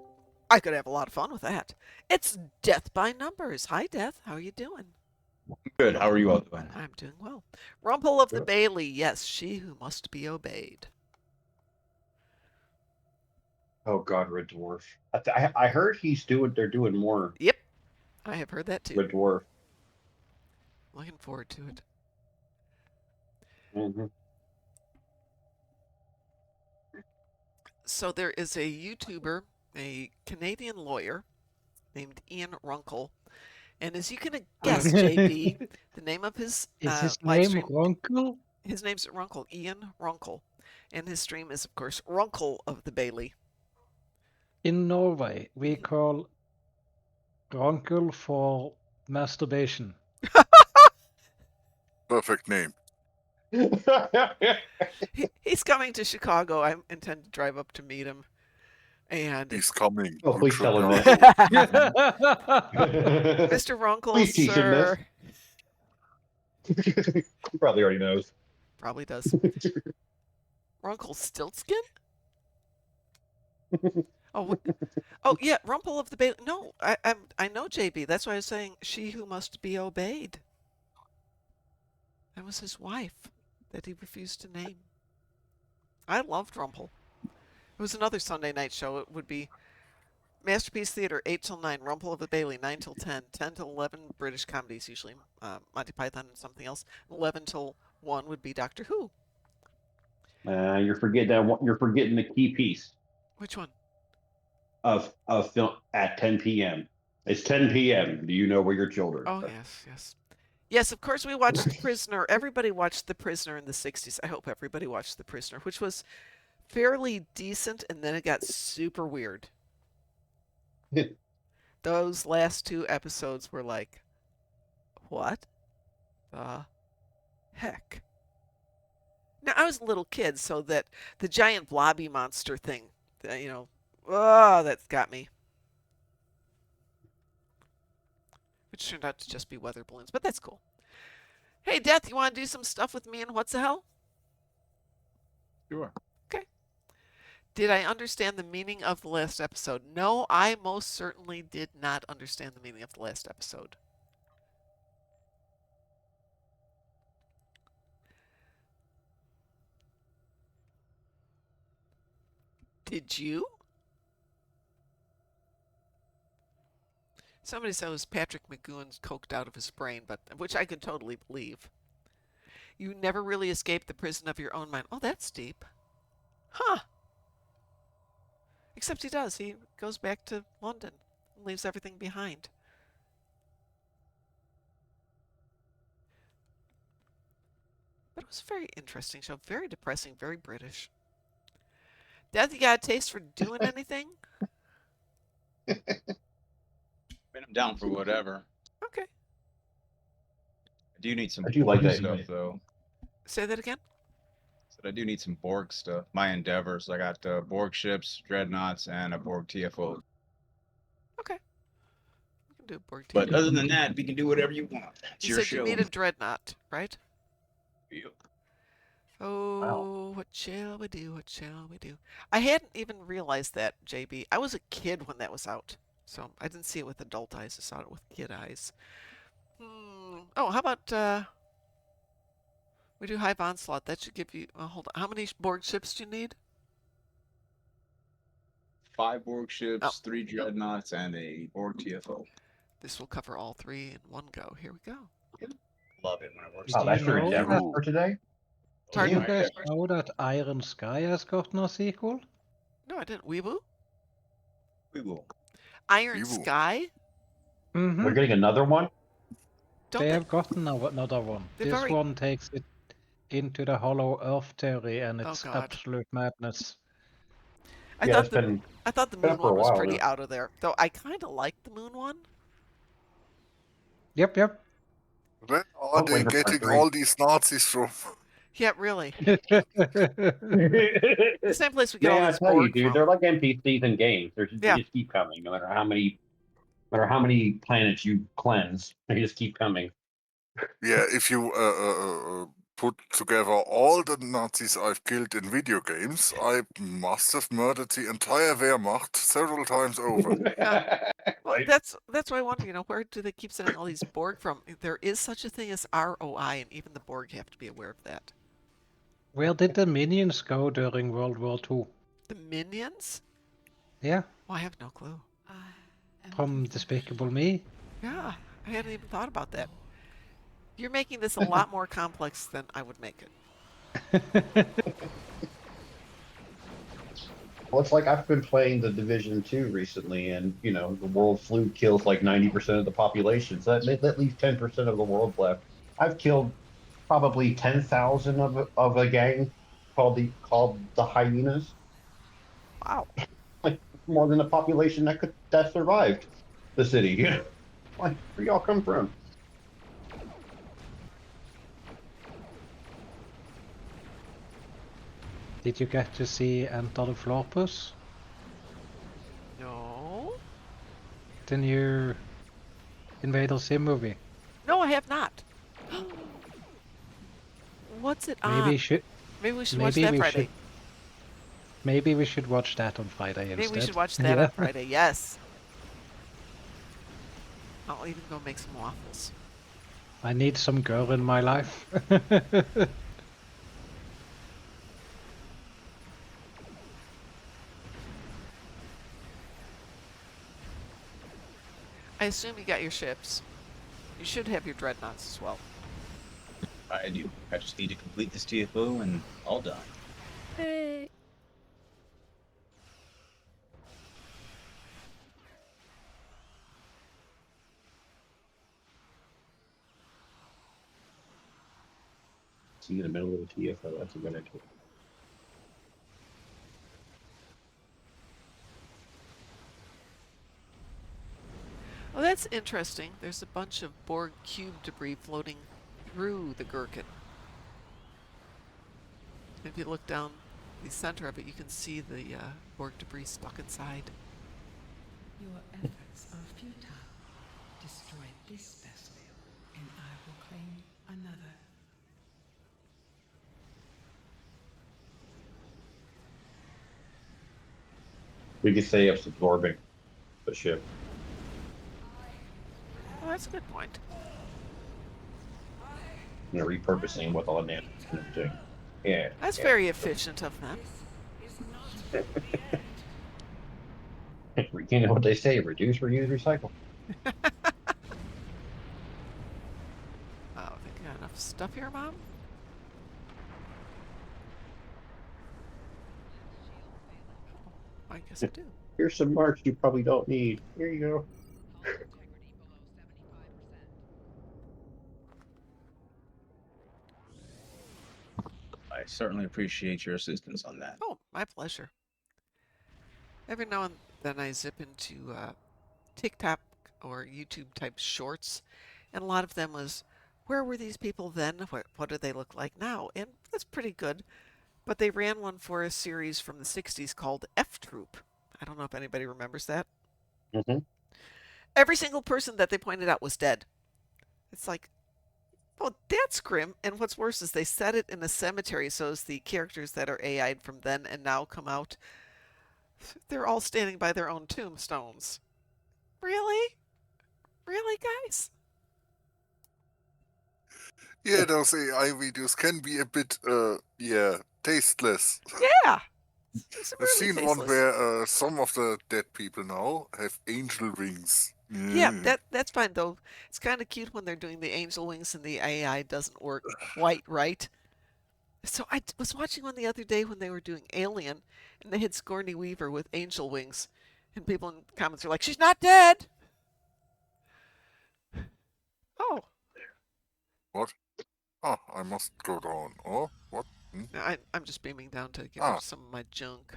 I could have a lot of fun with that. It's Death by Numbers. Hi, Death. How are you doing? Good. How are you all doing? I'm doing well. Rumple of the Bailey. Yes, she who must be obeyed. Oh God, Red Dwarf. I heard they're doing more. Yep, I have heard that too. Red Dwarf. Looking forward to it. Mm-hmm. So there is a YouTuber, a Canadian lawyer named Ian Runkle. And as you can guess, JB, the name of his is his live name stream, Runkle? His name's Runkle, Ian Runkle. And his stream is, of course, Runkle of the Bailey. In Norway, we call Runkle for masturbation. Perfect name. He's coming to Chicago. I intend to drive up to meet him. And he's coming. Oh, please tell him that. Mr. Runkle, please teach sir. Him this. He probably already knows. Probably does. Runkle Stiltskin? Oh yeah, Rumple of the Bailey. No, I know JB. That's why I was saying she who must be obeyed. That was his wife that he refused to name. I loved Rumple. It was another Sunday night show. It would be Masterpiece Theater 8 till 9, Rumple of the Bailey 9 till 10, 10 till 11 British comedies usually, Monty Python and something else. 11 till 1 would be Doctor Who. You're forgetting the key piece. Which one? Of film at 10 p.m. It's 10 p.m. Do you know where your children are? Oh, yes. Yes, of course we watched Prisoner. Everybody watched The Prisoner in the 60s. I hope everybody watched The Prisoner, which was fairly decent, and then it got super weird. Those last 2 episodes were like, what the heck? Now, I was a little kid, so that the giant blobby monster thing, that's got me. Which turned out to just be weather balloons, but that's cool. Hey, Death, you want to do some stuff with me and What's the Hell? Sure. Okay. Did I understand the meaning of the last episode? No, I most certainly did not understand the meaning of the last episode. Did you? Somebody said it was Patrick McGowan's coked out of his brain, but which I could totally believe. You never really escape the prison of your own mind. Oh, that's deep. Huh. Except he does. He goes back to London and leaves everything behind. But it was a very interesting show. Very depressing, very British. Dad, you got a taste for doing anything? Man, I'm down for whatever. Okay. I do need some I do like Borg that stuff, unit. though. Say that again? Said I do need some Borg stuff. My endeavors. I got Borg ships, dreadnoughts, and a Borg TFO. Okay. We can do a Borg But TV. other than that, we can do whatever you want. It's You your said you show. need a dreadnought, right? Yep. Oh, Wow. what shall we do? What shall we do? I hadn't even realized that, JB. I was a kid when that was out, so I didn't see it with adult eyes. I saw it with kid eyes. Oh, how about we do Hive Onslaught? That should give you. Hold on. How many Borg ships do you need? 5 Borg ships, Oh. 3 dreadnoughts, and a Borg TFO. This will cover all 3 in one go. Here we go. Love it when it works. Did Oh, that's you your know endeavor that? for today? Did Pardon? you guys know that Iron Sky has gotten a sequel? No, I didn't. Weeboo? We will. Iron Weeboo. Sky? Mm-hmm. We're getting another one? Don't They they? have gotten another one. They've This already- one takes it into the hollow Earth theory, and Oh, it's God. absolute madness. I Yeah, thought it's been I thought the been moon up for a one was while pretty now. out of there. Though I kind of liked the moon one. Yep. Where are Oh, they wait for part getting 3. all these Nazis from? Yeah, really. The same place we get all Man, I these tell you, Borg dude, from. they're like NPCs in games. They Yeah. just keep coming, no matter how many planets you cleanse. They just keep coming. Yeah, if you put together all the Nazis I've killed in video games, I must have murdered the entire Wehrmacht several times over. Well, Right? that's why I wonder. Where do they keep sending all these Borg from? There is such a thing as ROI, and even the Borg have to be aware of that. Where did the minions go during World War II? The minions? Yeah, Well, I have no clue. from Despicable Me. Yeah, I hadn't even thought about that. You're making this a lot more complex than I would make it. Well, it's like I've been playing the Division 2 recently, and the world flu kills like 90% of the population, so that leaves 10% of the world left. I've killed probably 10,000 of a gang called the Hyenas. Wow. Like more than the population that survived the city. Like, where y'all come from? Did you get to see Enter the Florpus? No. The new Invader Sim movie. No, I have not. What's it on? Maybe we should watch that Friday. Maybe we should watch that on Friday instead. Maybe we should watch that on Friday. Yes. I'll even go make some waffles. I need some girl in my life. I assume you got your ships. You should have your dreadnoughts as well. I do. I just need to complete this TFO and all done. Hey. See in the middle of the TFO. That's a good idea. Oh, that's interesting. There's a bunch of Borg cube debris floating through the gherkin. If you look down the center of it, you can see the Borg debris stuck inside. Your efforts are futile. Destroy this vessel, and I will claim another. We could say it's absorbing the ship. Oh, that's a good point. You know, repurposing with all the nano and everything. Yeah. That's very efficient of them. You know what they say: reduce, reuse, recycle. Oh, think you got enough stuff here, Mom? I guess I do. Here's some marks you probably don't need. Here you go. I certainly appreciate your assistance on that. Oh, my pleasure. Every now and then I zip into TikTok or YouTube type shorts, and a lot of them was, where were these people then? What do they look like now? And that's pretty good. But they ran one for a series from the 60s called F Troop. I don't know if anybody remembers that. Mm-hmm. Every single person that they pointed out was dead. It's like, oh, that's grim. And what's worse is they set it in a cemetery, so as the characters that are AI'd from then and now come out, they're all standing by their own tombstones. Really? Really, guys? Yeah, those AI videos can be a bit, tasteless. Yeah. I've seen one where some of the dead people now have angel wings. Yeah, that's fine though. It's kind of cute when they're doing the angel wings and the AI doesn't work quite right. So I was watching one the other day when they were doing Alien, and they had Sigourney Weaver with angel wings, and people in the comments are like, "She's not dead." Oh. What? Oh, I must go down. Oh, what? I'm just beaming down to get rid of some of my junk.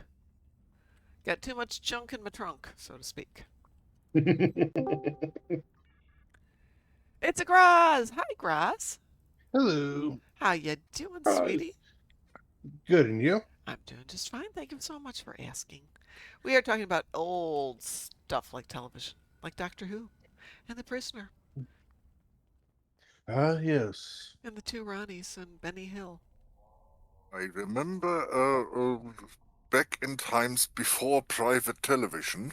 Got too much junk in my trunk, so to speak. It's a Graz. Hi, Graz. Hello. How you doing, Hi. sweetie? Good, and you? I'm doing just fine. Thank you so much for asking. We are talking about old stuff like television, like Doctor Who, and The Prisoner, Yes. and The Two Ronnies, and Benny Hill. I remember back in times before private television,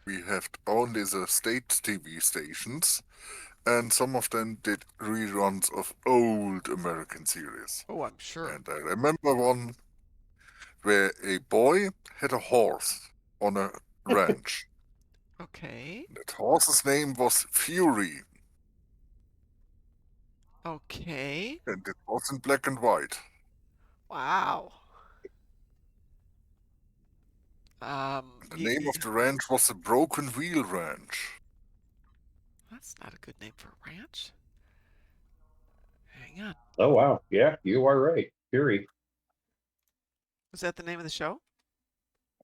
we had only the state TV stations, and some of them did reruns of old American series. Oh, I'm sure. And I remember one where a boy had a horse on a ranch. Okay. That horse's name was Fury. Okay. And it was in black and white. Wow. The name of the ranch was the Broken Wheel Ranch. That's not a good name for a ranch. Hang on. Oh wow, yeah, you are right. Fury. Was that the name of the show?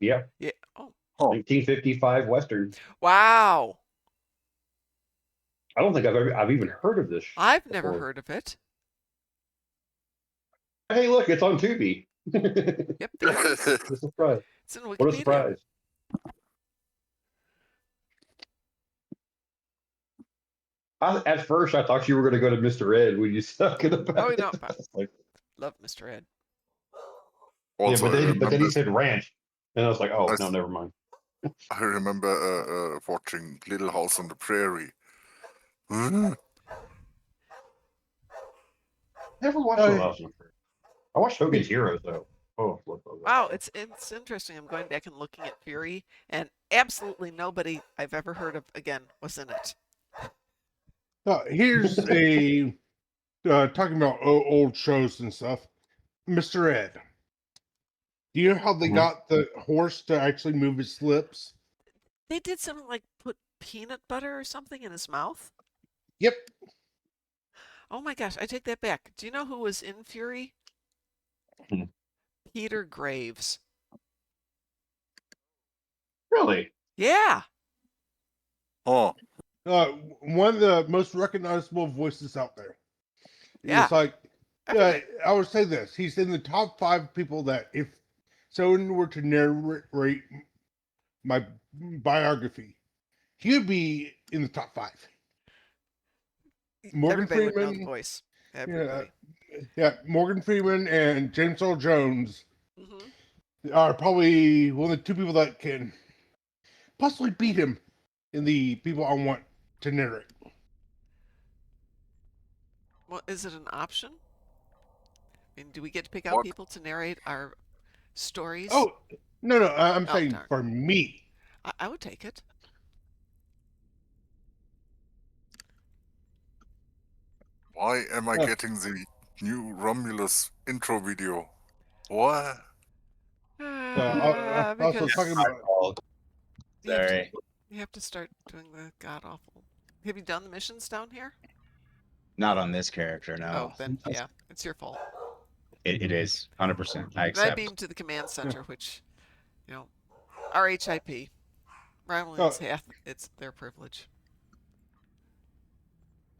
Yeah. Yeah. Oh. 1955 Western. Wow. I don't think I've even heard of this. I've never heard of it. Hey, look, it's on Tubi. Yep, there it is. What a surprise. It's in Wikipedia. What a surprise. At first, I thought you were going to go to Mr. Ed when you stuck in the Oh, no. like, Love Mr. Ed. Also, yeah, but then he said ranch. And I was like, oh, no, never mind. I remember watching Little House on the Prairie. Huh? Never watched Little House on the Prairie. I watched Hogan's Heroes, though. Oh, wow, it's interesting. I'm going back and looking at Fury, and absolutely nobody I've ever heard of again was in it. Here's a talking about old shows and stuff. Mr. Ed. Do you know how they got the horse to actually move his lips? They did something like put peanut butter or something in his mouth? Yep. Oh my gosh, I take that back. Do you know who was in Fury? Hmm. Peter Graves. Really? Yeah. Oh, One of the most recognizable voices out there. Yeah. It's like, I forget. I would say this: he's in the top 5 people that if someone were to narrate my biography, he would be in the top 5. Morgan Everybody would know the Freeman, voice. yeah, Everybody. yeah, Morgan Freeman and James Earl Jones Hmm. are probably one of the 2 people that can possibly beat him in the people I want to narrate. Well, is it an option? I mean, do we get to pick out what? people to narrate our stories? Oh, no, I'm Oh, saying darn. for me. I would take it. Why am I Uh, getting the new Romulus intro video? What? I was Because talking My about. fault. you have to Sorry. you have to start doing the god awful. Have you done the missions down here? Not on this character, Oh, no. then yeah, it's your fault. It is 100%. I And I accept. beamed to the command center, which, you know, RHIP, Uh, Romulans have it's their privilege.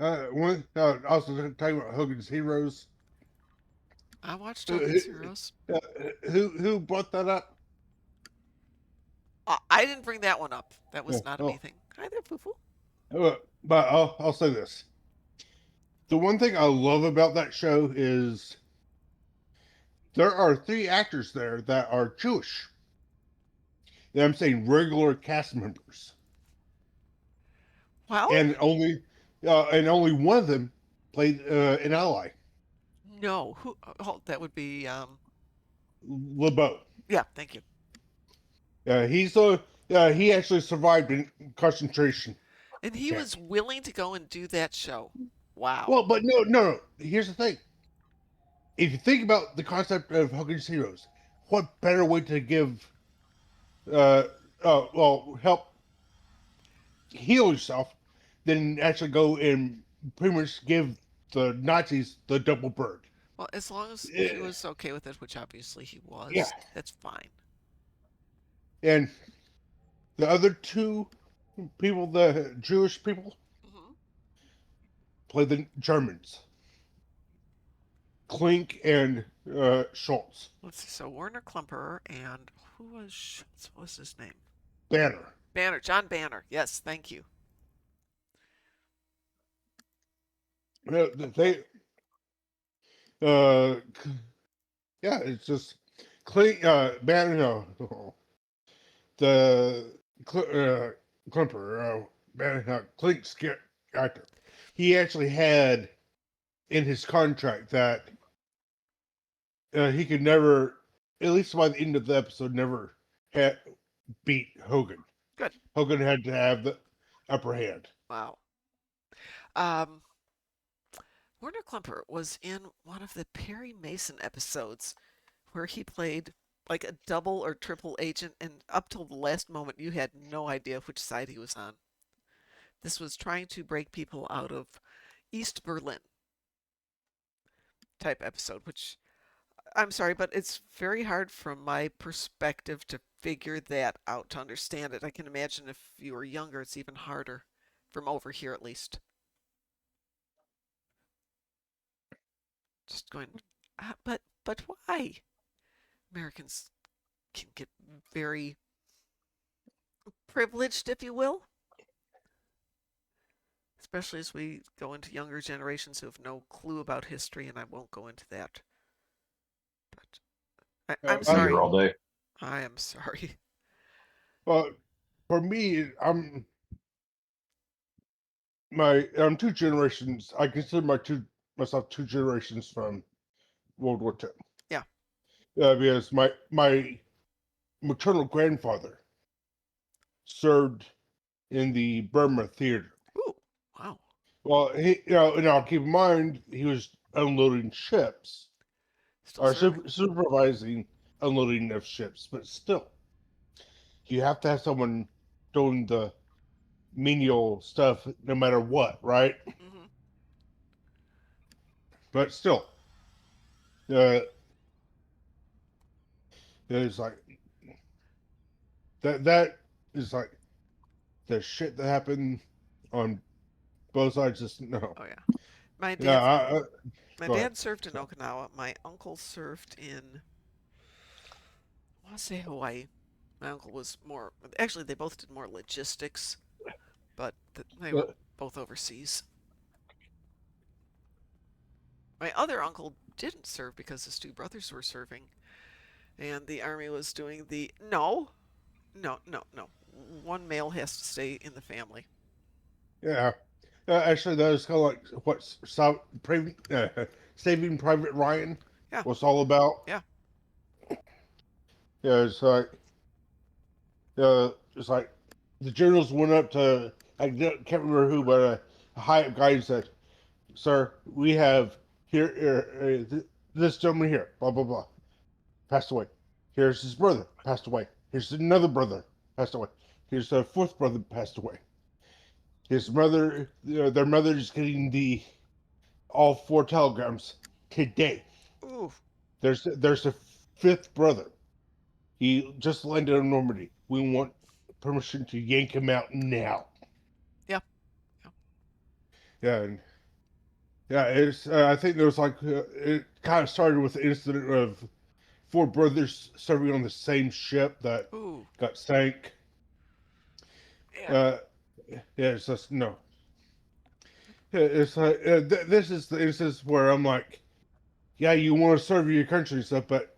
Also talking about Hogan's Heroes. I watched Uh, Hogan's Heroes. who brought that up? I didn't bring that one up. That was not a me Oh, thing. Hi there, Foo-Foo. but I'll say this: the one thing I love about that show is there are 3 actors there that are Jewish. And I'm saying regular cast members, Well, and only one of them played an ally, no. Who? Oh, that would be LeBeau. yeah. Thank you. He actually survived in concentration And he camp. was willing to go and do that show. Wow. Well, but no. Here's the thing: if you think about the concept of Hogan's Heroes, what better way to give, help heal yourself than actually go and pretty much give the Nazis the double bird? Well, as long as he was okay with it, which obviously he Yeah, was, that's fine. and the other 2 people, the Jewish people, Hmm. play the Germans, Klink and Schultz. Let's see. So Werner Klemperer and who was Schultz? What was his name? Banner. Banner. John Banner. Yes, thank you. They, uh, yeah, it's just Klink, Banner, no, the Klemper, Banner, Klink's actor. He actually had in his contract that he could never, at least by the end of the episode, never beat Hogan. Good. Hogan had to have the upper hand. Wow. Um, Werner Klemperer was in one of the Perry Mason episodes where he played like a double or triple agent, and up till the last moment, you had no idea which side he was on. This was trying to break people out of East Berlin type episode, which I'm sorry, but it's very hard from my perspective to figure that out, to understand it. I can imagine if you were younger, it's even harder, from over here at least. Just going, but why? Americans can get very privileged, if you will, especially as we go into younger generations who have no clue about history, and I won't go into that. But I'm I'm sorry. here all day. I am sorry. Well, for me, I'm 2 generations. I consider myself 2 generations from World War II. Yeah. Because my maternal grandfather served in the Burma theater. Ooh, wow. Well, now keep in mind he was unloading ships, Still or serving. supervising unloading of ships, but still, you have to have someone doing the menial stuff no matter what, right? Hmm. But still, it's like that is like the shit that happened on both sides. Just no. Oh yeah. My Yeah, dad my go ahead. dad served in Okinawa. My uncle served in I want to say Hawaii. My uncle was more actually they both did more logistics, but they were both overseas. My other uncle didn't serve because his two brothers were serving, and the army was doing the no. One male has to stay in the family. Yeah. Actually, that was kind of like what Saving Private Ryan Yeah. was all about. Yeah. Yeah, it's like the generals went up to, can't remember who, but a high up guy and said, "Sir, we have this gentleman here, blah blah blah, passed away. Here's his brother, passed away. Here's another brother, passed away. Here's a fourth brother, passed away. His mother, their mother is getting all 4 telegrams today. Ooh. There's a fifth brother. He just landed in Normandy. We want permission to yank him out now." Yeah. Yeah, and it's. I think there was like it kind of started with the incident of 4 brothers serving on the same ship that got sank. Yeah. Yeah, it's just no. Yeah, it's like this is the instance where I'm like, yeah, you want to serve your country and stuff, but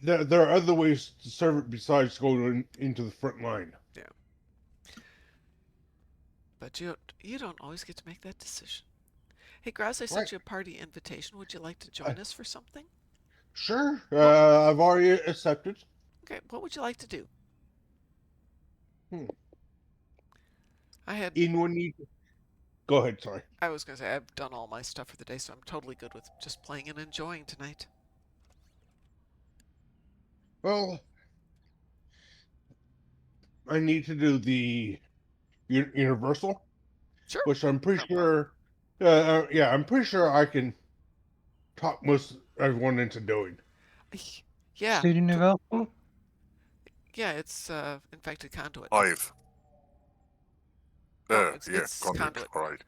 there are other ways to serve it besides going into the front line. Yeah. But you don't always get to make that decision. Hey, Graz, I sent you a party invitation. Would you like to join us for something? Sure. I've already accepted. Okay, what would you like to do? I had. Go ahead, sorry. I was going to say, I've done all my stuff for the day, so I'm totally good with just playing and enjoying tonight. Well, I need to do the Universal. Sure. Which I'm pretty sure. I'm pretty sure I can talk most everyone into doing. Yeah. Is it universal? Yeah, it's infected conduit. 5. No, it's conduit. Right.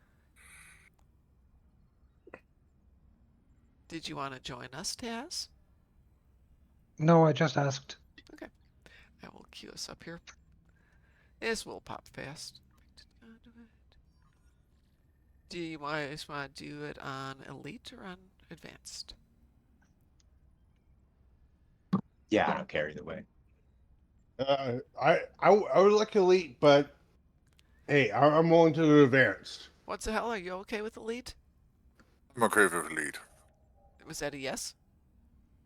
Did you want to join us, Taz? No, I just asked. Okay. I will queue us up here. This will pop fast. Do you guys want to do it on Elite or on Advanced? Yeah, I don't care either way. I would like Elite, but hey, I'm willing to do Advanced. What the hell? Are you okay with Elite? I'm okay with Elite. Was that a yes?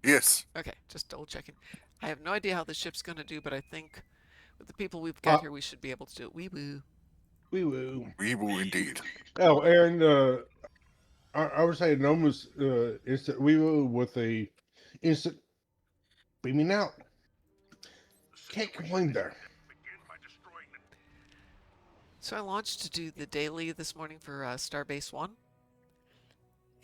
Yes. Okay, just double checking. I have no idea how the ship's going to do, but I think with the people we've got here, we should be able to do it. Wee woo. Wee woo. Wee woo indeed. Oh, and I would say Noma's instant wee woo with a instant beaming out. Can't complain there. So I launched to do the daily this morning for Starbase 1.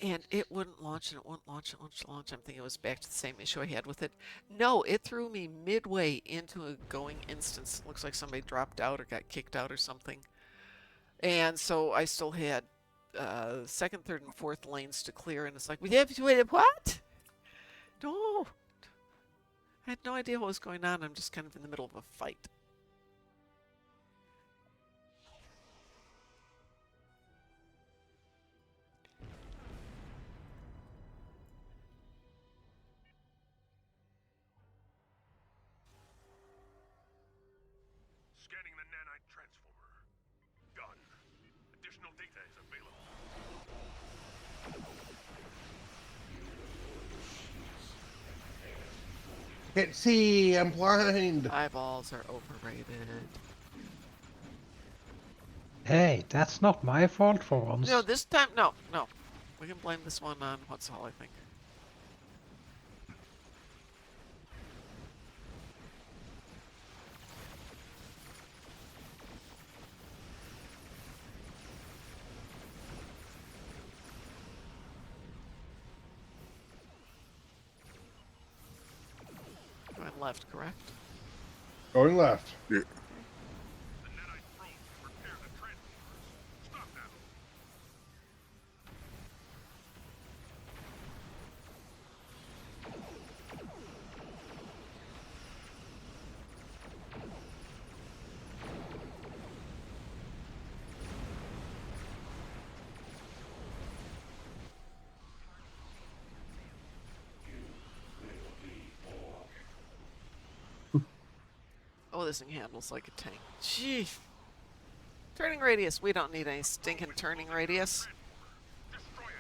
And it wouldn't launch, and it wouldn't launch, and it wouldn't launch. I'm thinking it was back to the same issue I had with it. No, it threw me midway into a going instance. Looks like somebody dropped out or got kicked out or something. And so I still had second, third, and fourth lanes to clear. And it's like, we have to wait. What? No. I had no idea what was going on. I'm just kind of in the middle of a fight. Scanning the nanite transformer. Done. Additional data is available. Can't see, I'm blind. Eyeballs are overrated. Hey, that's not my fault for once. No, this time, no. We can blame this one on what's all, I think. Going left, correct? Going left. Yeah. The Netite probe can repair the transformers. Stop that. Oh, this thing handles like a tank. Gee. Turning radius. We don't need any stinking turning radius. Destroy it.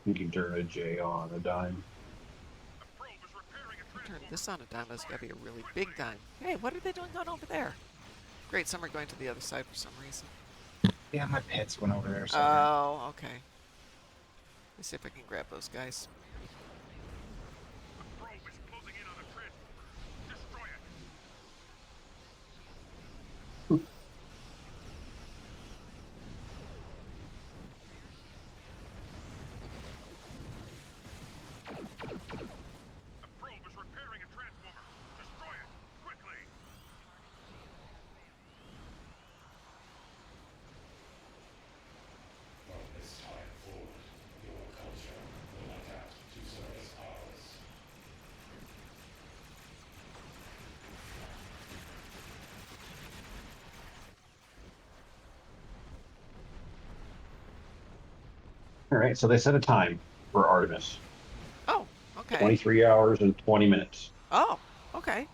You can turn a J on a dime. The probe is repairing a Turn transformer. this on a dime. That's got to be a really big dime. Hey, what are they doing going over there? Great, some are going to the other side for some reason. Yeah, my pets went over there. So Oh, okay. Let's see if I can grab those guys. The probe is closing in on the transformers. Destroy it. The probe is repairing a transformer. Destroy it. Quickly. From this time forward, your culture will adapt to service ours. All right, so they set a time for Artemis. Oh, okay. 23 hours and 20 minutes. Oh, okay.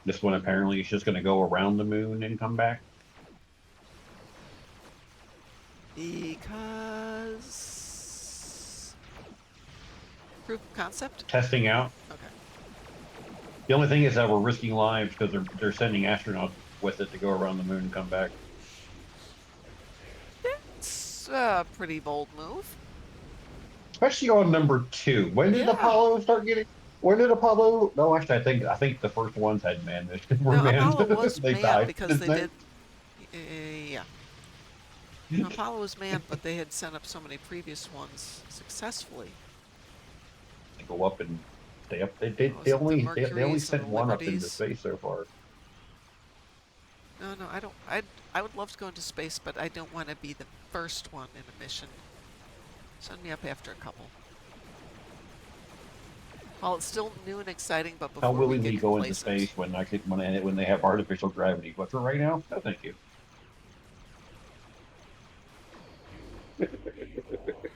This one apparently is just going to go around the moon and come back. Because proof of concept? Testing out. Okay. The only thing is that we're risking lives because they're sending astronauts with it to go around the moon and come back. It's a pretty bold move. Especially on number 2. When did Yeah. Apollo start getting? When did Apollo? No, actually, I think the first ones had manned. Were No, manned. Apollo was They manned died, because they didn't did. Yeah. No, Apollo was manned, but they had sent up so many previous ones successfully. They go up and stay up. Was They it the only Mercuries sent and the one up into Liberties? space so far. No, I don't. I would love to go into space, but I don't want to be the first one in a mission. Send me up after a couple. While it's still new and exciting, but before How we willingly get go into complacent. space when they have artificial gravity? But for right now, no, thank you.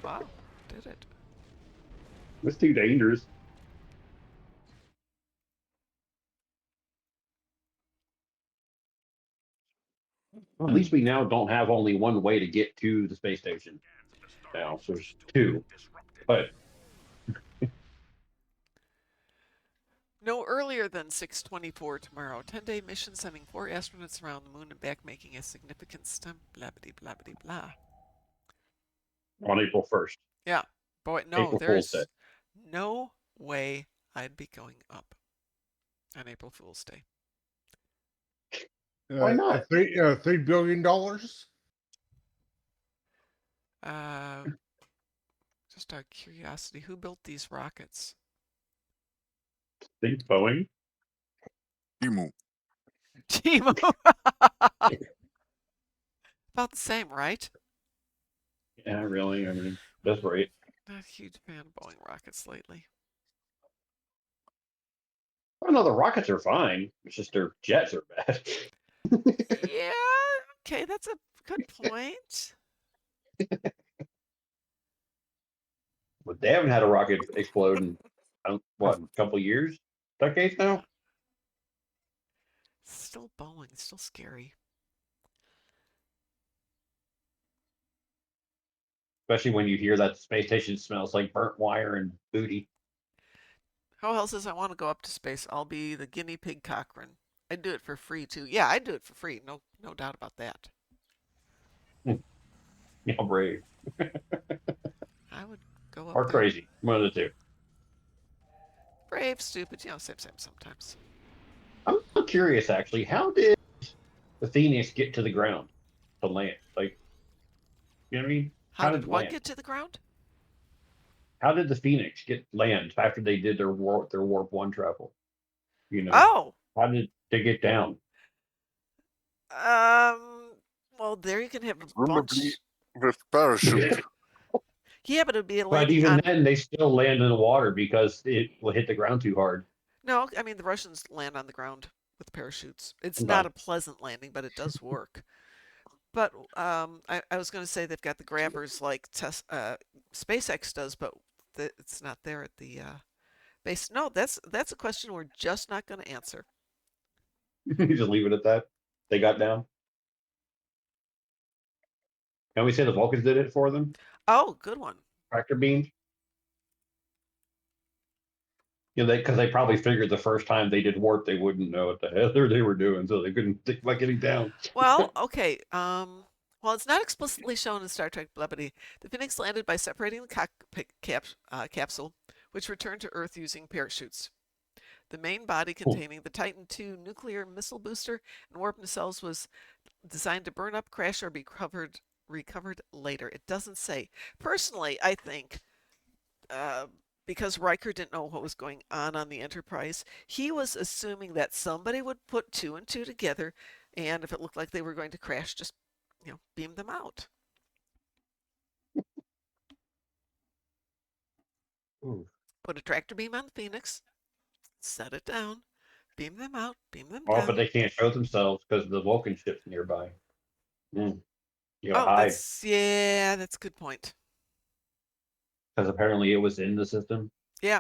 Wow, did it? It's too dangerous. Well, at least we now don't have only one way to get to the space station. Now, so there's 2. But No earlier than 6:24 tomorrow. 10-day mission sending 4 astronauts around the moon and back, making a significant stump. Blah blah blah blah. on April 1st. Yeah, boy, no, April Fool's Day. there's no way I'd be going up on April Fool's Day. Why not? $3 billion? Just out of curiosity, who built these rockets? Think Boeing. Emu. Timo. About the same, right? Yeah, really. I mean, that's right. Not a huge fan of Boeing rockets lately. Oh no, the rockets are fine. It's just their jets are bad. Yeah, okay, that's a good point. But they haven't had a rocket explode in a couple years, decades now. Still Boeing, still scary. Especially when you hear that the space station smells like burnt wire and booty. How else says I want to go up to space? I'll be the guinea pig Cochrane. I'd do it for free too. Yeah, I'd do it for free. No doubt about that. How brave. I Go up Or there. crazy. One of the two. Brave, stupid, same sometimes. I'm curious, actually. How did the Phoenix get to the ground to land? Like, you know what I mean? How How did did it what land? get to the ground? How did the Phoenix get land after they did their warp 1 travel? You know, Oh, how did they get down? well, there you can have a Presumably bunch. with parachute. Yeah, but it'd be a But landing even on. then, they still land in the water because it will hit the ground too hard. No, I mean the Russians land on the ground with parachutes. It's not Sometimes. a pleasant landing, but it does work. But I was going to say they've got the grabbers like SpaceX does, but it's not there at the base. No, that's a question we're just not going to answer. You just leave it at that. They got down. Can we say the Vulcans did it for them? Oh, good one. Tractor beams. You know, because they probably figured the first time they did warp, they wouldn't know what the hell they were doing, so they couldn't think about getting down. Well, okay. Well, it's not explicitly shown in Star Trek Brevity. The Phoenix landed by separating the cockpit capsule, which returned to Earth using parachutes. The main body containing the Titan II nuclear missile booster and warp nacelles was designed to burn up, crash, or be recovered later. It doesn't say. Personally, I think because Riker didn't know what was going on the Enterprise, he was assuming that somebody would put two and two together, and if it looked like they were going to crash, just beam them out. Ooh. Put a tractor beam on the Phoenix, set it down, beam them out, beam them Oh, but down. they can't show themselves because the Vulcan ship's nearby. You gotta Oh, hide that's a good point. because apparently it was in the system. Yeah,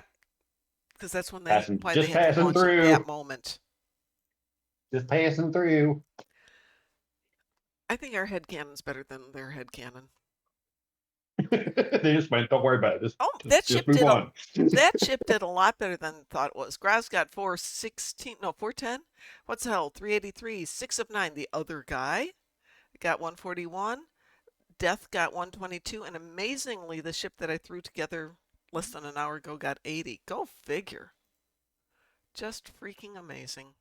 because that's when Passing, why they just had to passing launch at that through. moment. Just passing through. I think our headcanon's better than their headcanon. They just went, don't worry about it. Just move on. That ship did a lot better than I thought it was. Graz got 410. What's the hell? 383, 6 of 9. The other guy got 141. Death got 122, and amazingly, the ship that I threw together less than an hour ago got 80. Go figure. Just freaking amazing.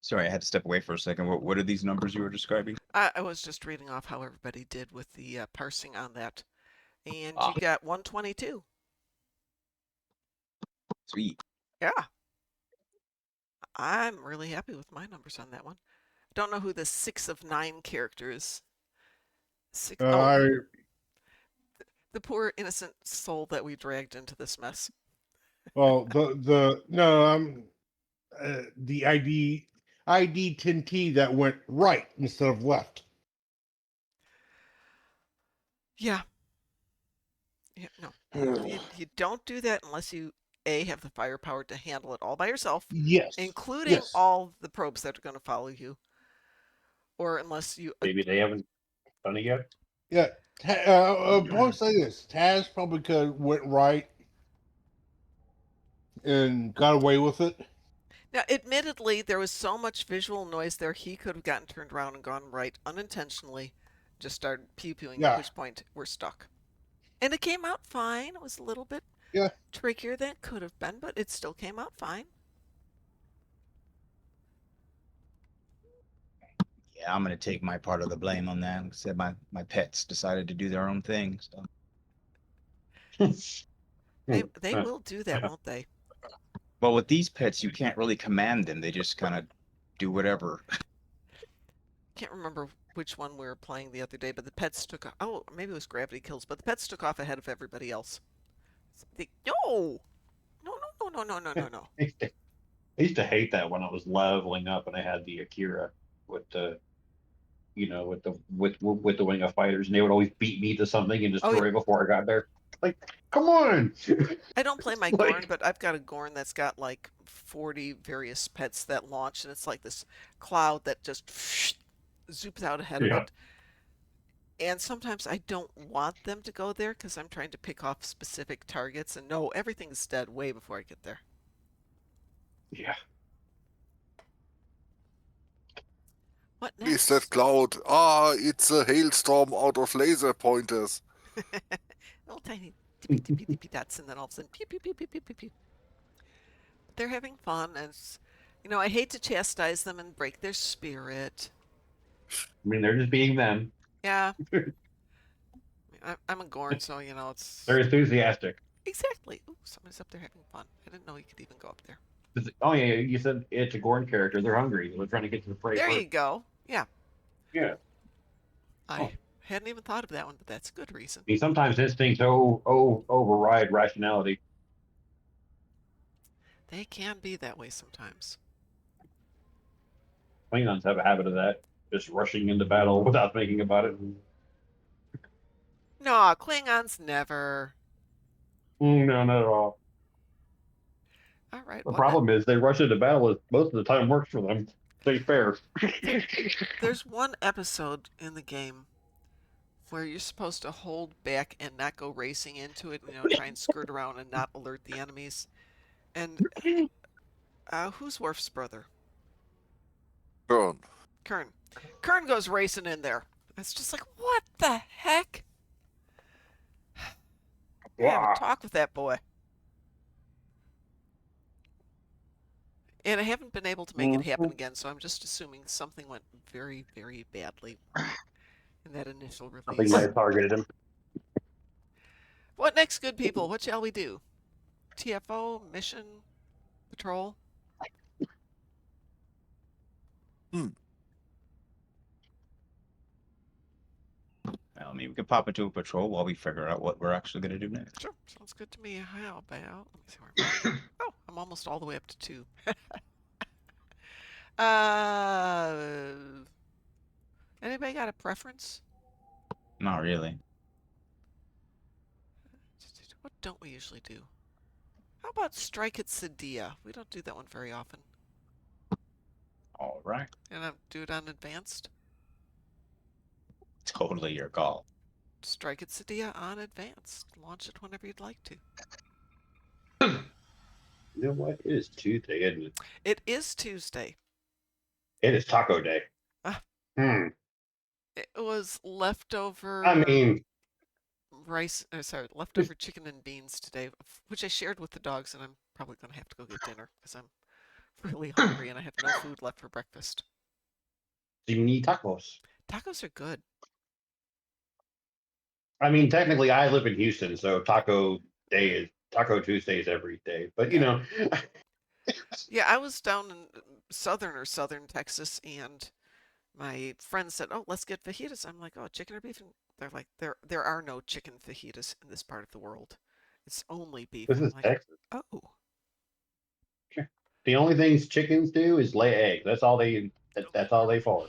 Sorry, I had to step away for a second. What are these numbers you were describing? I was just reading off how everybody did with the parsing on that. And you got 122. Sweet. Yeah. I'm really happy with my numbers on that one. Don't know who the 6 of 9 character is. The poor innocent soul that we dragged into this mess. Well, the ID 10T that went right instead of left. Yeah. No. You don't do that unless you have the firepower to handle it all by yourself. Yes. Including all the probes that are going to follow you. Or unless you Maybe they haven't done it yet. Yeah. I'll say this. Taz probably could went right and got away with it. Now, admittedly, there was so much visual noise there, he could have gotten turned around and gone right unintentionally, just started pew-pewing, at which point we're stuck. And it came out fine. It was a little bit trickier than it could have been, but it still came out fine. Yeah, I'm gonna take my part of the blame on that. Like I said, my pets decided to do their own thing. So. They will do that, won't they? Well, with these pets, you can't really command them. They just kind of do whatever. Can't remember which one we were playing the other day, but the pets took off. Oh, maybe it was Gravity Kills, but the pets took off ahead of everybody else. No! I used to hate that when I was leveling up and I had the Akira with the, with the wing of fighters, and they would always beat me to something and destroy before I got there. Like, come on! I don't play my Gorn, but I've got a Gorn that's got like 40 various pets that launch, and it's like this cloud that just zoops out ahead of it. And sometimes I don't want them to go there because I'm trying to pick off specific targets, and no, everything's dead way before I get there. Yeah. What Is next? that cloud? Ah, it's a hailstorm out of laser pointers. Little tiny tippy tippy tippy dots, and then all of a sudden, pew pew pew pew pew pew pew. They're having fun, and I hate to chastise them and break their spirit. I mean, they're just being them. Yeah, I'm a Gorn, so it's They're enthusiastic. exactly. Ooh, somebody's up there having fun. I didn't know you could even go up there. Oh yeah, you said it's a Gorn character. They're hungry. They're trying to get to the prey There first. you go. Yeah, Yeah. I hadn't even thought of that one, but that's a good reason. I mean, sometimes instincts override rationality. They can be that way sometimes. Klingons have a habit of that, just rushing into battle without thinking about it. No, Klingons never. No, not at all. All right. The problem is they rush into battle. Most of the time works for them. Stay fair. There's one episode in the game where you're supposed to hold back and not go racing into it, try and skirt around and not alert the enemies. And who's Worf's brother? Burn. Kern. Kern goes racing in there. It's just like, what the heck? I have a talk with that boy. And I haven't been able to make it happen again, so I'm just assuming something went very, very badly in that initial release. Something might have targeted him. What next, good people? What shall we do? TFO, mission, patrol? I mean, we could pop into a patrol while we figure out what we're actually going to do next. Sure, sounds good to me. How about? Let me see where I'm at. Oh, I'm almost all the way up to 2. Anybody got a preference? Not really. What don't we usually do? How about strike at Sadia? We don't do that one very often. All right. And do it on advanced? Totally your call. Strike at Sadia on advanced. Launch it whenever you'd like to. You know what? It is Tuesday, isn't it? It is Tuesday. It is Taco Day. It was leftover. I mean, leftover chicken and beans today, which I shared with the dogs, and I'm probably going to have to go get dinner because I'm really hungry and I have no food left for breakfast. Do you need tacos? Tacos are good. I mean, technically, I live in Houston, so Taco Tuesdays every day. But Yeah, I was down in southern Texas, and my friend said, "Oh, let's get fajitas." I'm like, "Oh, chicken or beef?" And they're like, "There are no chicken fajitas in this part of the world. It's only beef." This is like, Texas. Oh. The only things chickens do is lay eggs. That's all they. That's all they for.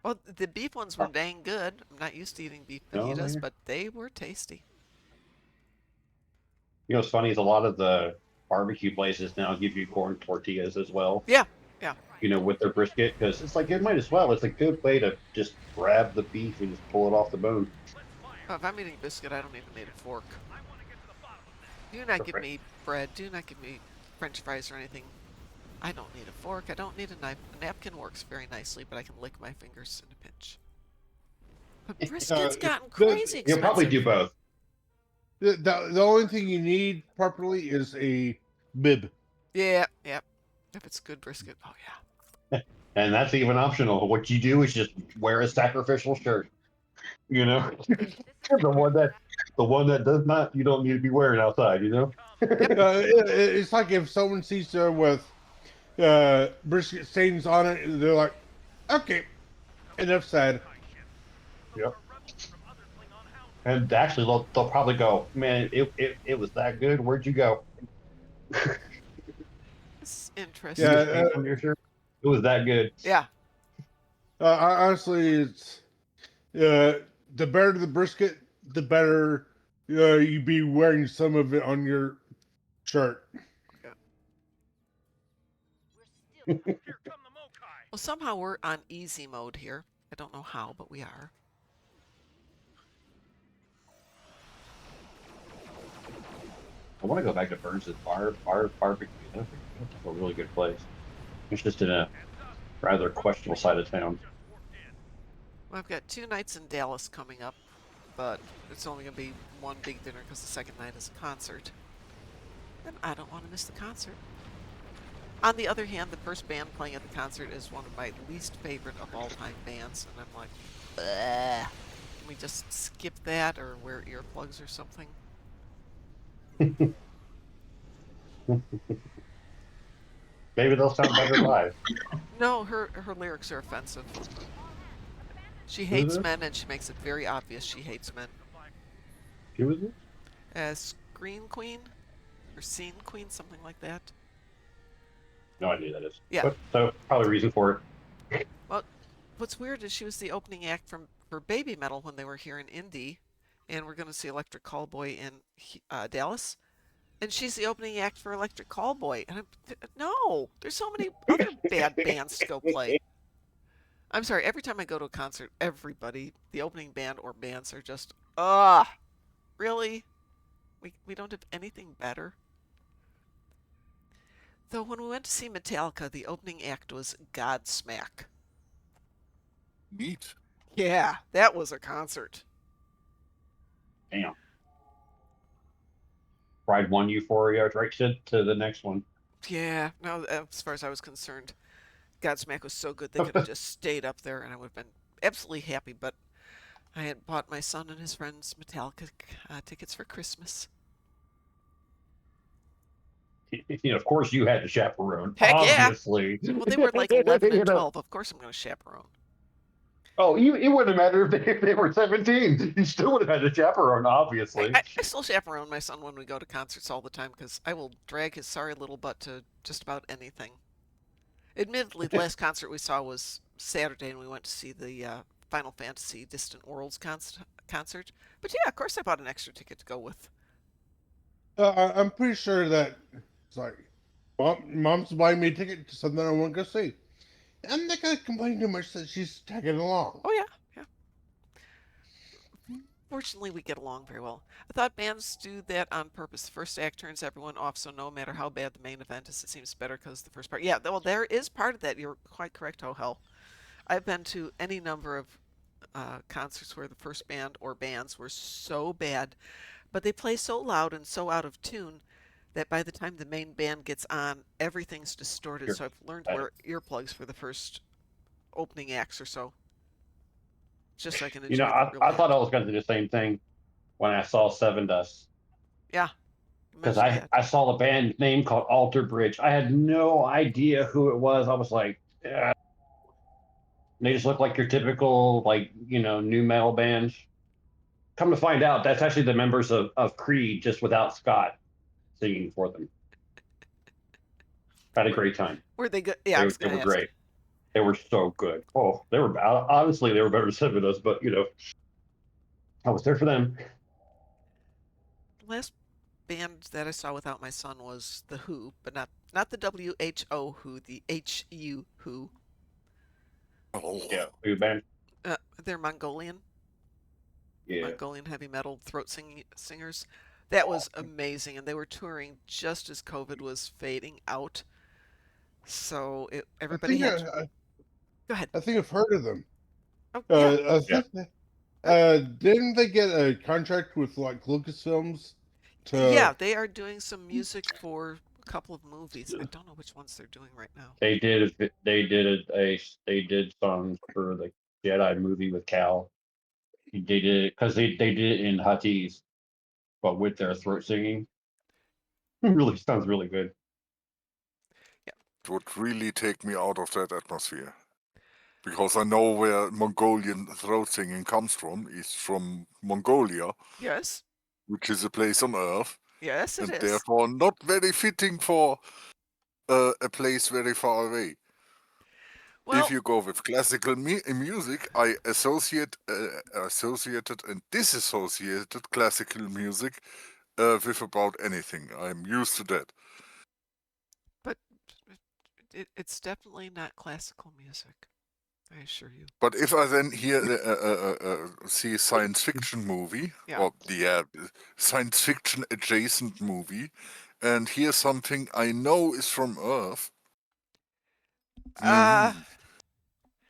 Well, the beef ones were dang good. I'm not used to eating beef fajitas, but they were tasty. You know what's funny is a lot of the barbecue places now give you corn tortillas as well. Yeah. With their brisket, because it's like it might as well. It's a good way to just grab the beef and just pull it off the bone. Oh, if I'm eating biscuit, I don't even need a fork. Do not give me bread. Do not give me French fries or anything. I don't need a fork. I don't need a knife. A napkin works very nicely, but I can lick my fingers in a pinch. But brisket's gotten crazy expensive. You'll probably do both. The only thing you need properly is a bib. Yeah. If it's good brisket, oh yeah. And that's even optional. What you do is just wear a sacrificial shirt. the one that does not. You don't need to be wearing outside. It's like if someone sees you with brisket stains on it, they're like, "Okay, enough said." Yep. And actually, they'll probably go, "Man, it was that good. Where'd you go?" It's interesting. Yeah, it was that good. Yeah. Honestly, it's the better the brisket, the better you be wearing some of it on your shirt. Yeah. Well, somehow we're on easy mode here. I don't know how, but we are. I want to go back to Burns' barbecue. That's a really good place. It's just in a rather questionable side of town. Well, I've got 2 nights in Dallas coming up, but it's only going to be one big dinner because the second night is a concert. And I don't want to miss the concert. On the other hand, the first band playing at the concert is one of my least favorite of all time bands, and I'm like, ugh. Can we just skip that or wear earplugs or something? Maybe they'll sound better live. No, her lyrics are offensive. She Who is hates this? men, and she makes it very obvious she hates men. Who is it? Screen Queen? Or Scene Queen, something like that. No idea who that is. Yeah. But, so probably reason for it. Well, what's weird is she was the opening act for Baby Metal when they were here in Indy, and we're going to see Electric Callboy in Dallas. And she's the opening act for Electric Callboy. And no, there's so many other bad bands to go play. I'm sorry, every time I go to a concert, everybody, the opening band or bands are just, really? We don't have anything better? Though when we went to see Metallica, the opening act was Godsmack. Neat. Yeah, that was a concert. Damn. Ride one euphoria right to the next one. Yeah, no, as far as I was concerned, Godsmack was so good they could have just stayed up there and I would have been absolutely happy, but I had bought my son and his friends Metallica tickets for Christmas. Of course you had to chaperone. Heck obviously. Yeah. Well, they were like 11 and 12. Of course I'm going to chaperone. Oh, it wouldn't matter if they were 17. You still would have had to chaperone, obviously. I still chaperone my son when we go to concerts all the time because I will drag his sorry little butt to just about anything. Admittedly, the last concert we saw was Saturday, and we went to see the Final Fantasy Distant Worlds concert. But yeah, of course I bought an extra ticket to go with. I'm pretty sure that it's like, mom's buying me a ticket to something I want to go see. I'm not going to complain too much that she's tagging along. Oh, yeah. Fortunately, we get along very well. I thought bands do that on purpose. The first act turns everyone off, so no matter how bad the main event is, it seems better because the first part. Yeah, well, there is part of that. You're quite correct, oh hell. I've been to any number of concerts where the first band or bands were so bad, but they play so loud and so out of tune that by the time the main band gets on, everything's distorted. So I've learned to wear earplugs for the first opening acts or so. Just so I can enjoy I thought I was going to do the same thing when I saw Seven Dust. Yeah. Because I saw the band name called Alter Bridge. I had no idea who it was. I was like, yeah. They just look like your typical, new metal band. Come to find out, that's actually the members of Creed, just without Scott singing for them. Had a great time. Were they good? Yeah, they were great. They were so good. Oh, they were honestly they were better than Seven Dust, but I was there for them. The last band that I saw without my son was the Who, but not the WHO Who, the HU Who. Oh yeah, Who band? They're Mongolian. Yeah. Mongolian heavy metal throat singers. That was amazing, and they were touring just as COVID was fading out. So everybody had. Go ahead. I think I've heard of them. Oh, yeah. Didn't they get a contract with like Lucasfilms? Yeah, they are doing some music for a couple of movies. I don't know which ones they're doing right now. They did songs for the Jedi movie with Cal. They did it because they did it in Huttese, but with their throat singing. It really sounds really good. Yeah. It would really take me out of that atmosphere. Because I know where Mongolian throat singing comes from. It's from Mongolia. Yes. Which is a place on Earth. Yes, it is. And therefore not very fitting for a place very far away. Well, if you go with classical music, I associated and disassociated classical music with about anything. I'm used to that. But it's definitely not classical music. I assure you. But if I then see a science fiction movie, or the science fiction adjacent movie, and hear something I know is from Earth,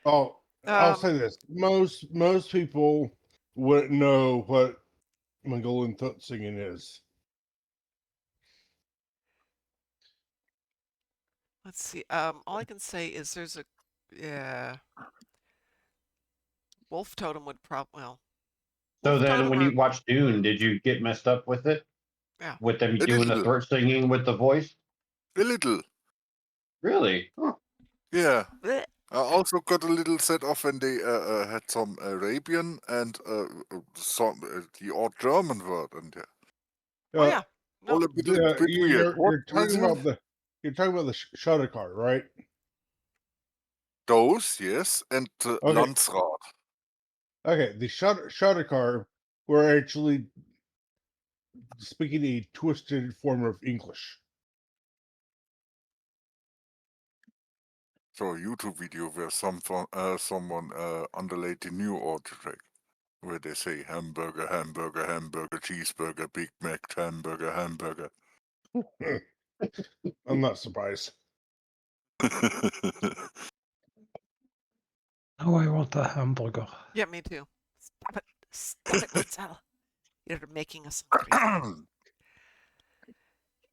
Oh, I'll Um, say this: most people wouldn't know what Mongolian throat singing is. let's see. All I can say is there's a yeah. Wolf Totem would well, So Wolf then, Totem when you or watched Dune, did you get messed up with it? yeah. With them A doing the little, throat singing with the voice? a little. Really? Huh. Yeah. Blech. I also got a little set off when they had some Arabian and some the odd German word, and yeah, Oh yeah. all No. a bit weird. What You're talking listen? about the Shadakar, right? Those, yes, and Okay, Landsrat. okay. The Shadakar were actually speaking a twisted form of English. So a YouTube video where someone underlaid the new audio track where they say hamburger, hamburger, hamburger, cheeseburger, Big Mac, hamburger, hamburger. I'm not surprised. Now I want a hamburger. Yeah, me too. Stop it, Wetzel. You're making us hungry.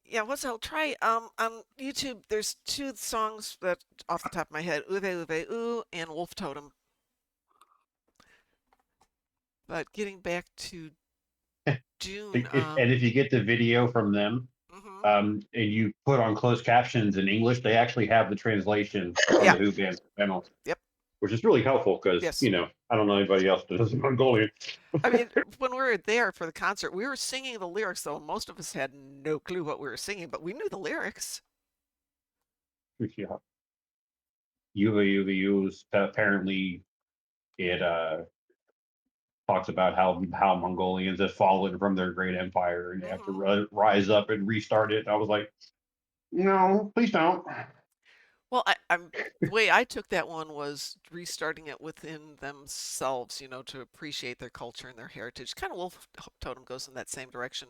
Yeah, what's I'll try on YouTube there's two songs that off the top of my head, Uve Uve Ooh and Wolf Totem. But getting back to June, And if you get the video from them, mhm. and you put on closed captions in English, they actually have the translation from Yeah. the Who band panel, Yep. which is really helpful because Yes. I don't know anybody else that does Mongolian. I mean, when we were there for the concert, we were singing the lyrics, though most of us had no clue what we were singing, but we knew the lyrics. Yeah. Yuva Yuva Yu's apparently it talks about how Mongolians have fallen from their great empire and they have to rise up and restart it. I was like, no, please don't. Well, I'm the way I took that one was restarting it within themselves, to appreciate their culture and their heritage. Kind of Wolf Totem goes in that same direction.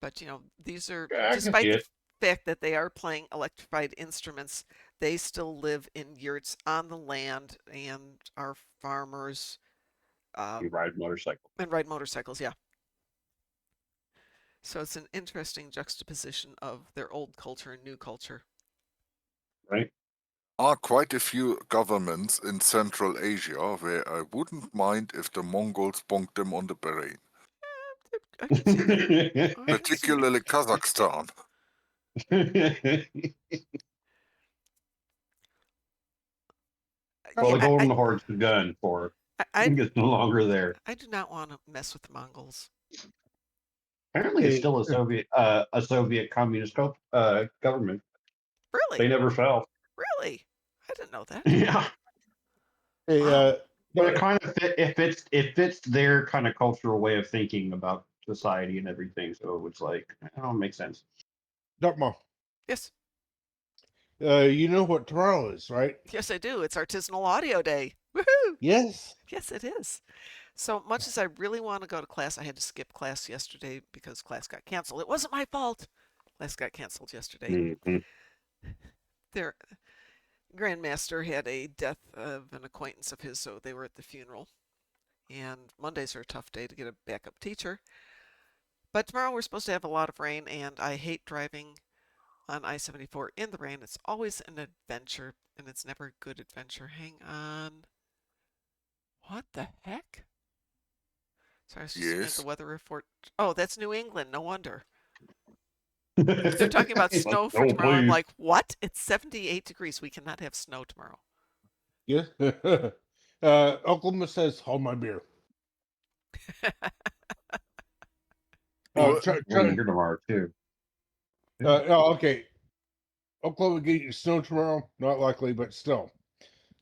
But, these are, Yeah, I can see despite the it. fact that they are playing electrified instruments, they still live in yurts on the land and are farmers You ride motorcycle, and ride motorcycles, yeah. So it's an interesting juxtaposition of their old culture and new culture. right? Are quite a few governments in Central Asia where I wouldn't mind if the Mongols bonked them on the brain. I can see that. I can see that. Particularly Kazakhstan. Well, Yeah, the Golden Horde's done for. It's no longer there. I do not want to mess with the Mongols. Apparently, it's still a Soviet communist government. Really? They never fell. Really? I didn't know that. Yeah. Hey, Wow. But it kind of it fits their kind of cultural way of thinking about society and everything. So it's like, it makes sense. Darkmom, Yes. you know what tomorrow is, right? Yes, I do. It's Artisanal Audio Day. Woohoo! Yes. Yes, it is. So much as I really want to go to class, I had to skip class yesterday because class got canceled. It wasn't my fault. Class got canceled yesterday. Mm-hmm. Their grandmaster had a death of an acquaintance of his, so they were at the funeral. And Mondays are a tough day to get a backup teacher. But tomorrow we're supposed to have a lot of rain, and I hate driving on I-74 in the rain. It's always an adventure, and it's never a good adventure. Hang on. What the heck? Sorry, I was just looking at the weather report. Oh, that's New England. No wonder. They're talking about snow for tomorrow. I'm like, what? It's 78 degrees. We cannot have snow tomorrow. Yeah. Oklahoma says, hold my beer. Here tomorrow too. Okay. Oklahoma getting snow tomorrow? Not likely, but still.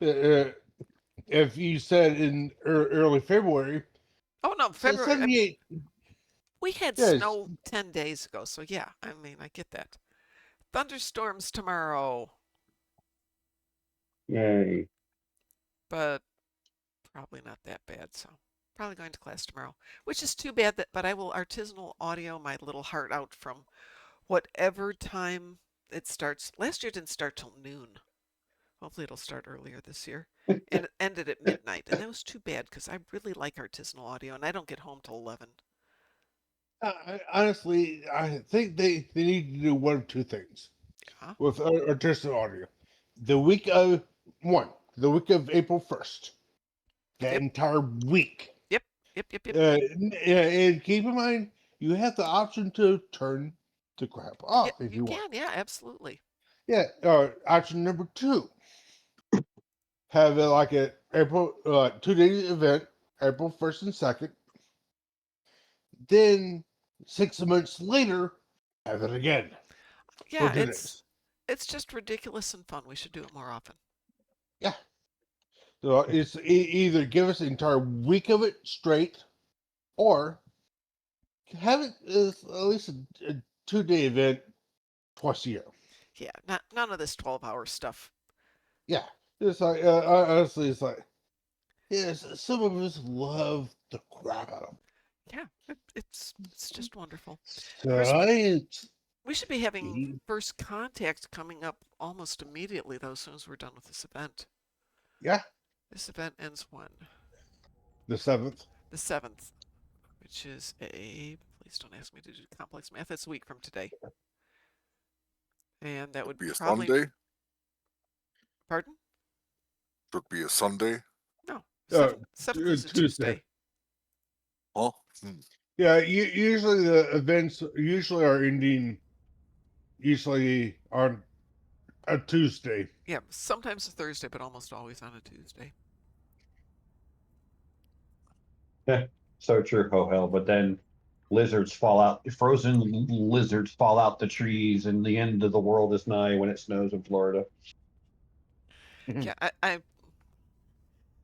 If you said in early February. Oh, no, February. 78. We had snow 10 days ago, so yeah, I mean, I get that. Thunderstorms tomorrow. Yay. But probably not that bad, so probably going to class tomorrow, which is too bad, but I will artisanal audio my little heart out from whatever time it starts. Last year didn't start till noon. Hopefully it'll start earlier this year. And it ended at midnight, and that was too bad because I really like artisanal audio, and I don't get home till 11. Honestly, I think they need to do one of two things Yeah. with artisanal audio. The week of April 1st, that Yep. entire week. Yep. And keep in mind, you have the option to turn the crap off if you want. Yeah, absolutely. Yeah. Option number 2, have it like an April 2-day event, April 1st and 2nd. Then 6 months later, have it again. Yeah, it's just ridiculous and fun. We should do it more often. Yeah. So it's either give us an entire week of it straight, or have it as at least a 2-day event twice a year. Yeah, none of this 12-hour stuff. Yeah, it's like honestly, it's like yes, some of us love the crap out of them. Yeah, it's just wonderful. Science. We should be having first contact coming up almost immediately, though, as soon as we're done with this event. Yeah. This event ends when? The 7th. The 7th, which is please don't ask me to do complex math. That's a week from today. And that would be probably... a Sunday. Pardon? Should be a Sunday. No, 7th is a Tuesday. Oh. Yeah, usually the events are ending usually on a Tuesday. Yeah, sometimes a Thursday, but almost always on a Tuesday. Yeah, so true, oh hell. But then lizards fall out, frozen lizards fall out the trees, and the end of the world is nigh when it snows in Florida. Yeah, I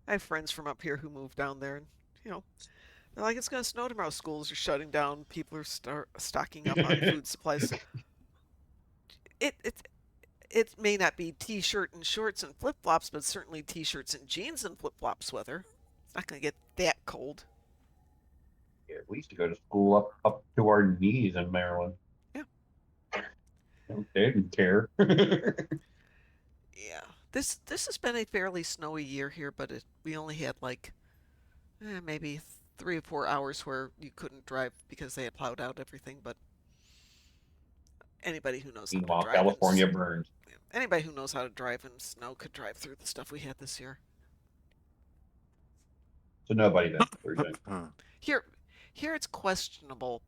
have friends from up here who moved down there, and they're like, it's going to snow tomorrow. Schools are shutting down. People are stocking up on food supplies. It may not be t-shirt and shorts and flip-flops, but certainly t-shirts and jeans and flip-flops weather. It's not going to get that cold. Yeah, we used to go to school up to our knees in Maryland. Yeah. They didn't care. Yeah. This has been a fairly snowy year here, but we only had like maybe 3 or 4 hours where you couldn't drive because they had plowed out everything, but anybody who knows how to drive California burns. Anybody who knows how to drive in snow could drive through the stuff we had this year. So nobody then. Here it's questionable,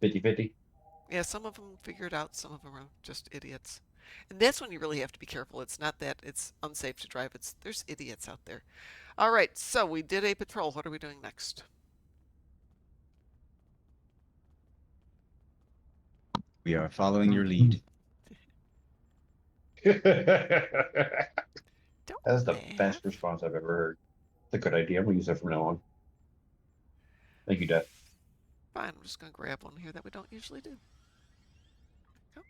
50-50? Yeah, some of them figure it out, some of them are just idiots. And that's when you really have to be careful. It's not that it's unsafe to drive, there's idiots out there. All right, so we did a patrol. What are we doing next? We are following your lead. That's the best response I've ever heard. It's a good idea. I'm going to use that from now on. Thank you, Dad. Fine, I'm just going to grab one here that we don't usually do. Oh.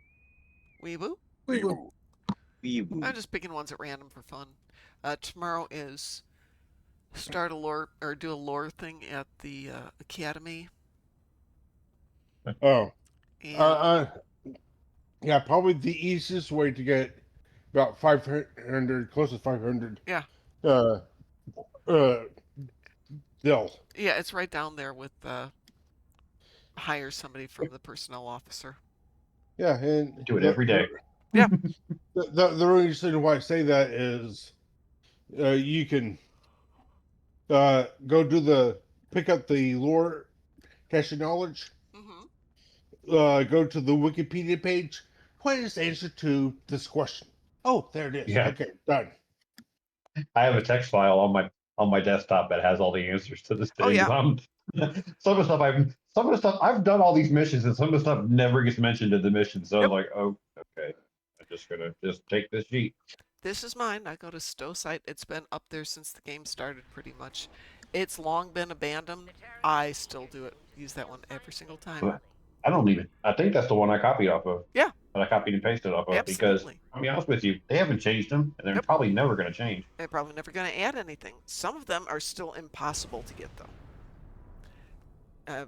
Weeboo? Weeboo. Weeboo. I'm just picking ones at random for fun. Tomorrow is start a lore, or do a lore thing at the academy. Oh. And yeah, probably the easiest way to get about 500, close to 500. Yeah. Bill. Yeah, it's right down there with hire somebody from the personnel officer. Yeah, and do it every day. Yeah. The reason why I say that is you can pick up the lore cache of knowledge. Go to the Wikipedia page. What is the answer to this question? Oh, there it is. Yeah. Okay, done. I have a text file on my desktop that has all the answers to this thing. Oh, yeah. Some of the stuff I've done all these missions, and some of the stuff never gets mentioned in the mission. So I'm like, oh, okay. I'm just gonna take this sheet. This is mine. I go to Stowe site. It's been up there since the game started, pretty much. It's long been abandoned. I still do it. Use that one every single time. I think that's the one I copied off of. Yeah. That I copied and pasted off of. Absolutely. Because, I'll be honest with you, they haven't changed them, and they're probably never going to change. They're probably never going to add anything. Some of them are still impossible to get, though.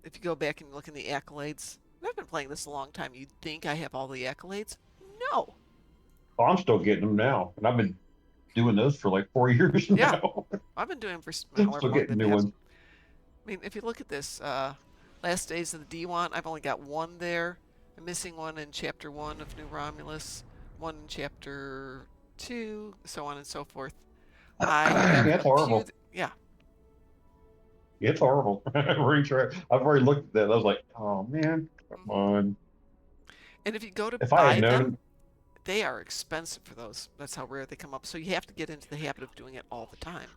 If you go back and look in the accolades, I've been playing this a long time. You'd think I have all the accolades. No. Oh, I'm still getting them now, and I've been doing those for like 4 years Yeah. now. I've been doing them for I'm however still long getting they've new had. ones. I mean, if you look at this, Last Days of the D1, I've only got one there. I'm missing one in Chapter 1 of New Romulus, one in Chapter 2, so on and so forth. I have Yeah, it's a few. horrible. Yeah. It's horrible. I've already looked at that. I was like, oh man, come on. And if you go to If I had buy them, known, they are expensive for those. That's how rare they come up. So you have to get into the habit of doing it all the time.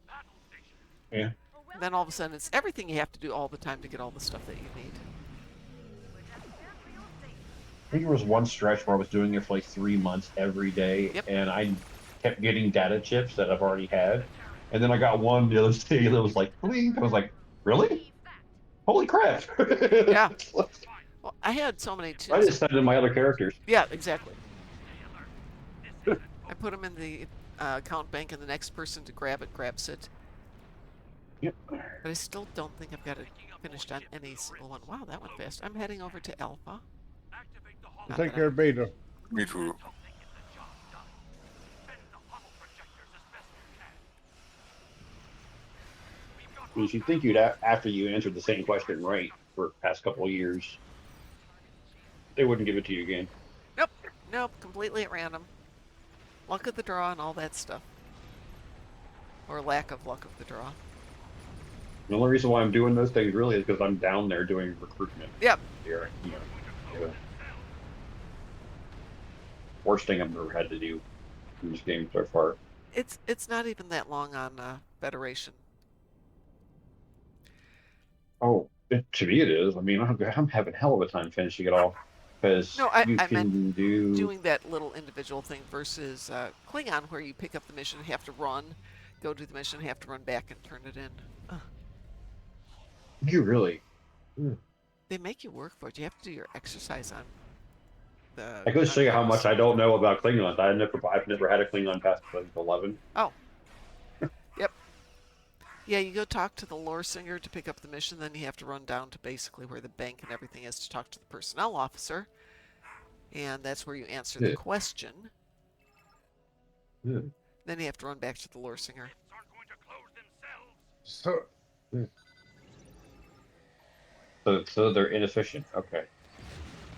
yeah. And then all of a sudden, it's everything you have to do all the time to get all the stuff that you need. I think there was one stretch where I was doing it for like 3 months every day, Yep. and I kept getting data chips that I've already had. And then I got one the other day that was like, blink. I was like, really? Holy crap. Yeah. Well, I had so many I tunes. just sent in my other characters. Yeah, exactly. I put them in the account bank, and the next person to grab it grabs it. Yep. But I still don't think I've got it finished on any single one. Wow, that went fast. I'm heading over to Alpha. Take care of Beta. Me too. Because you'd think after you answered the same question right for the past couple of years, they wouldn't give it to you again. Nope. Nope. Completely at random. Luck of the draw and all that stuff. Or lack of luck of the draw. The only reason why I'm doing those things really is because I'm down there doing recruitment. Yep. Here, worst thing I've ever had to do in this game so far. It's not even that long on Federation. Oh, to me it is. I mean, I'm having hell of a time finishing it all because No, I can meant do doing that little individual thing versus Klingon, where you pick up the mission, have to run, go do the mission, have to run back and turn it in. You really? They make you work for it. You have to do your exercise on the. I could show you how much I don't know about Klingons. I've never had a Klingon past 11. Oh. Yep. Yeah, you go talk to the lore singer to pick up the mission, then you have to run down to basically where the bank and everything is to talk to the personnel officer. And that's where you answer the question. Yeah. Then you have to run back to the lore singer. So they're inefficient. Okay.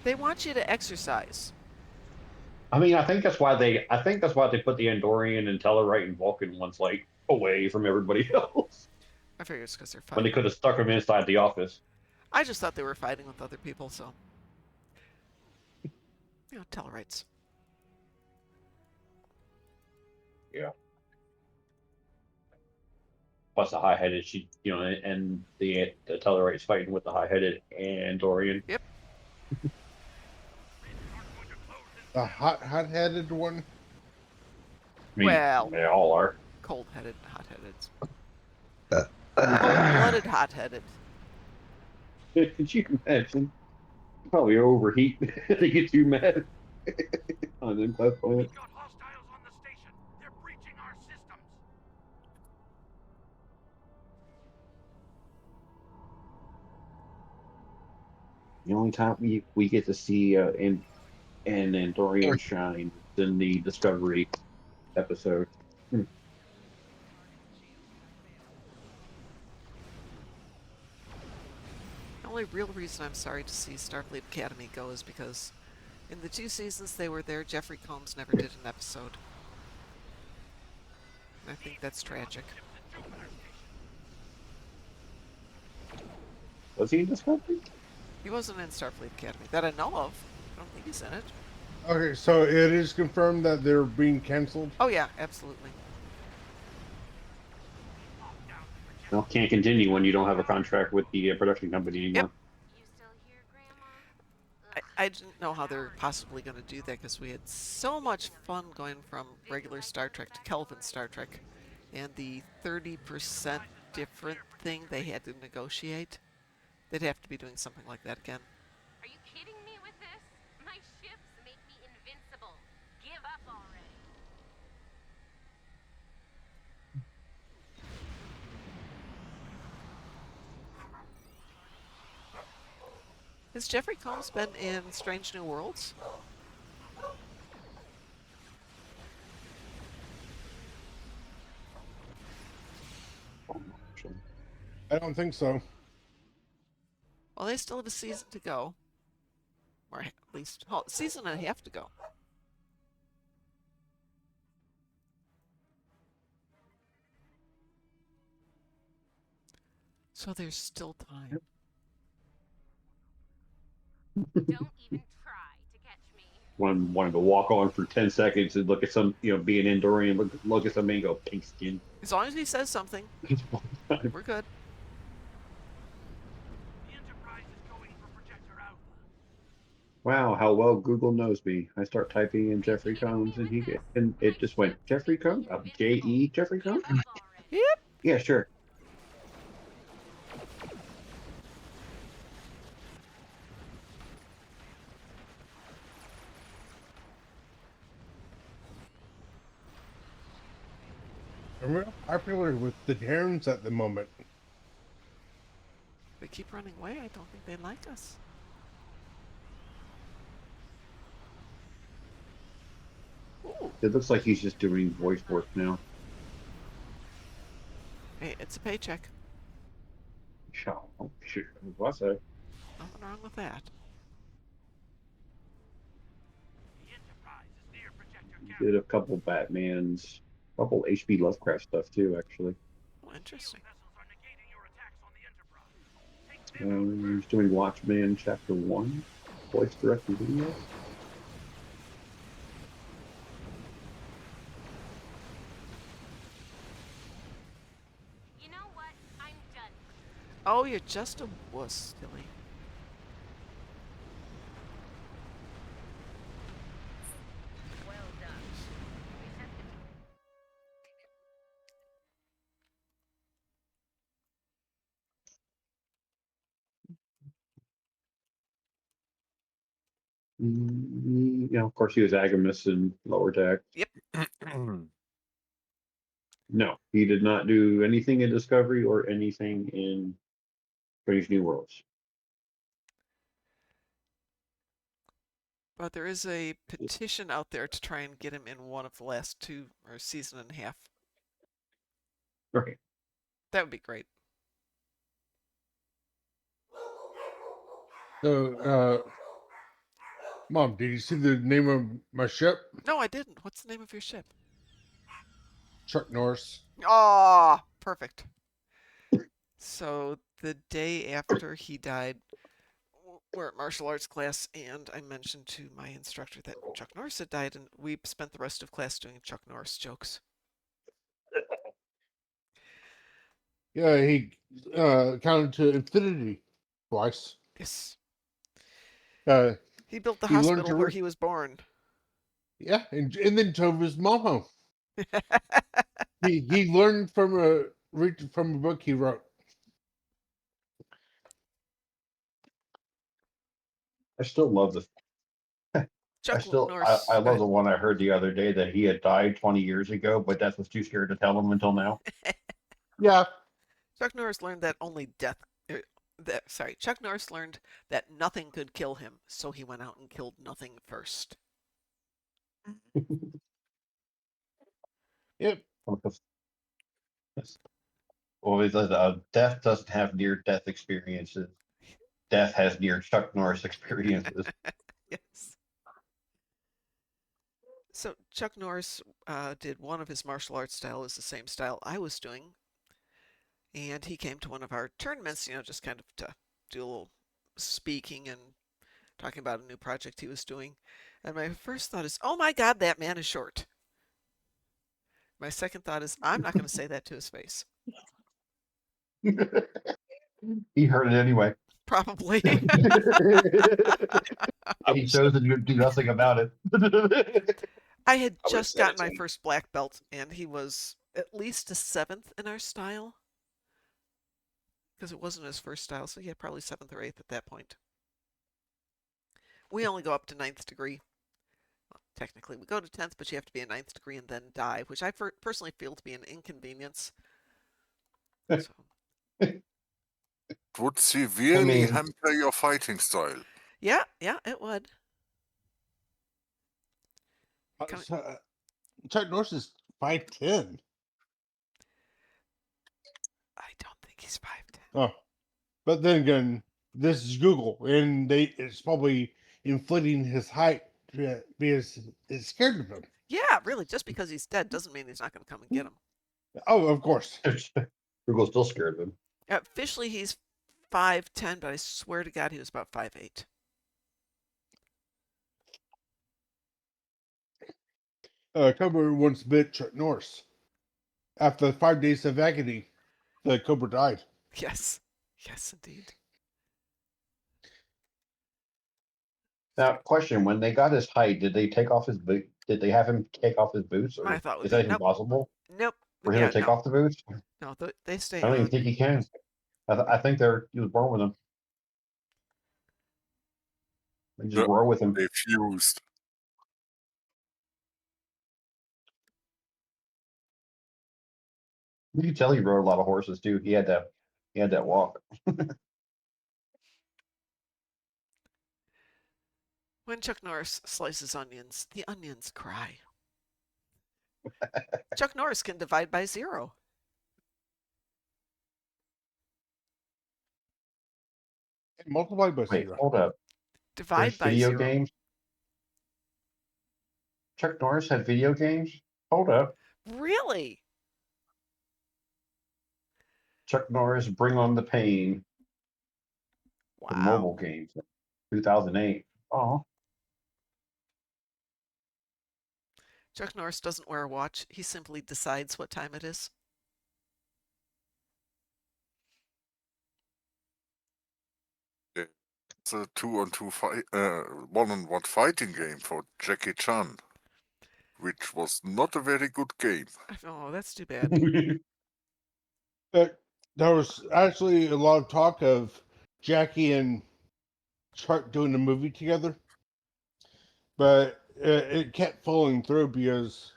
They want you to exercise. I mean, I think that's why they put the Andorian and Tellarite and Vulcan ones like away from everybody else. I figure it's because they're When they fighting. could have stuck them inside the office. I just thought they were fighting with other people, so. You know, Tellarites. Yeah. Plus the high-headed, and the Tellarite's fighting with the high-headed Andorian. Yep. the hot-headed one. I mean, Well, they all are. Cold-headed, hot-headed. Cold-blooded, hot-headed. Could you imagine? You probably overheat. They get too mad on them planet. We've got hostiles on the station. They're breaching our systems. The only time we get to see an Andorian shine is in the Discovery episode. The only real reason I'm sorry to see Starfleet Academy go is because in the 2 seasons they were there, Jeffrey Combs never did an episode. I think that's tragic. Was he in Discovery? He wasn't in Starfleet Academy that I know of. I don't think he's in it. Okay, so it is confirmed that they're being canceled. Oh yeah, absolutely. Well, can't continue when you don't have a contract with the production company anymore. Yep. I didn't know how they're possibly going to do that because we had so much fun going from regular Star Trek to Kelvin Star Trek, and the 30% different thing they had to negotiate. They'd have to be doing something like that again. Are you kidding me with this? My ships make me invincible. Give up already. Has Jeffrey Combs been in Strange New Worlds? I don't think so. Well, they still have a season to go. Or at least season and a half to go. So there's still time. Don't even try to catch me. Wanted to walk on for 10 seconds and look at some, be an Andorian, look at somebody and go, pink skin. As long as he says something, we're good. The Enterprise is going for Projector Alpha. Wow, how well Google knows me. I start typing in Jeffrey Combs and it just went, Jeffrey Combs? J.E. Jeffrey Combs? Yep. Yeah, sure. I'm real popular with the Terrans at the moment. They keep running away. I don't think they like us. Ooh. It looks like he's just doing voice work now. Hey, it's a paycheck. Oh, sure. What's that? Nothing wrong with that. The Enterprise is near Projector Did a couple Batmans, a couple H.P. Lovecraft stuff too, actually. Oh, interesting. He's doing Watchmen Chapter 1, voice directed video. You know what? I'm done. Oh, you're just a wuss, Tilly. Well done. Of course, he was Agamus in Lower Deck. Yep. No, he did not do anything in Discovery or anything in Strange New Worlds. But there is a petition out there to try and get him in one of the last two or season and a half. Right. That would be great. So, Mom, did you see the name of my ship? No, I didn't. What's the name of your ship? Chuck Norris. Ah, perfect. So the day after he died, we're at martial arts class, and I mentioned to my instructor that Chuck Norris had died, and we spent the rest of class doing Chuck Norris jokes. Yeah, he counted to infinity twice. Yes. He built the he learned hospital where he was born. Yeah, and then drove his mom home. he learned from a book he wrote. I still love the. Chuck Norris. I love the one I heard the other day that he had died 20 years ago, but Death was too scared to tell him until now. Yeah. Chuck Norris learned that only death. Chuck Norris learned that nothing could kill him, so he went out and killed nothing first. Yep. Well, death doesn't have near-death experiences. Death has near Chuck Norris experiences. Yes. So Chuck Norris did one of his martial arts style is the same style I was doing, and he came to one of our tournaments, just kind of to do a little speaking and talking about a new project he was doing. And my first thought is, oh my God, that man is short. My second thought is, I'm not going to say that to his face. He heard it anyway. Probably. He chose to do nothing about it. I had just gotten my first black belt, and he was at least a 7th in our style. Because it wasn't his first style, so he had probably 7th or 8th at that point. We only go up to 9th degree. Well, technically, we go to 10th, but you have to be a 9th degree and then die, which I personally feel to be an inconvenience. So. would severely mean- hamper your fighting style. Yeah, it would. Chuck Norris is 5'10". I don't think he's 5'10". Oh, but then again, this is Google, and it's probably inflating his height because it's scared of him. Yeah, really. Just because he's dead doesn't mean he's not going to come and get him. Oh, of course. Google's still scared of him. Officially, he's 5'10", but I swear to God, he was about 5'8". Cobra once bit Chuck Norris. After 5 days of agony, the Cobra died. Yes, indeed. Now, question: when they got his height, did they take off his boot? Did they have him take off his boots, or My thought would is be, that nope. impossible Nope. for him to take off the boots? No, they stay I don't on. even think he can. I think he was born with them. They just grow with him. They fused. You can tell he rode a lot of horses too. He had that walk. When Chuck Norris slices onions, the onions cry. Chuck Norris can divide by 0. And multiply by Wait, 0. hold up. Divide There's by video 0. games. Chuck Norris had video games. Hold up. Really? Chuck Norris, Bring on the Pain. Wow. The mobile games, 2008. Oh. Chuck Norris doesn't wear a watch. He simply decides what time it is. It's a 2-on-2 fight, 1-on-1 fighting game for Jackie Chan, which was not a very good game. Oh, that's too bad. There was actually a lot of talk of Jackie and Chuck doing a movie together, but it kept falling through because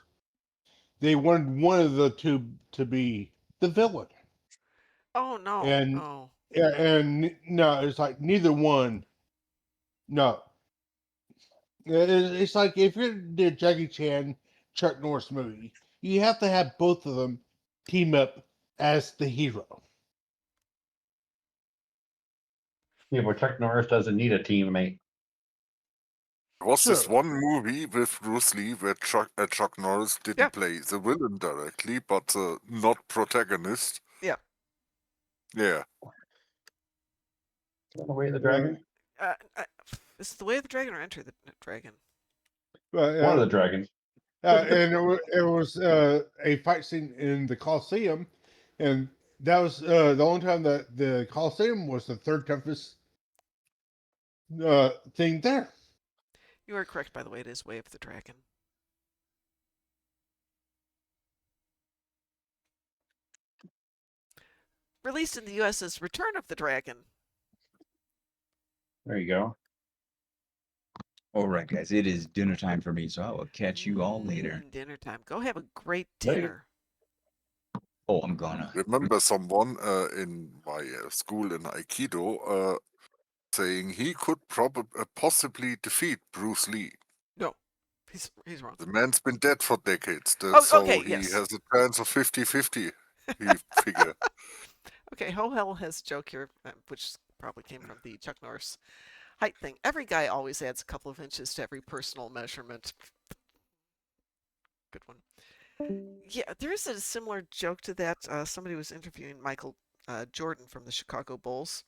they wanted one of the two to be the villain. Oh no! And oh. and no, it's like neither one. No, it's like if you're the Jackie Chan Chuck Norris movie, you have to have both of them team up as the hero. Yeah, but Chuck Norris doesn't need a teammate. There was this Sure. one movie with Bruce Lee where Chuck Norris didn't play the villain directly, but not protagonist. Yeah. Yeah. The Way of the Dragon? Is it The Way of the Dragon or Enter the Dragon? One of the dragons. And it was a fight scene in the Coliseum, and that was the only time that the Coliseum was the third toughest thing there. You are correct, by the way. It is Way of the Dragon. Released in the U.S. as Return of the Dragon. There you go. All right, guys, it is dinner time for me, so I will catch you all later. Dinner time. Go have a great Later. dinner. Oh, I'm gonna. Remember someone in my school in Aikido saying he could possibly defeat Bruce Lee. No, he's wrong. The man's been dead for decades, okay, he yes. has a chance of 50-50, he figure. Okay, Ho Hell has a joke here, which probably came from the Chuck Norris height thing. Every guy always adds a couple of inches to every personal measurement. Good one. Yeah, there is a similar joke to that. Somebody was interviewing Michael Jordan from the Chicago Bulls,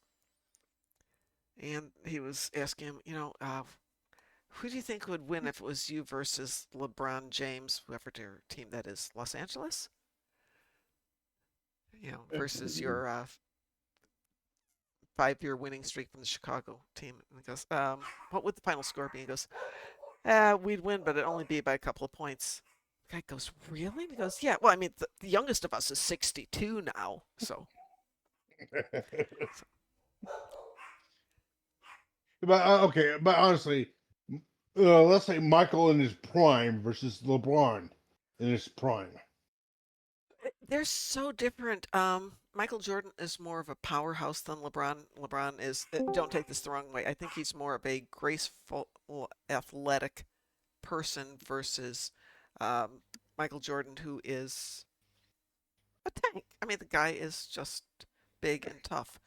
and he was asking him, who do you think would win if it was you versus LeBron James, whoever their team that is, Los Angeles? Versus your 5-year winning streak from the Chicago team. And he goes, what would the final score be? He goes, we'd win, but it'd only be by a couple of points. The guy goes, really? And he goes, yeah, well, I mean, the youngest of us is 62 now, so. But honestly, let's say Michael in his prime versus LeBron in his prime. They're so different. Michael Jordan is more of a powerhouse than LeBron. LeBron is, don't take this the wrong way, I think he's more of a graceful, athletic person versus Michael Jordan, who is a tank. I mean, the guy is just big and tough.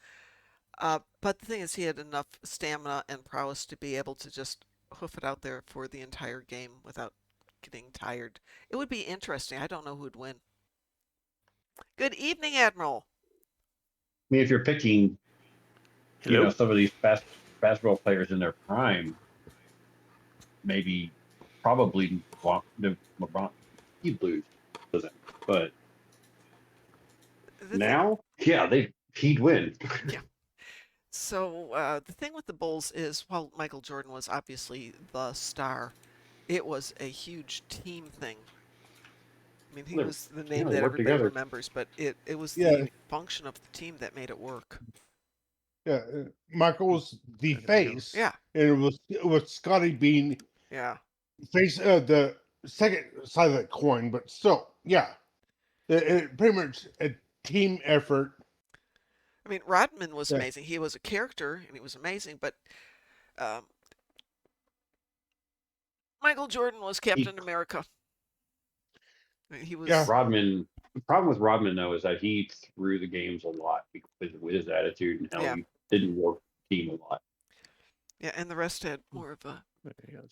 But the thing is, he had enough stamina and prowess to be able to just hoof it out there for the entire game without getting tired. It would be interesting. I don't know who'd win. Good evening, Admiral. I mean, if you're picking, Hello? some of these basketball players in their prime, maybe, probably LeBron, he'd lose, doesn't. But now, yeah, he'd win. Yeah. So the thing with the Bulls is, while Michael Jordan was obviously the star, it was a huge team thing. I mean, he was the name that everybody remembers, but it was the function of the team that made it work. Yeah, Michael was the face. Yeah. And it was Scotty being face the second side of that coin, but still, yeah. It pretty much a team effort. I mean, Rodman was amazing. He was a character, and he was amazing, but Michael Jordan was Captain America. I mean, he was... Rodman. The problem with Rodman, though, is that he threw the games a lot because with his attitude and how he didn't work the team a lot. Yeah, and the rest had more of a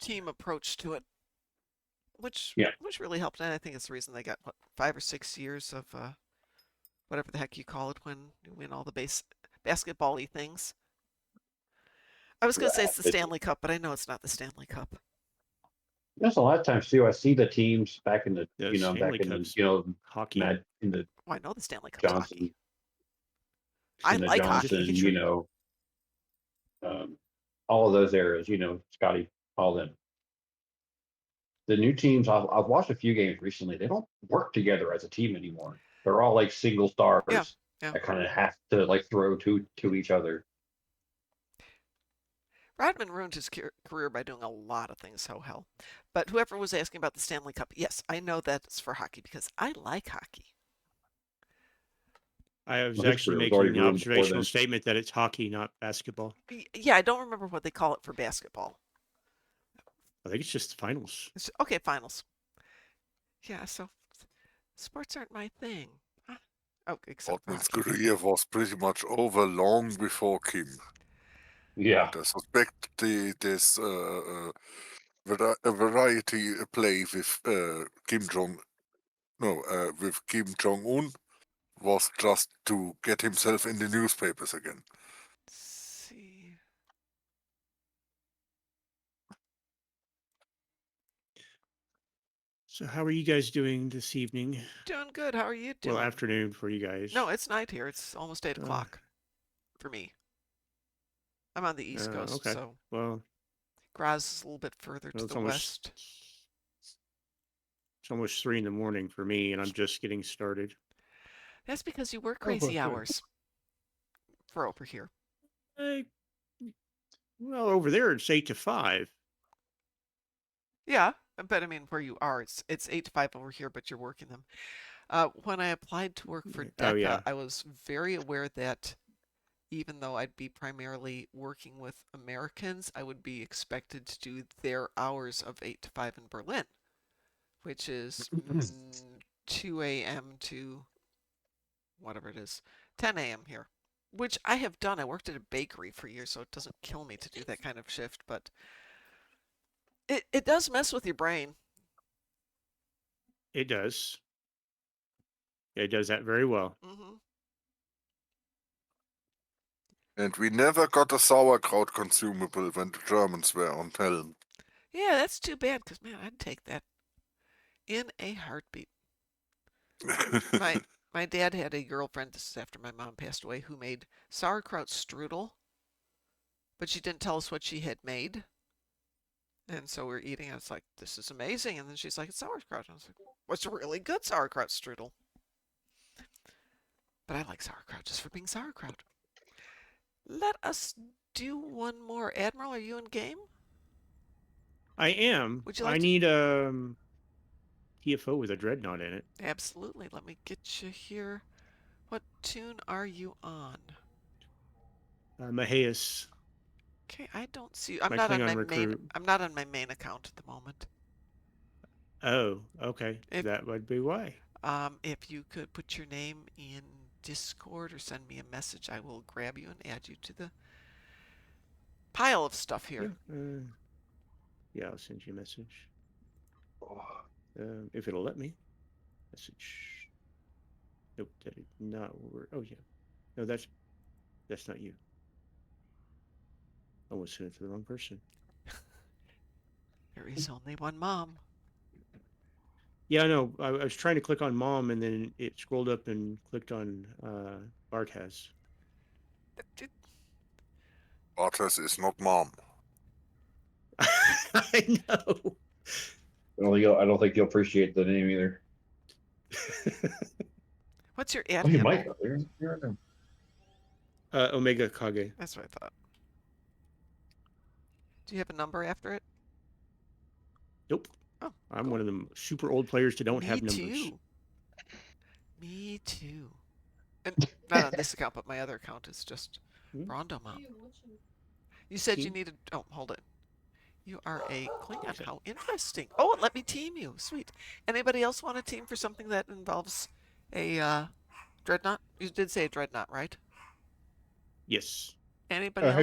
team approach to it, which really helped. And I think it's the reason they got, 5 or 6 years of whatever the heck you call it when you win all the basketball-y things. I was going to say it's the Stanley Cup, but I know it's not the Stanley Cup. There's a lot of times too. I see the teams back in the hockey. In the I know the Stanley Cup's hockey. I like hockey. All of those eras. Scotty, all them. The new teams. I've watched a few games recently. They don't work together as a team anymore. They're all like single stars that kind of have to like throw to each other. Rodman ruined his career by doing a lot of things, so hell. But whoever was asking about the Stanley Cup, yes, I know that's for hockey because I like hockey. I was actually making an observational statement that it's hockey, not basketball. Yeah, I don't remember what they call it for basketball. I think it's just the finals. Okay, finals. Yeah, so sports aren't my thing. Oh, except Rodman's career was pretty much over long before Kim. Yeah. And I suspect this variety play with with Kim Jong-un was just to get himself in the newspapers again. Let's see. So how are you guys doing this evening? Doing good. How are you doing? Well, afternoon for you guys. No, it's night here. It's almost 8 o'clock for me. I'm on the East Coast, so Graz is a little bit further to the west. It's almost 3 in the morning for me, and I'm just getting started. That's because you work crazy hours for over here. Well, over there it's 8 to 5. Yeah, but I mean, where you are, it's 8 to 5 over here, but you're working them. When I applied to work for DECA, I was very aware that even though I'd be primarily working with Americans, I would be expected to do their hours of 8 to 5 in Berlin, which is 2 a.m. to whatever it is, 10 a.m. here, which I have done. I worked at a bakery for years, so it doesn't kill me to do that kind of shift, but it does mess with your brain. It does. It does that very well. Mm-hmm. And we never got a sauerkraut consumable when the Germans were on Helm. Yeah, that's too bad, because, man, I'd take that in a heartbeat. My dad had a girlfriend, this is after my mom passed away, who made sauerkraut strudel, but she didn't tell us what she had made. And so we're eating, and it's like, this is amazing. And then she's like, it's sauerkraut. And I was like, what's really good sauerkraut strudel? But I like sauerkraut just for being sauerkraut. Let us do one more. Admiral, are you in game? I am. Would you like I need TFO with a dreadnought in it. Absolutely. Let me get you here. What tune are you on? Maheus, Okay, I don't see. I'm my not on Klingon my main. recruit. I'm not on my main account at the moment. Oh, okay. If That would be why. if you could put your name in Discord or send me a message, I will grab you and add you to the pile of stuff here. Yeah. Yeah, I'll send you a message. If it'll let me. Message. Nope, that did not work. Oh yeah. No, that's not you. I almost sent it to the wrong person. There is only one mom. Yeah, no, I was trying to click on mom and then it scrolled up and clicked on Bartez. Bartez is not mom. I know. I don't think you'll appreciate the name either. What's your ad Oh, you handle? might. Omega Kage. That's what I thought. Do you have a number after it? Nope. Oh, I'm cool. one of them super old players that don't Me have numbers. too. Me too. And not on this account, but my other account is just Rondo Mom. You said you needed. Oh, hold it. You are a Klingon. How interesting. Oh, let me team you. Sweet. Anybody else want a team for something that involves a dreadnought? You did say a dreadnought, right? Yes. Anybody else?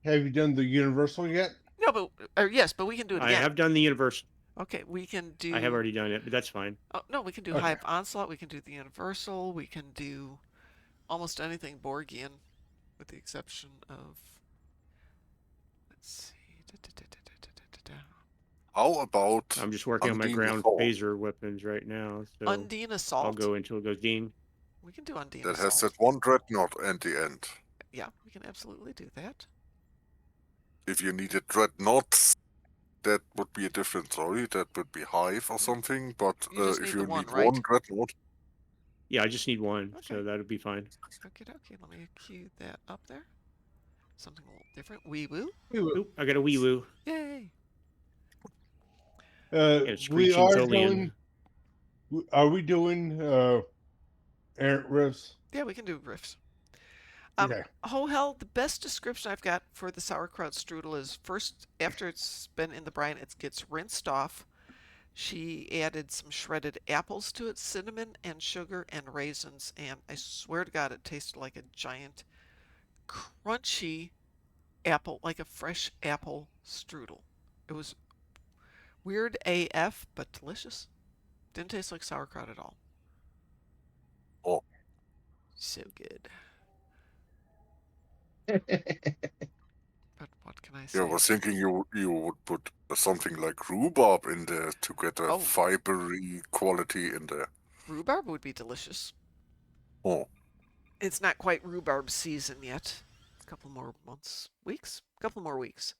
Have you done the Universal yet? No, but yes, but we can do it again. I have done the Universal. Okay, we can do. I have already done it, but that's fine. Oh no, we can do Hive Onslaught. We can do the Universal. We can do almost anything Borgian, with the exception of. Let's see. How about I'm just working on my Undine ground Assault? phaser weapons right now. So Undine Assault. I'll go until it goes ding. We can do Undine That Assault. has that one dreadnought at the end. Yeah, we can absolutely do that. If you needed dreadnoughts, that would be a different story. That would be Hive or something. But if you need right? one dreadnought, Yeah, I just need one, Okay. so that'll be fine. Okay, let me cue that up there. Something a little different. Wee woo. Oop, I got a wee woo. Yay. We are doing. Are we doing errant riffs? Yeah, we can do riffs. Okay. Oh hell, the best description I've got for the sauerkraut strudel is first, after it's been in the brine, it gets rinsed off. She added some shredded apples to it, cinnamon and sugar and raisins, and I swear to God, it tasted like a giant, crunchy apple, like a fresh apple strudel. It was weird AF, but delicious. Didn't taste like sauerkraut at all. Oh. So good. But what can I say? Yeah, I was thinking you would put something like rhubarb in there to get a fibery quality in there. Rhubarb would be delicious. Oh. It's not quite rhubarb season yet. A couple more months, weeks? A couple more weeks.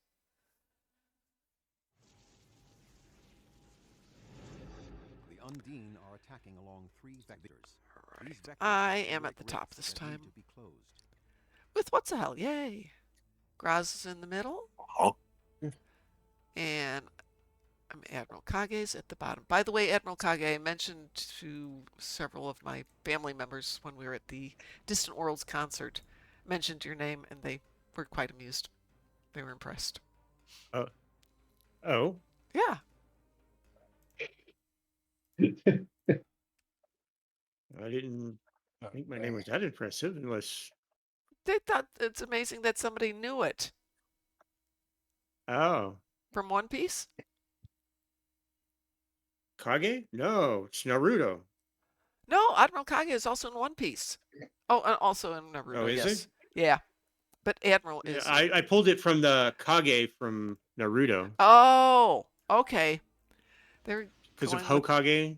The Undine are attacking along 3 vectors. Right. I am at the top this time. With what's the hell? Yay! Graz is in the middle. Huh? And Admiral Kage's at the bottom. By the way, Admiral Kage, I mentioned to several of my family members when we were at the Distant Worlds concert, mentioned your name, and they were quite amused. They were impressed. Oh? Yeah. I didn't think my name was that impressive unless... They thought it's amazing that somebody knew it. Oh. From One Piece? Kage? No, it's Naruto. No, Admiral Kage is also in One Piece. Oh, and also in Naruto, Oh, is yes. he? Yeah. But Admiral Yeah, is... I pulled it from the Kage from Naruto. Oh, okay. They're because of going with- Hokage,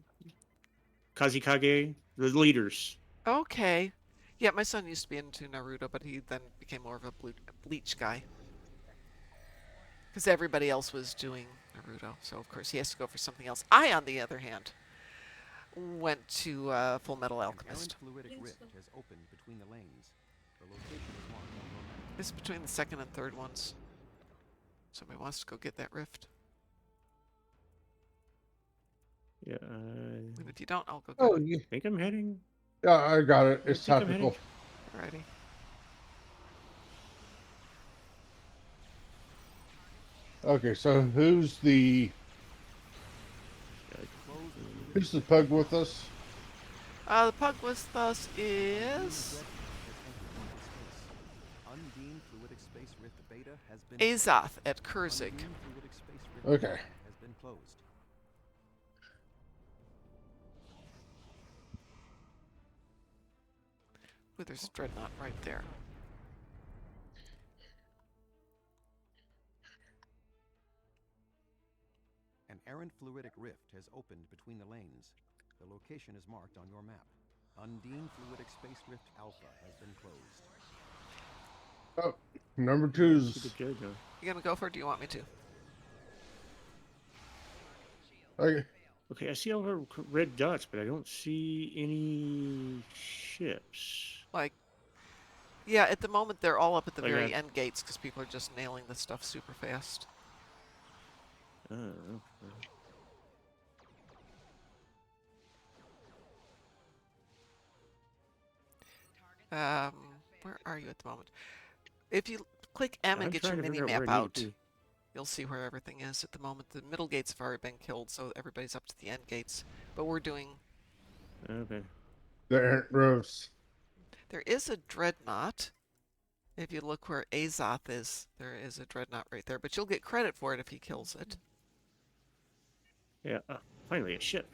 Kazekage, the leaders. Okay. Yeah, my son used to be into Naruto, but he then became more of a Bleach guy. Because everybody else was doing Naruto, so of course he has to go for something else. I, on the other hand, went to Full Metal Alchemist. Fluidic rift has opened between the lanes. The location is marked on your map. It's between the second and third ones. Somebody wants to go get that rift. Yeah. And if you don't, I'll go get Oh, it. you think I'm heading? Yeah, I got it. I It's think I'm heading. tactical. Alrighty. Okay, so who's the pug with us? The pug with us is Undine fluidic space rift beta has been Azoth at Kurzig. Undine fluidic space rift Okay. beta has been closed. Ooh, there's a dreadnought right there. An errant fluidic rift has opened between the lanes. The location is marked on your map. Undine fluidic space rift alpha has been closed. Oh, number two's. You gonna go for it? Or do you want me to? Okay. Okay, I see all the red dots, but I don't see any ships. Like, yeah, at the moment they're all up at the Like very I- end gates because people are just nailing this stuff super fast. Oh, okay. Where are you at the moment? If you click M and I'm get your trying to mini figure out where map I need out, to be. you'll see where everything is at the moment. The middle gates have already been killed, so everybody's up to the end gates. But we're doing... Okay. The errant roofs. There is a dreadnought. If you look where Azoth is, there is a dreadnought right there. But you'll get credit for it if he kills it. Yeah, finally a ship.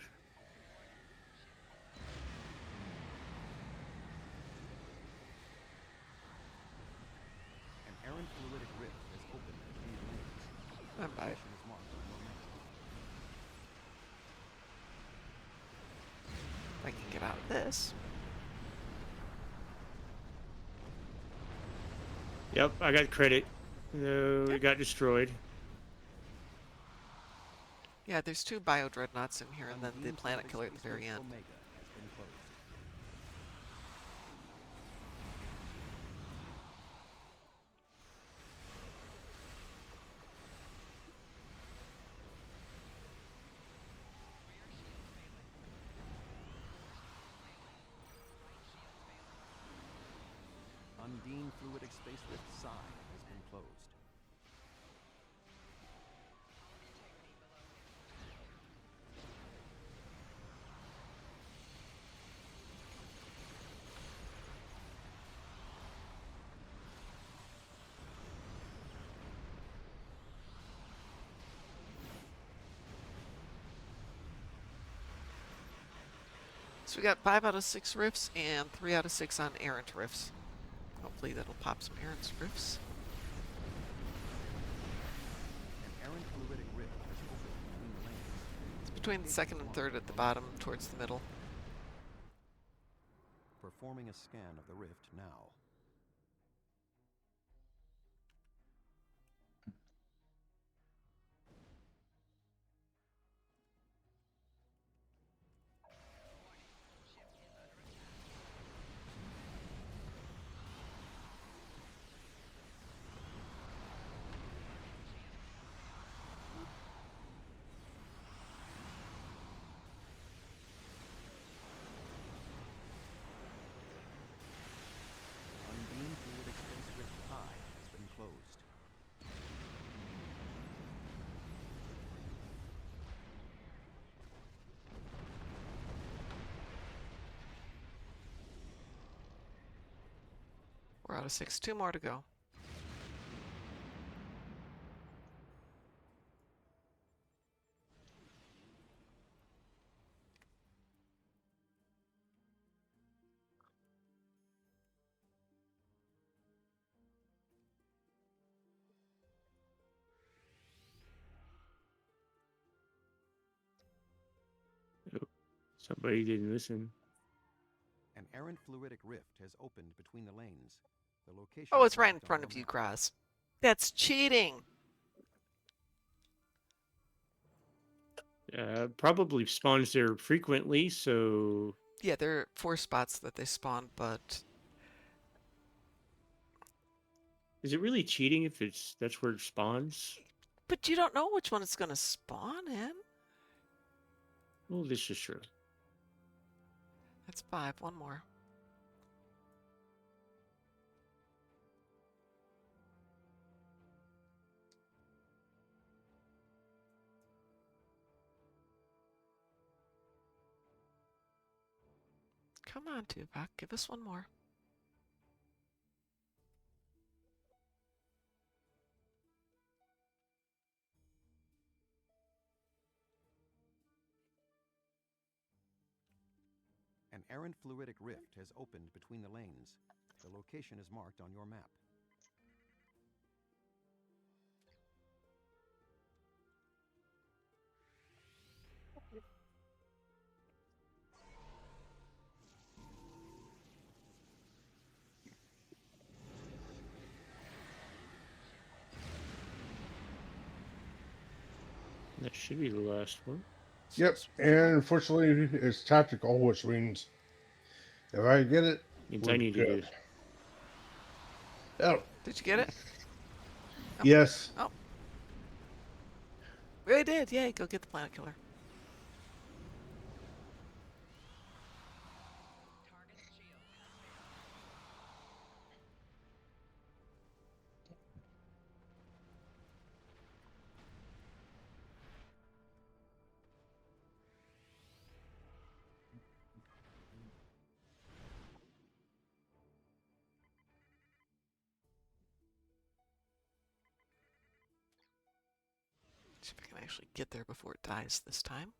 An errant fluidic rift has opened between the lanes. The I'm by. location is marked on your map. If I can get out of this. Yep, I got credit. No, it got destroyed. Yeah, there's two bio dreadnoughts in here, and then the planet killer at the very end. Omega has been closed. Undine fluidic space rift psi has been closed. So we got 5 out of 6 rifts and 3 out of 6 on errant rifts. Hopefully that'll pop some errant rifts. An errant fluidic rift has opened between the lanes. It's between the second and third at the bottom, towards the middle. Performing a scan of the rift now. Undine fluidic space rift high has been closed. We're out of 6. 2 more to go. Somebody didn't listen. An errant fluidic rift has opened between the lanes. The location Oh, is it's right in marked on front your of you, map. Graz. That's cheating! Probably spawns there frequently, so... Yeah, there are 4 spots that they spawn, but... Is it really cheating if that's where it spawns? But you don't know which one it's going to spawn in. Well, this is true. That's 5. One more. Come on, Tuvok. Give us one more. An errant fluidic rift has opened between the lanes. The location is marked on your map. That should be the last one. Yep, and unfortunately, it's tactical, which means if I get it, Means we're I need good. to do. Oh, Did you get it? Oh. yes. Oh. We did. Yay. Go get the planet killer. See if I can actually get there before it dies this time.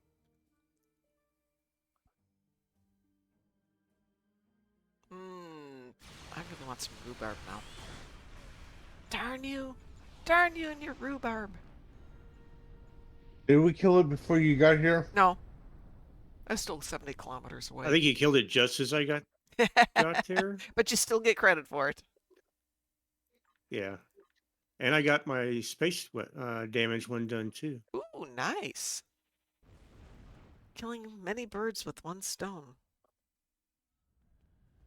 I really want some rhubarb now. Darn you! Darn you and your rhubarb! Did we kill it before you got here? No. I was still 70 kilometers away. I think you killed it just as I got there. But you still get credit for it. Yeah. And I got my space damage one done too. Ooh, nice. Killing many birds with one stone.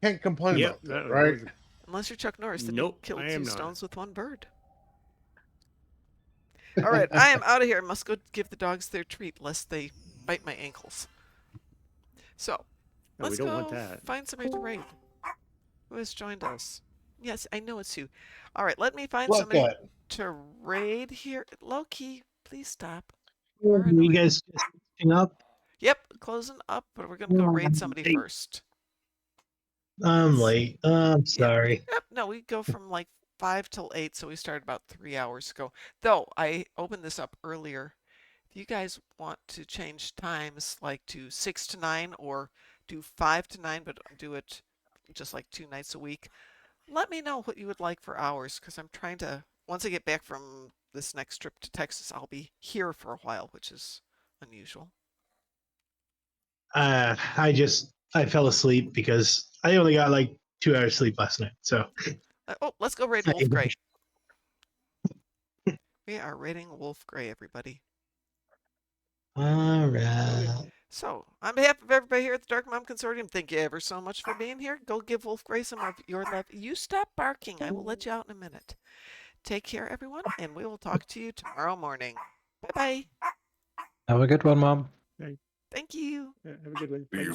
Can't complain Yep, about that, right? Unless you're Chuck Norris, then Nope, you killed I am 2 not. stones with 1 bird. All right, I am out of here. I must go give the dogs their treat, lest they bite my ankles. So, No, let's we don't go want that. find somebody to raid. Who has joined us? Yes, I know it's you. All right, let me find Look somebody at. to raid here. Loki, please stop. You guys just finishing up? Yep, closing up, but we're going to go raid somebody Late. first. I'm late. I'm sorry. Yep, no, we go from like 5 till 8, so we started about 3 hours ago. Though, I opened this up earlier. If you guys want to change times, like to 6 to 9 or do 5 to 9, but do it just like 2 nights a week, let me know what you would like for hours, because I'm trying to, once I get back from this next trip to Texas, I'll be here for a while, which is unusual. I fell asleep because I only got like 2 hours sleep last night. So Oh, let's go raid Wolf Grey. We are raiding Wolf Grey, everybody. All right. So, on behalf of everybody here at the Darkmom Consortium, thank you ever so much for being here. Go give Wolf Grey some of your love. You stop barking. I will let you out in a minute. Take care, everyone, and we will talk to you tomorrow morning. Bye-bye. Have a good one, Mom. Thank you. Yeah, have a good one. Bye.